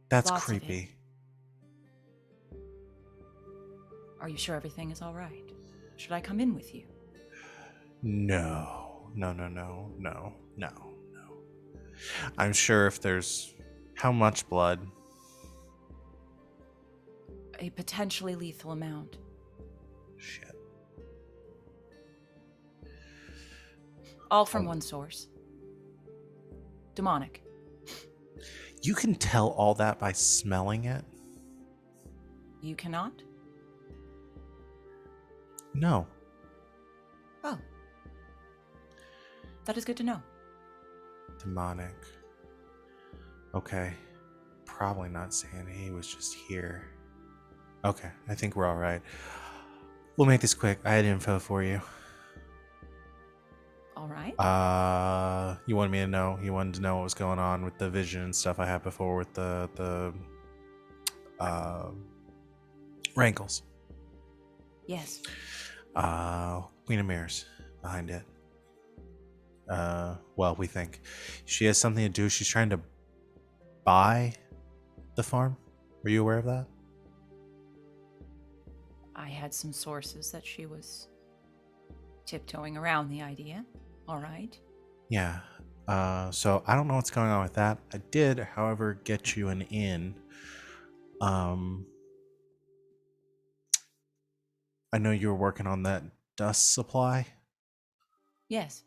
that's lots of it. creepy. Are you sure everything is all right? Should I come in with you? No. I'm sure if there's how much blood? A potentially lethal amount. Shit. All from one source. Demonic. You can tell all that by smelling it? You cannot? No. Oh. That is good to know. Demonic. Okay. Probably not saying he was just here. Okay, I think we're all right. We'll make this quick. I had info for you. All right. You wanted me to know. You wanted to know what was going on with the vision and stuff I had before with the rankles. Yes. Queen of Mirrors behind it. Well, we think she has something to do. She's trying to buy the farm. Were you aware of that? I had some sources that she was tiptoeing around the idea. All right. Yeah. So I don't know what's going on with that. I did, however, get you an in. I know you were working on that dust supply. Yes.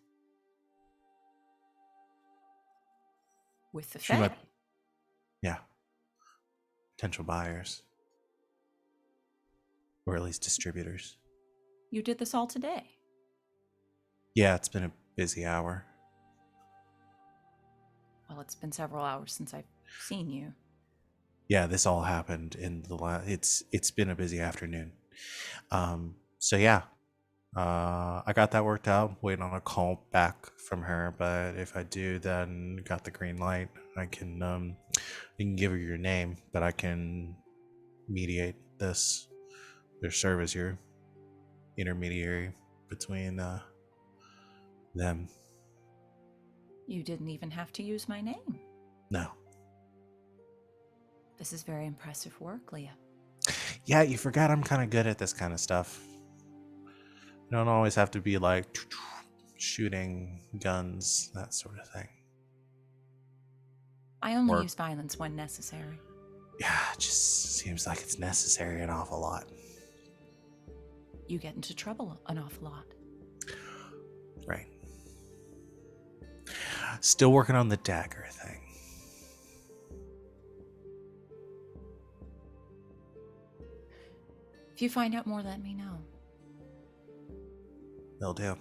With the She Fae. might- Yeah. Potential buyers. Or at least distributors. You did this all today. Yeah, it's been a busy hour. Well, it's been several hours since I've seen you. Yeah, this all happened in the it's been a busy afternoon. So yeah. I got that worked out, waiting on a call back from her, but if I do then got the green light, I can you can give her your name, but I can mediate this. Their service here. Intermediary between them. You didn't even have to use my name. No. This is very impressive work, Leah. Yeah, you forgot I'm kind of good at this kind of stuff. You don't always have to be like shooting guns, that sort of thing. I only Or- use violence when necessary. Yeah, it just seems like it's necessary an awful lot. You get into trouble an awful lot. Right. Still working on the dagger thing. If you find out more, let me know. Will do.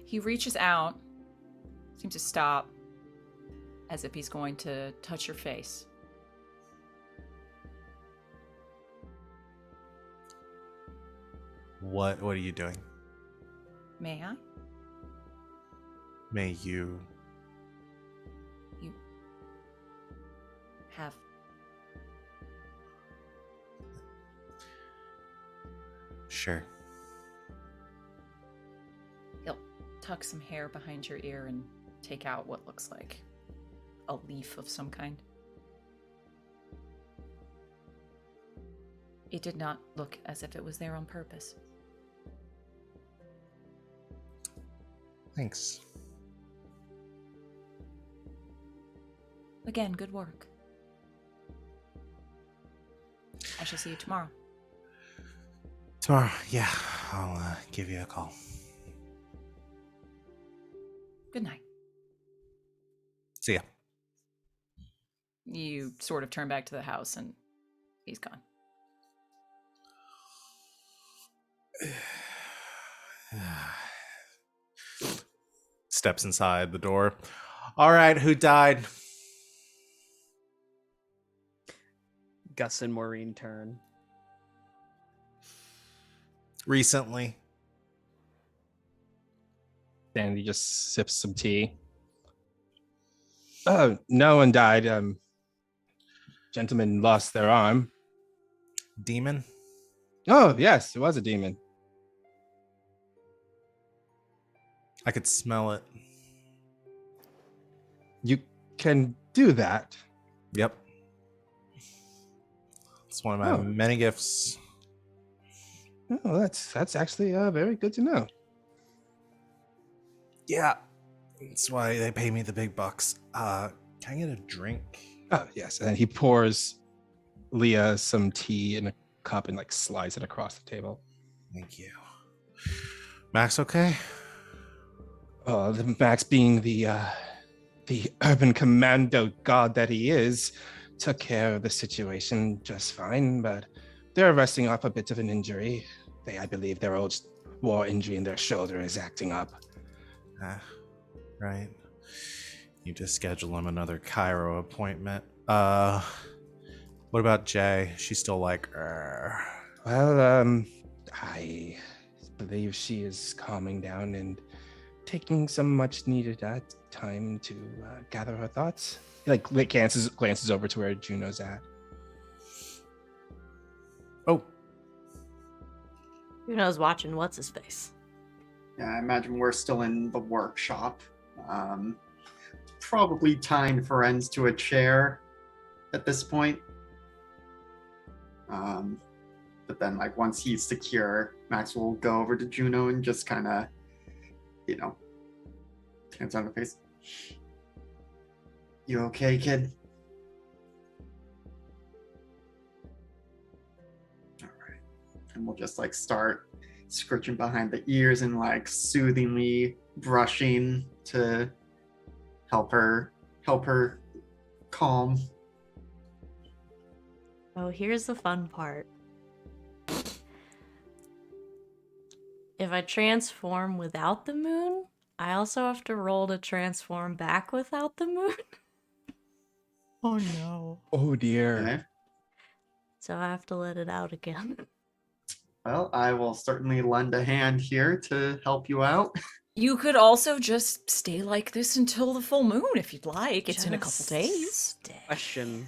He reaches out, seems to stop, as if he's going to touch your face. What are you doing? May I? May you You have sure. He'll tuck some hair behind your ear and take out what looks like a leaf of some kind. It did not look as if it was there on purpose. Thanks. Again, good work. I shall see you tomorrow. Tomorrow, yeah, I'll give you a call. Good night. See ya. You sort of turn back to the house and he's gone. Steps inside the door. All right, who died? Gus and Maureen turn. Recently. Sandy just sips some tea. Oh, no one died. Gentlemen lost their arm. Demon? Oh, yes, it was a demon. I could smell it. You can do that. Yep. It's one of my Oh. many gifts. Oh, that's actually very good to know. Yeah. That's why they pay me the big bucks. Can I get a drink? Oh, yes. And he pours Leah some tea in a cup and like slides it across the table. Thank you. Max, okay? The Max being the urban commando god that he is, took care of the situation just fine, but they're resting off a bit of an injury. I believe their old war injury in their shoulder is acting up. Ah, right. Need to schedule him another Cairo appointment. What about Jay? She's still like, Well, I believe she is calming down and taking some much needed time to gather her thoughts. He like glances over to where Juno's at. Oh, Juno's watching what's his face. Yeah, I imagine we're still in the workshop. Probably tying friends to a chair at this point. But then, like, once he's secure, Max will go over to Juno and just kind of, hands on her face. You okay, kid? All right. And we'll just, like, start scratching behind the ears and, like, soothingly brushing to help her calm. Oh, here's the fun part. If I transform without the moon, I also have to roll to transform back without the moon. oh no. Oh dear. Okay. So I have to let it out again. Well, I will certainly lend a hand here to help you out. You could also just stay like this until the full moon if you'd like. It's in a couple Just days. stay. Question.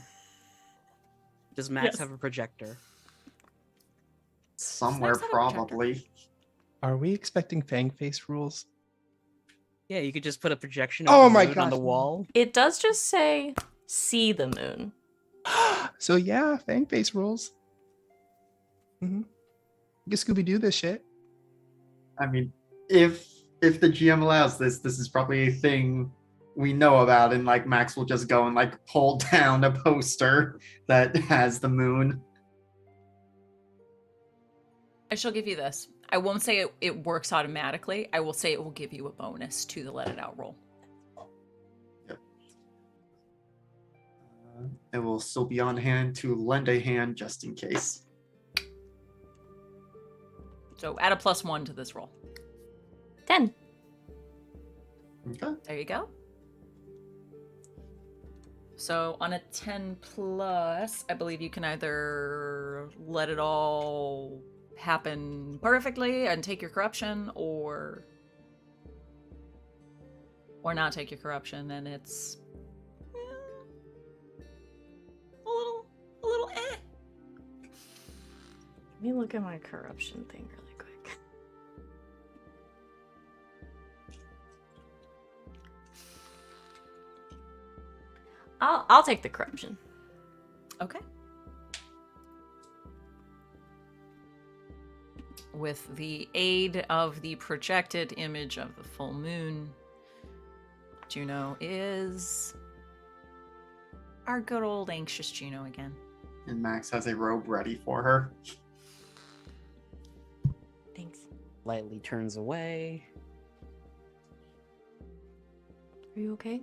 Does Max Yes. have a projector? Somewhere, Snacks have a projector. probably. Are we expecting Fang Face rules? Yeah, you could just put a projection Oh of the my moon on the gosh. wall. It does just say see the moon. So yeah, Fang Face rules. Mm-hmm. You can Scooby Doo this shit. I mean, if the GM allows this is probably a thing we know about, and like Max will just go and like pull down a poster that has the moon. I shall give you this. I won't say it works automatically. I will say it will give you a bonus to the let it out roll. It will still be on hand to lend a hand just in case. So add a +1 to this roll. 10. Okay. There you go. So on a 10 plus, I believe you can either let it all happen perfectly and take your corruption, or not take your corruption, and it's a little eh. Let me look at my corruption thing really quick. I'll take the corruption. Okay. With the aid of the projected image of the full moon, Juno is our good old anxious Juno again. And Max has a robe ready for her. Thanks. Lightly turns away. Are you okay?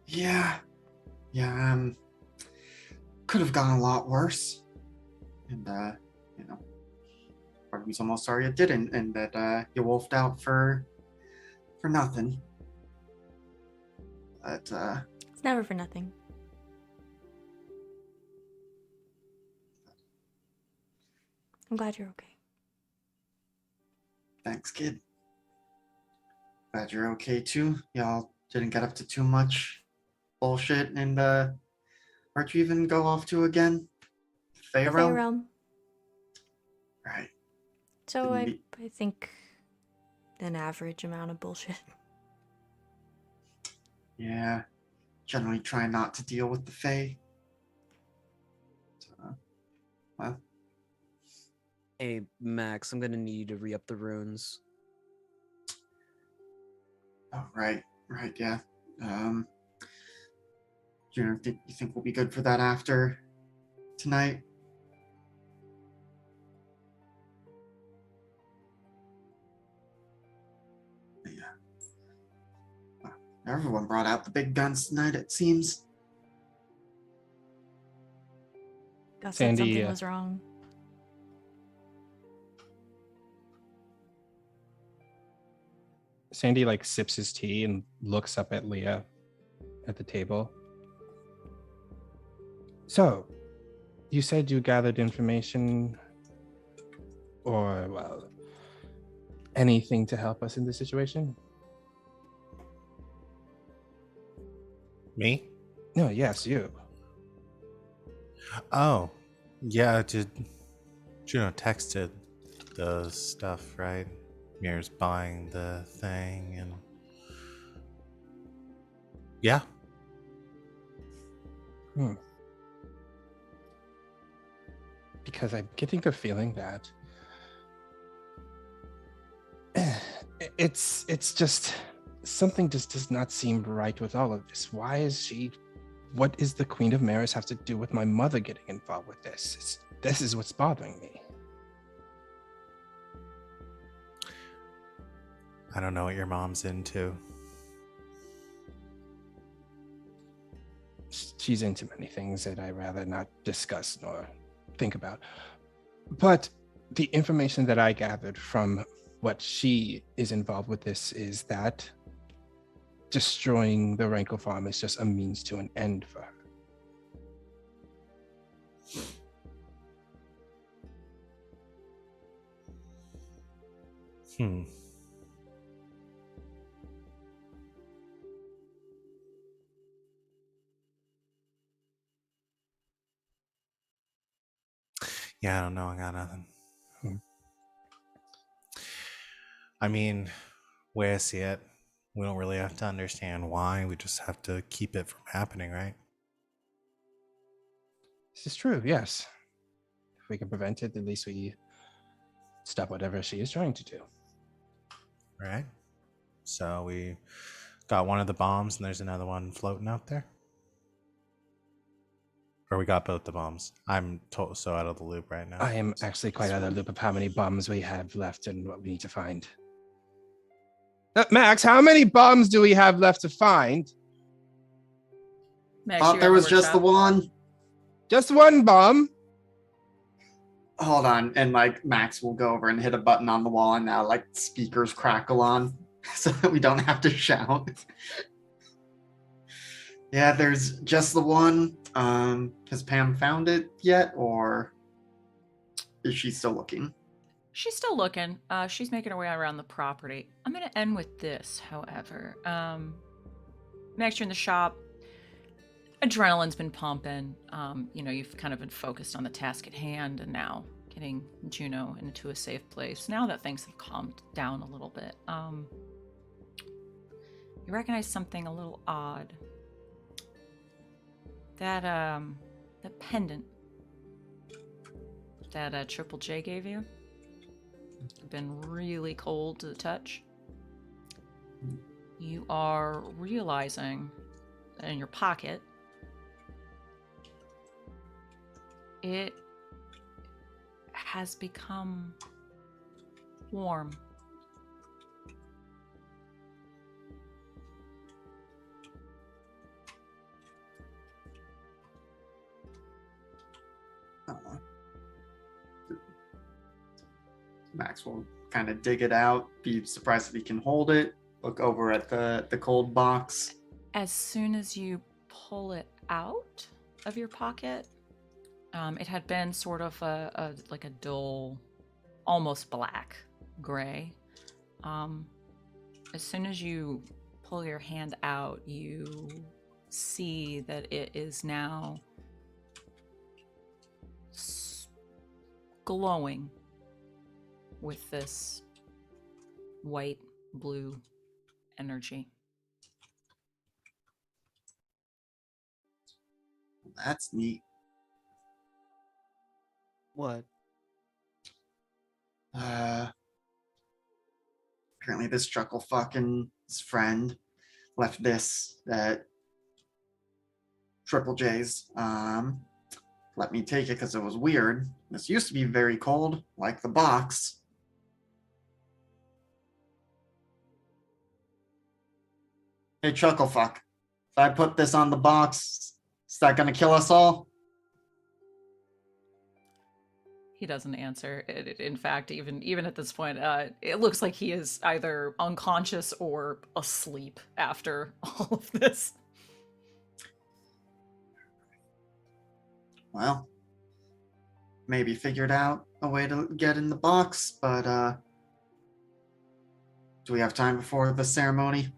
Yeah. Could have gone a lot worse. And part of me's almost sorry it didn't, and that you wolfed out for nothing. But It's never for nothing. I'm glad you're okay. thanks, kid. Glad you're okay too. Y'all didn't get up to too much bullshit, and where'd you even go off to again? The Fae Faerun? realm. Right. So Didn't I think an average amount of bullshit. Yeah. Generally try not to deal with the Fae. Well, Hey, Max, I'm gonna need you to re-up the runes. oh, right, yeah. You think we'll be good for that after tonight? Yeah. Everyone brought out the big guns tonight, it seems. Gus said Sandy, something was wrong. Sandy like sips his tea and looks up at Leah at the table. So, you said you gathered information or, well, anything to help us in this situation? Me? No, yes, you. Oh, yeah. Did Juno texted the stuff, right? Mir's buying the thing, and yeah. Because I'm getting the feeling that it's just something just does not seem right with all of this. Why is she? What is the Queen of Maris have to do with my mother getting involved with this? This is what's bothering me. I don't know what your mom's into. She's into many things that I rather not discuss nor think about. But the information that I gathered from what she is involved with this is that destroying the Rankle farm is just a means to an end for her. Yeah, I don't know. I got nothing. Hmm. I mean, way I see it, we don't really have to understand why. We just have to keep it from happening, right? This is true, yes. If we can prevent it, at least we stop whatever she is trying to do. Right? So we got one of the bombs, and there's another one floating out there. Or we got both the bombs. I'm so out of the loop right now. I am actually quite out of the loop of how many bombs we have left and what we need to find. Max, how many bombs do we have left to find? Max, Thought you there have was just the workshop. one. Just one bomb? Hold on, and like Max will go over and hit a button on the wall, and now like speakers crackle on, so that we don't have to shout. Yeah, there's just the one. Has Pam found it yet, or is she still looking? She's still looking. She's making her way around the property. I'm going to end with this, however. Max, you're in the shop. Adrenaline's been pumping. You've kind of been focused on the task at hand and now getting Juno into a safe place. Now that things have calmed down a little bit, you recognize something a little odd. That pendant that Triple J gave you been really cold to the touch. You are realizing that in your pocket it has become warm. Max will kind of dig it out, be surprised if he can hold it, look over at the cold box. As soon as you pull it out of your pocket, it had been sort of like a dull, almost black gray. As soon as you pull your hand out, you see that it is now glowing with this white blue energy. That's neat. What? Apparently this Truckle fucking his friend left this at Triple J's. Let me take it because it was weird. This used to be very cold, like the box. Hey, Chucklefuck. If I put this on the box, is that gonna kill us all? He doesn't answer. In fact, even at this point, it looks like he is either unconscious or asleep after all of this. Well, maybe figured out a way to get in the box, but do we have time before the ceremony?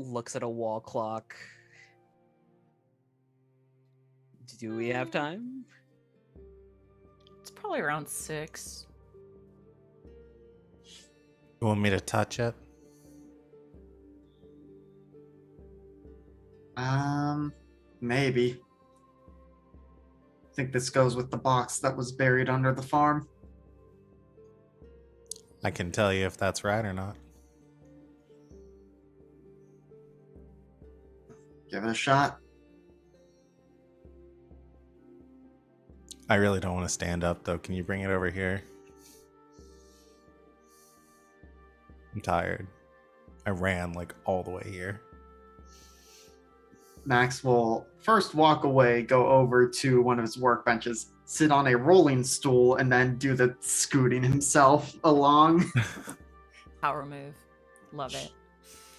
Looks at a wall clock. Do we have time? It's probably around 6. You want me to touch it? Maybe. Think this goes with the box that was buried under the farm. I can tell you if that's right or not. Give it a shot. I really don't want to stand up, though. Can you bring it over here? I'm tired. I ran like all the way here. Max will first walk away, go over to one of his workbenches, sit on a rolling stool, and then do the scooting himself along. Power move. Love it.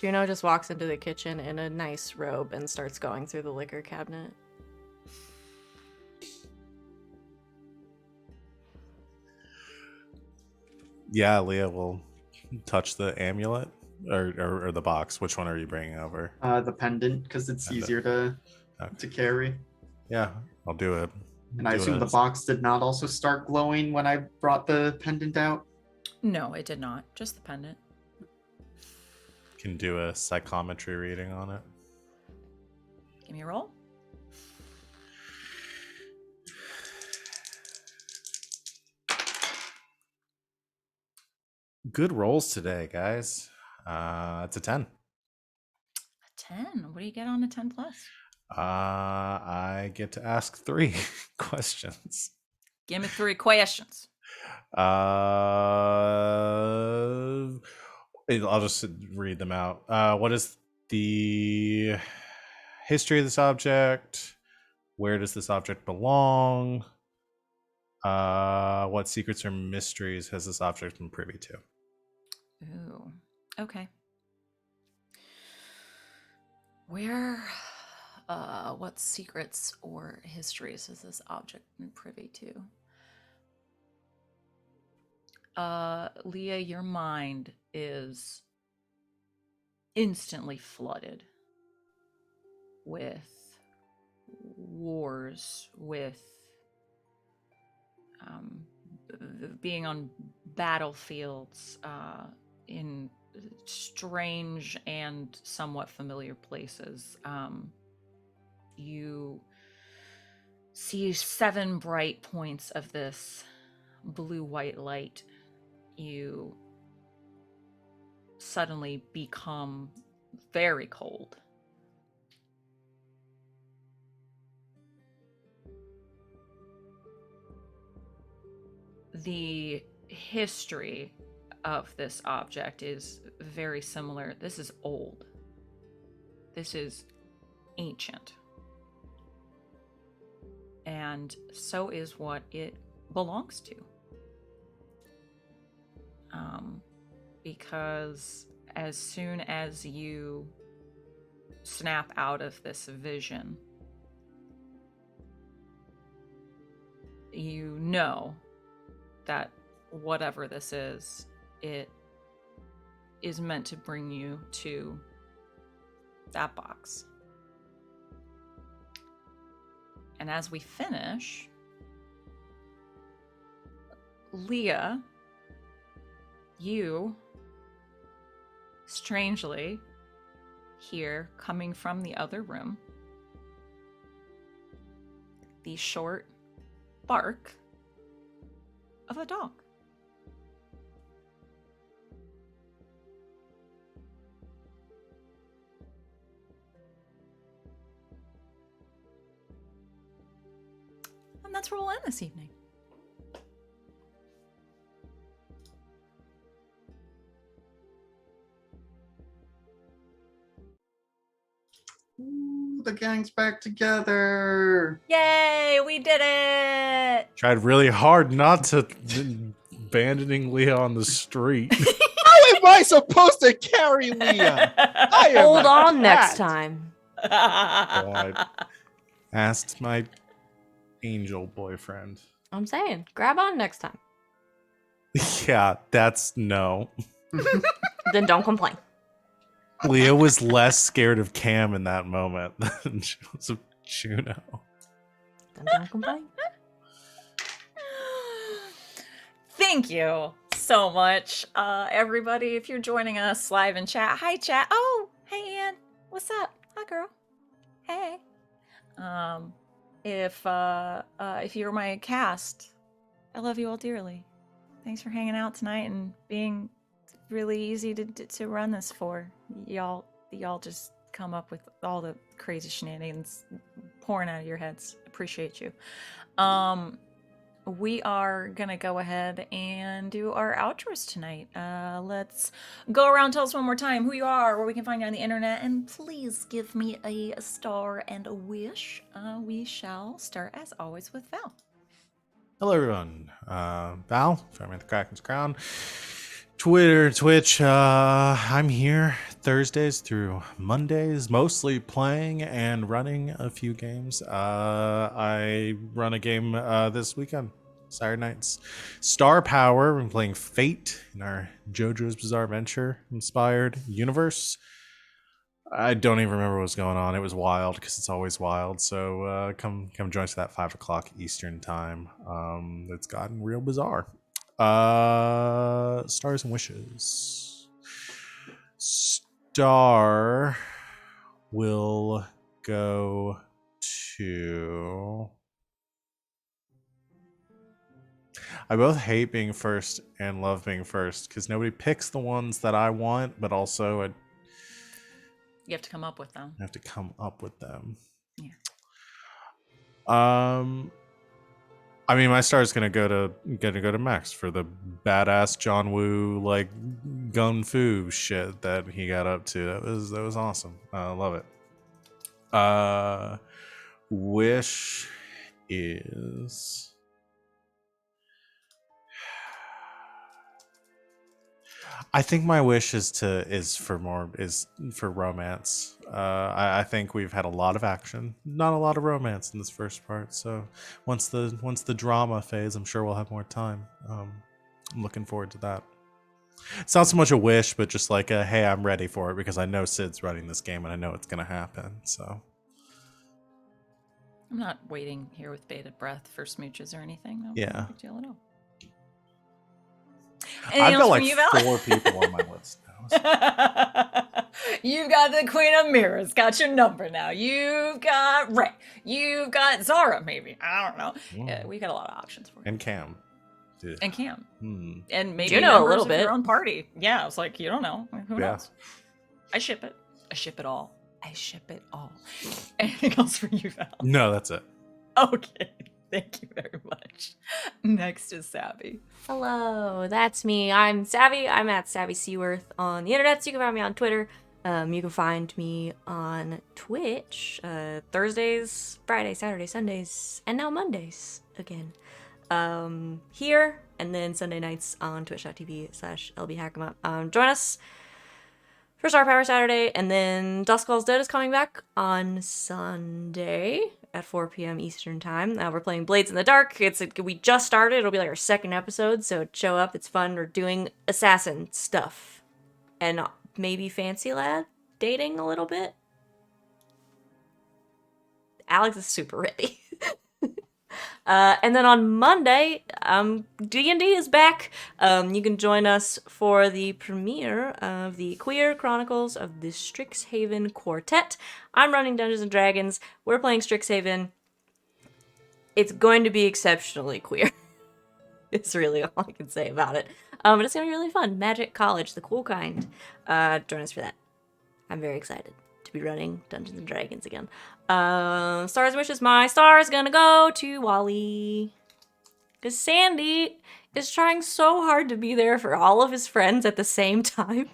Juno just walks into the kitchen in a nice robe and starts going through the liquor cabinet. Yeah, Leah will touch the amulet or the box. Which one are you bringing over? The pendant, because it's Pendant. easier to carry. Yeah, I'll do it. And I assume the box did not also start glowing when I brought the pendant out? No, it did not. Just the pendant. Can do a psychometry reading on it. Give me a roll. Good rolls today, guys. It's a 10. A 10. What do you get on a 10 plus? I get to ask 3 questions. Give me 3 questions. I'll just read them out. What is the history of this object? Where does this object belong? What secrets or mysteries has this object been privy to? Ooh. Okay. What secrets or histories has this object been privy to? Leah, your mind is instantly flooded with wars, with being on battlefields in strange and somewhat familiar places. You see 7 bright points of this blue-white light. You suddenly become very cold. The history of this object is very similar. This is old. This is ancient. And so is what it belongs to. Because as soon as you snap out of this vision, you know that whatever this is, it is meant to bring you to that box. And as we finish, Leah, you strangely hear coming from the other room the short bark of a dog. And that's where we'll end this evening. Ooh, the gang's back together. Yay, we did it! Tried really hard not to abandoning Leah on the street. How am I supposed to carry Leah? I am Hold a on next cat. time. I asked my angel boyfriend. I'm saying, grab on next time. Yeah, that's no. Then don't complain. Leah was less scared of Cam in that moment than she was of Juno. Then don't complain. Thank you so much, everybody. If you're joining us live in chat, hi chat. Oh, hey Ann, what's up? Hi girl. Hey. If you're my cast, I love you all dearly. Thanks for hanging out tonight and being really easy to run this for. Y'all just come up with all the crazy shenanigans pouring out of your heads. Appreciate you. We are gonna go ahead and do our outros tonight. Let's go around, tell us one more time who you are, where we can find you on the internet, and please give me a star and a wish. We shall start as always with Val. Hello, everyone. Val, from the Kraken's Crown. Twitter, Twitch. I'm here Thursdays through Mondays, mostly playing and running a few games. I run a game this weekend, Saturday nights. Star Power. I'm playing Fate in our JoJo's Bizarre Adventure inspired universe. I don't even remember what was going on. It was wild because it's always wild. So come join us at that 5 o'clock Eastern time. It's gotten real bizarre. Stars and wishes. Star will go to. I both hate being first and love being first because nobody picks the ones that I want, but also I You have to come up with them. have to come up with them. Yeah. I mean, my star is gonna go to Max for the badass John Woo like gun fu shit that he got up to. That was awesome. I love it. Wish is. I think my wish is for romance. I think we've had a lot of action, not a lot of romance in this first part. So once the drama phase, I'm sure we'll have more time. I'm looking forward to that. It's not so much a wish, but just like a hey, I'm ready for it because I know Sid's running this game and I know it's gonna happen. So I'm not waiting here with bated breath for smooches or anything. No, Yeah. no big deal at all. I've got like you, Val? 4 people on my list now. So. You've got the Queen of Mirrors, got your number now. You've got Ray. You've got Zara, maybe. I don't know. Yeah, we got a lot of options for you. And Cam. Dude. And Cam. Hmm. And maybe Juno a members little of bit. your own party. Yeah, I was like, you don't know. Who Yeah. knows? I ship it. I ship it all. I ship it all. Anything else for you, Val? No, that's it. Okay. Thank you very much. Next is Savvy. Hello, that's me. I'm Savvy. I'm at Savvy Seaworth on the internet. So you can find me on Twitter. You can find me on Twitch Thursdays, Fridays, Saturdays, Sundays, and now Mondays again. Here, and then Sunday nights on twitch.tv/LBHack'emUp. Join us for Star Power Saturday, and then Dusk Falls Dead is coming back on Sunday at 4 p.m. Eastern Time. We're playing Blades in the Dark. We just started. It'll be like our second episode, so show up. It's fun. We're doing assassin stuff. And maybe fancy lad dating a little bit. Alex is super ready. And then on Monday, D&D is back. You can join us for the premiere of the Queer Chronicles of the Strixhaven Quartet. I'm running Dungeons & Dragons. We're playing Strixhaven. It's going to be exceptionally queer. It's really all I can say about it. But it's going to be really fun. Magic College, the cool kind. Join us for that. I'm very excited to be running Dungeons & Dragons again. Stars Wishes, my star is gonna go to Wally. Because Sandy is trying so hard to be there for all of his friends at the same time.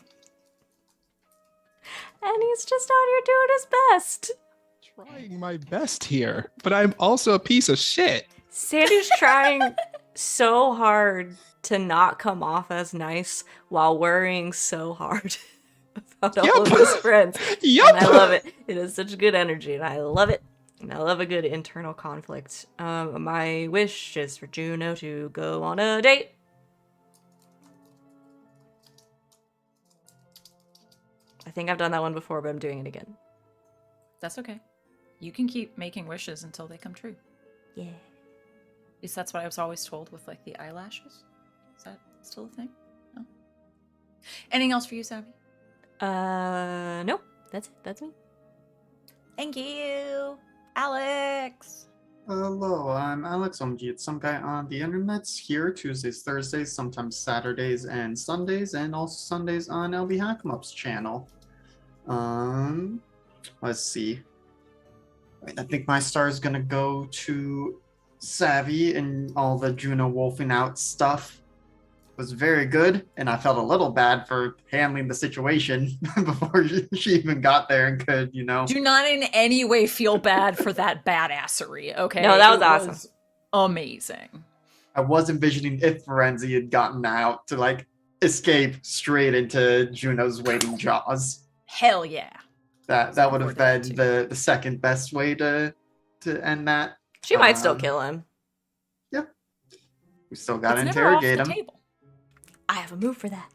and he's just out here doing his best. Trying my best here, but I'm also a piece of shit. Sandy's trying so hard to not come off as nice while worrying so hard about all of Yep. his friends. Yup. And I love it. It is such good energy, and I love it. And I love a good internal conflict. My wish is for Juno to go on a date. I think I've done that one before, but I'm doing it again. That's okay. You can keep making wishes until they come true. Yeah. At least that's what I was always told with like the eyelashes. Is that still a thing? No. Anything else for you, Savvy? No. That's it. That's me. Thank you, Alex. Hello, I'm Alex Omg. It's some guy on the internet's here Tuesdays, Thursdays, sometimes Saturdays and Sundays, and also Sundays on LB Hack'emup's channel. Let's see. I think my star is gonna go to Savvy and all the Juno wolfing out stuff. It was very good, and I felt a little bad for handling the situation before she even got there and could, Do not in any way feel bad for that badassery, okay? No, that was It awesome. Amazing. I was envisioning if Ferenzi had gotten out to like escape straight into Juno's waiting jaws. Hell yeah. That would Forward have to that been the second best way to end that. She might still Um, kill him. We still got to It's never off interrogate the him. table. I have a move for that.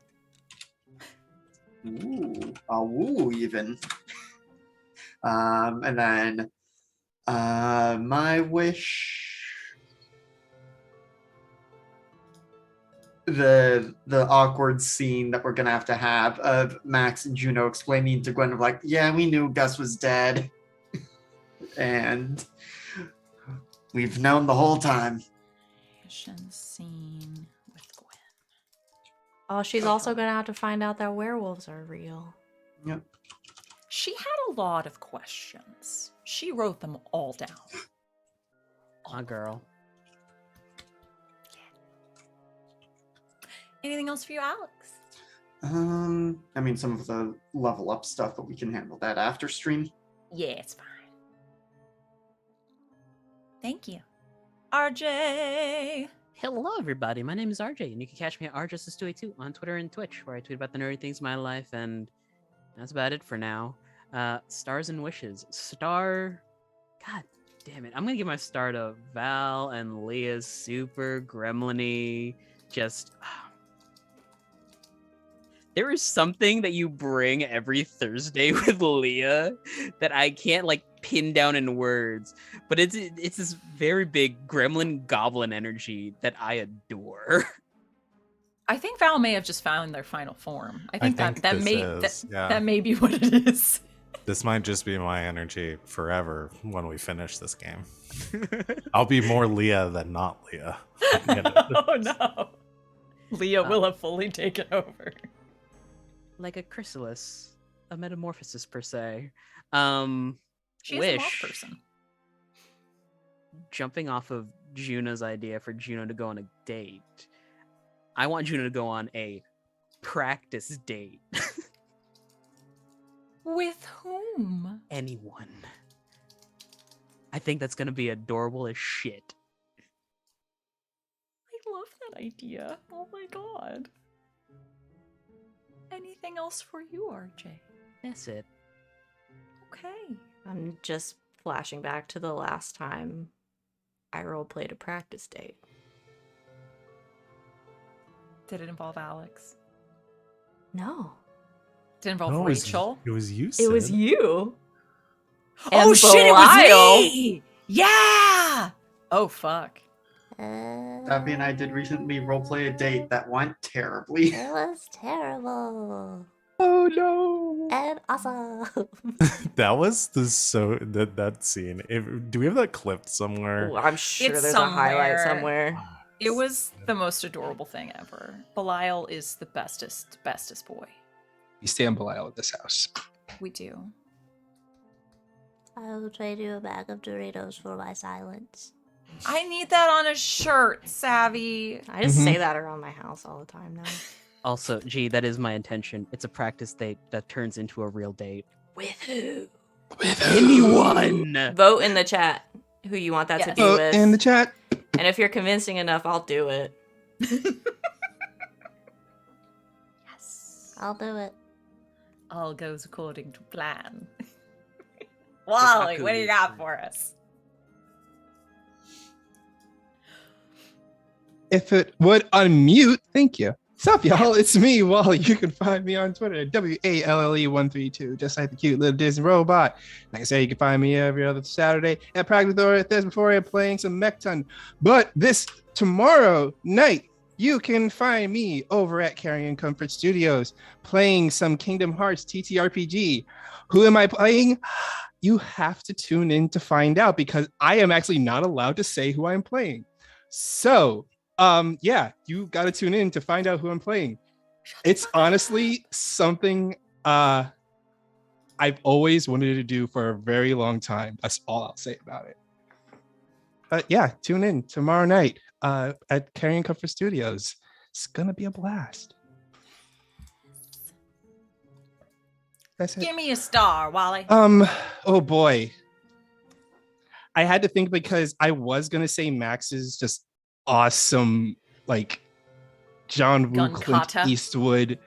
Ooh, a woo even. And then my wish. The awkward scene that we're gonna have of Max and Juno explaining to Gwen of like, yeah, we knew Gus was dead, and we've known the whole time. Mission scene with Gwen. Oh, she's also gonna have to find out that werewolves are real. Yep. She had a lot of questions. She wrote them all down. My girl. Anything else for you, Alex? I mean, some of the level up stuff, but we can handle that after stream. Yeah, it's fine. Thank you. RJ. Hello, everybody. My name is RJ, and you can catch me at rjustice282 on Twitter and Twitch, where I tweet about the nerdy things in my life, and that's about it for now. Stars and wishes. Star. God damn it. I'm going to give my star to Val and Leah's super gremlin-y. Just. There is something that you bring every Thursday with Leah that I can't like pin down in words, but it's this very big gremlin goblin energy that I adore. I think Val may have just found their final form. I think that this may is, yeah. that may be what it is. This might just be my energy forever when we finish this game. I'll be more Leah than not Leah. Oh no. Leah will have fully taken over. Like a chrysalis, a metamorphosis per se. She is a moth Wish. person. Jumping off of Juno's idea for Juno to go on a date, I want Juno to go on a practice date. With whom? Anyone. I think that's gonna be adorable as shit. I love that idea. Oh my god. Anything else for you, RJ? That's it. Okay. I'm just flashing back to the last time I roleplayed a practice date. Did it involve Alex? No. Did it involve No, Rachel? It was you. It was Sid. you. Oh And shit, it Belial. was me! Yeah! Oh fuck. Abby and I did recently roleplay a date that went terribly. It was terrible. Oh no. And awesome. That was that scene. Do we have that clipped somewhere? Ooh, I'm sure It's there's a highlight somewhere. somewhere. It was the most adorable thing ever. Belial is the bestest boy. We stand Belial at this house. We do. I will trade you a bag of Doritos for my silence. I need that on a shirt, Savvy. I just Mhm. say that around my house all the time now. Also, gee, that is my intention. It's a practice date that turns into a real date. With who? Anyone. Vote in the chat who you want that to Yes. be Vote with. in the chat. And if you're convincing enough, I'll do it. Yes. I'll do it. All goes according to plan. Wally, what do you got for us? If it would unmute, thank you. Sup, y'all? It's me, Wally. You can find me on Twitter at WALLE132, just like the cute little Disney robot. Like I say, you can find me every other Saturday at Practical Thesmophoria playing some Mechton. But this tomorrow night, you can find me over at Carrion Comfort Studios playing some Kingdom Hearts TTRPG. Who am I playing? You have to tune in to find out because I am actually not allowed to say who I'm playing. So, yeah, you got to tune in to find out who I'm playing. It's honestly something I've always wanted to do for a very long time. That's all I'll say about it. But yeah, tune in tomorrow night at Carrion Comfort Studios. It's gonna be a blast. That's it. Give me a star, Wally. Oh boy. I had to think because I was gonna say Max's just awesome, like John Woo, Clint Gun-kata. Eastwood,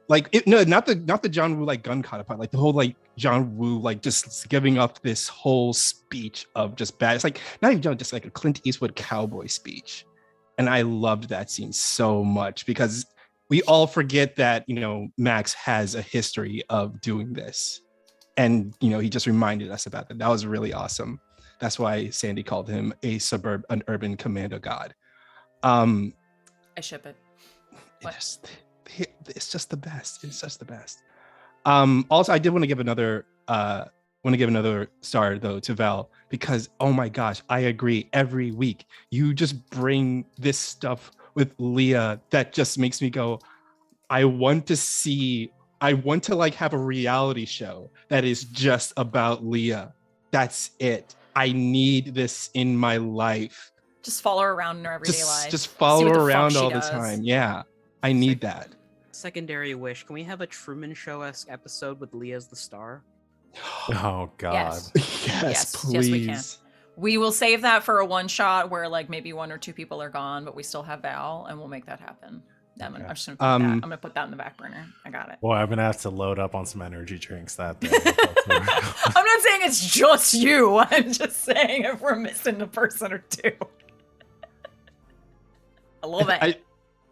like no, not the John Woo like gun kata part, like the whole like John Woo like just giving up this whole speech of just bad. It's like not even just like a Clint Eastwood cowboy speech, and I loved that scene so much because we all forget that Max has a history of doing this, and he just reminded us about that. That was really awesome. That's why Sandy called him an urban commando god. I ship it. It's just the best. It's just the best. Also, I did want to give another star though to Val because oh my gosh, I agree. Every week you just bring this stuff with Leah that just makes me go, I want to like have a reality show that is just about Leah. That's it. I need this in my life. Just follow her around in her everyday life. Just follow her around she all the does. time. Yeah, I need that. Secondary wish. Can we have a Truman Show-esque episode with Leah as the star? Oh God. Yes. Yes, please. Yes, we can. We will save that for a one shot where like maybe one or two people are gone, but we still have Val, and we'll make that happen. I'm just gonna put that. I'm gonna put that in the back burner. I got it. Well, I'm gonna have to load up on some energy drinks that day. I'm not saying it's just you. I'm just saying if we're missing a person or two. A little bit.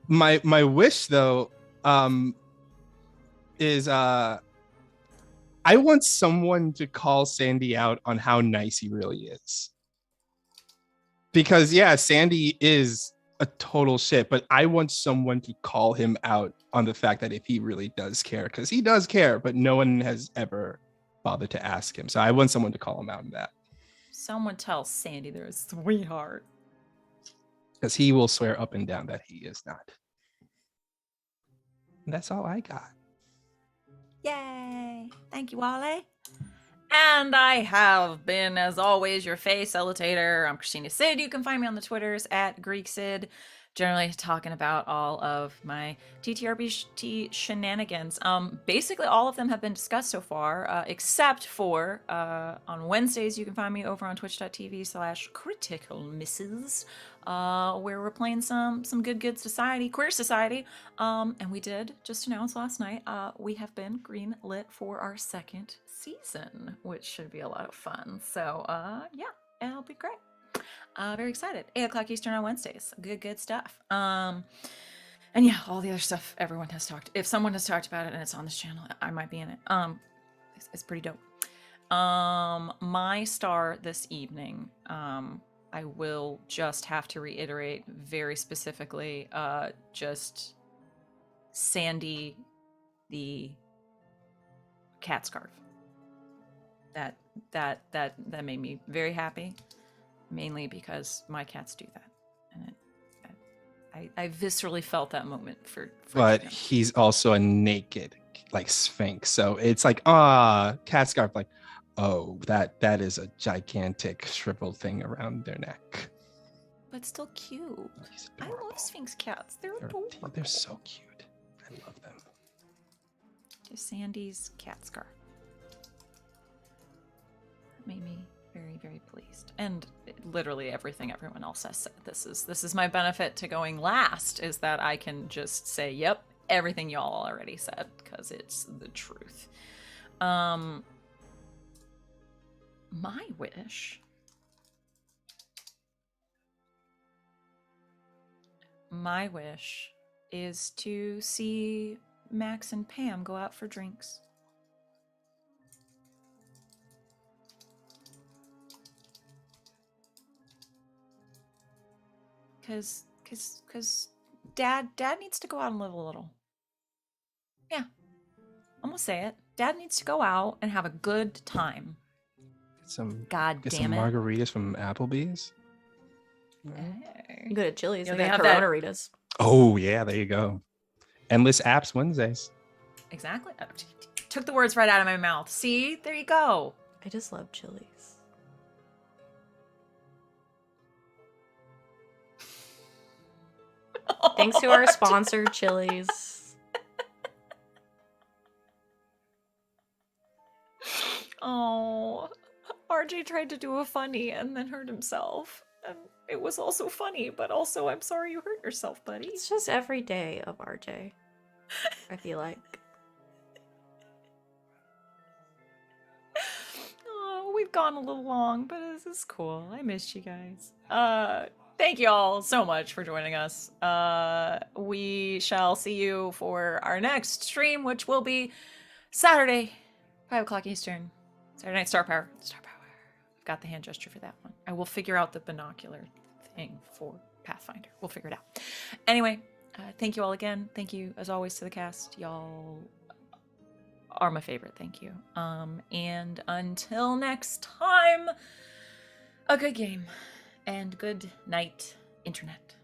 My wish though, is I want someone to call Sandy out on how nice he really is. Because yeah, Sandy is a total shit, but I want someone to call him out on the fact that if he really does care, because he does care, but no one has ever bothered to ask him. So I want someone to call him out on that. Someone tell Sandy they're a sweetheart. Because he will swear up and down that he is not. And that's all I got. Yay! Thank you, Wale. And I have been, as always, your Fae-cilitator. I'm Christina Sid. You can find me on the Twitters at GreekSid, generally talking about all of my TTRPG shenanigans. Basically, all of them have been discussed so far, except for on Wednesdays, you can find me over on twitch.tv/criticalmisses, where we're playing some good society, queer society. And we did just announce last night, we have been green-lit for our second season, which should be a lot of fun. So yeah, it'll be great. Very excited. 8 o'clock Eastern on Wednesdays. Good stuff. And yeah, all the other stuff everyone has talked. If someone has talked about it and it's on this channel, I might be in it. It's pretty dope. My star this evening, I will just have to reiterate very specifically, just Sandy the cat scarf. That made me very happy, mainly because my cats do that, and I viscerally felt that moment for But Juno. he's also a naked like sphinx, so it's like cat scarf, like oh that is a gigantic shriveled thing around their neck. But still cute. He's I adorable. love Sphinx cats. They're adorable. They're so cute. I love them. Sandy's cat scarf. made me very, very pleased. And literally everything everyone else has said. This is my benefit to going last, is that I can just say, yep, everything y'all already said, because it's the truth. My wish. My wish is to see Max and Pam go out for drinks. Cause Dad needs to go out and live a little. Yeah, I'm gonna say it. Dad needs to go out and have a good time. Get Damn some it. margaritas from Applebee's. You go to Chili's. Yeah, They they got have that- Corona-ritas. Oh yeah, there you go. Endless apps Wednesdays. Exactly. Took the words right out of my mouth. See, there you go. I just love Chili's. Thanks to our sponsor, Chili's. Oh, RJ tried to do a funny and then hurt himself. And it was also funny, but also I'm sorry you hurt yourself, buddy. It's just every day of RJ, I feel like. Oh, we've gone a little long, but this is cool. I missed you guys. Thank you all so much for joining us. We shall see you for our next stream, which will be Saturday, 5 o'clock Eastern. Saturday Night Star Power. Star Power. I've got the hand gesture for that one. I will figure out the binocular thing for Pathfinder. We'll figure it out. Anyway, thank you all again. Thank you, as always, to the cast. Y'all are my favorite. Thank you. And until next time, a good game and good night, internet.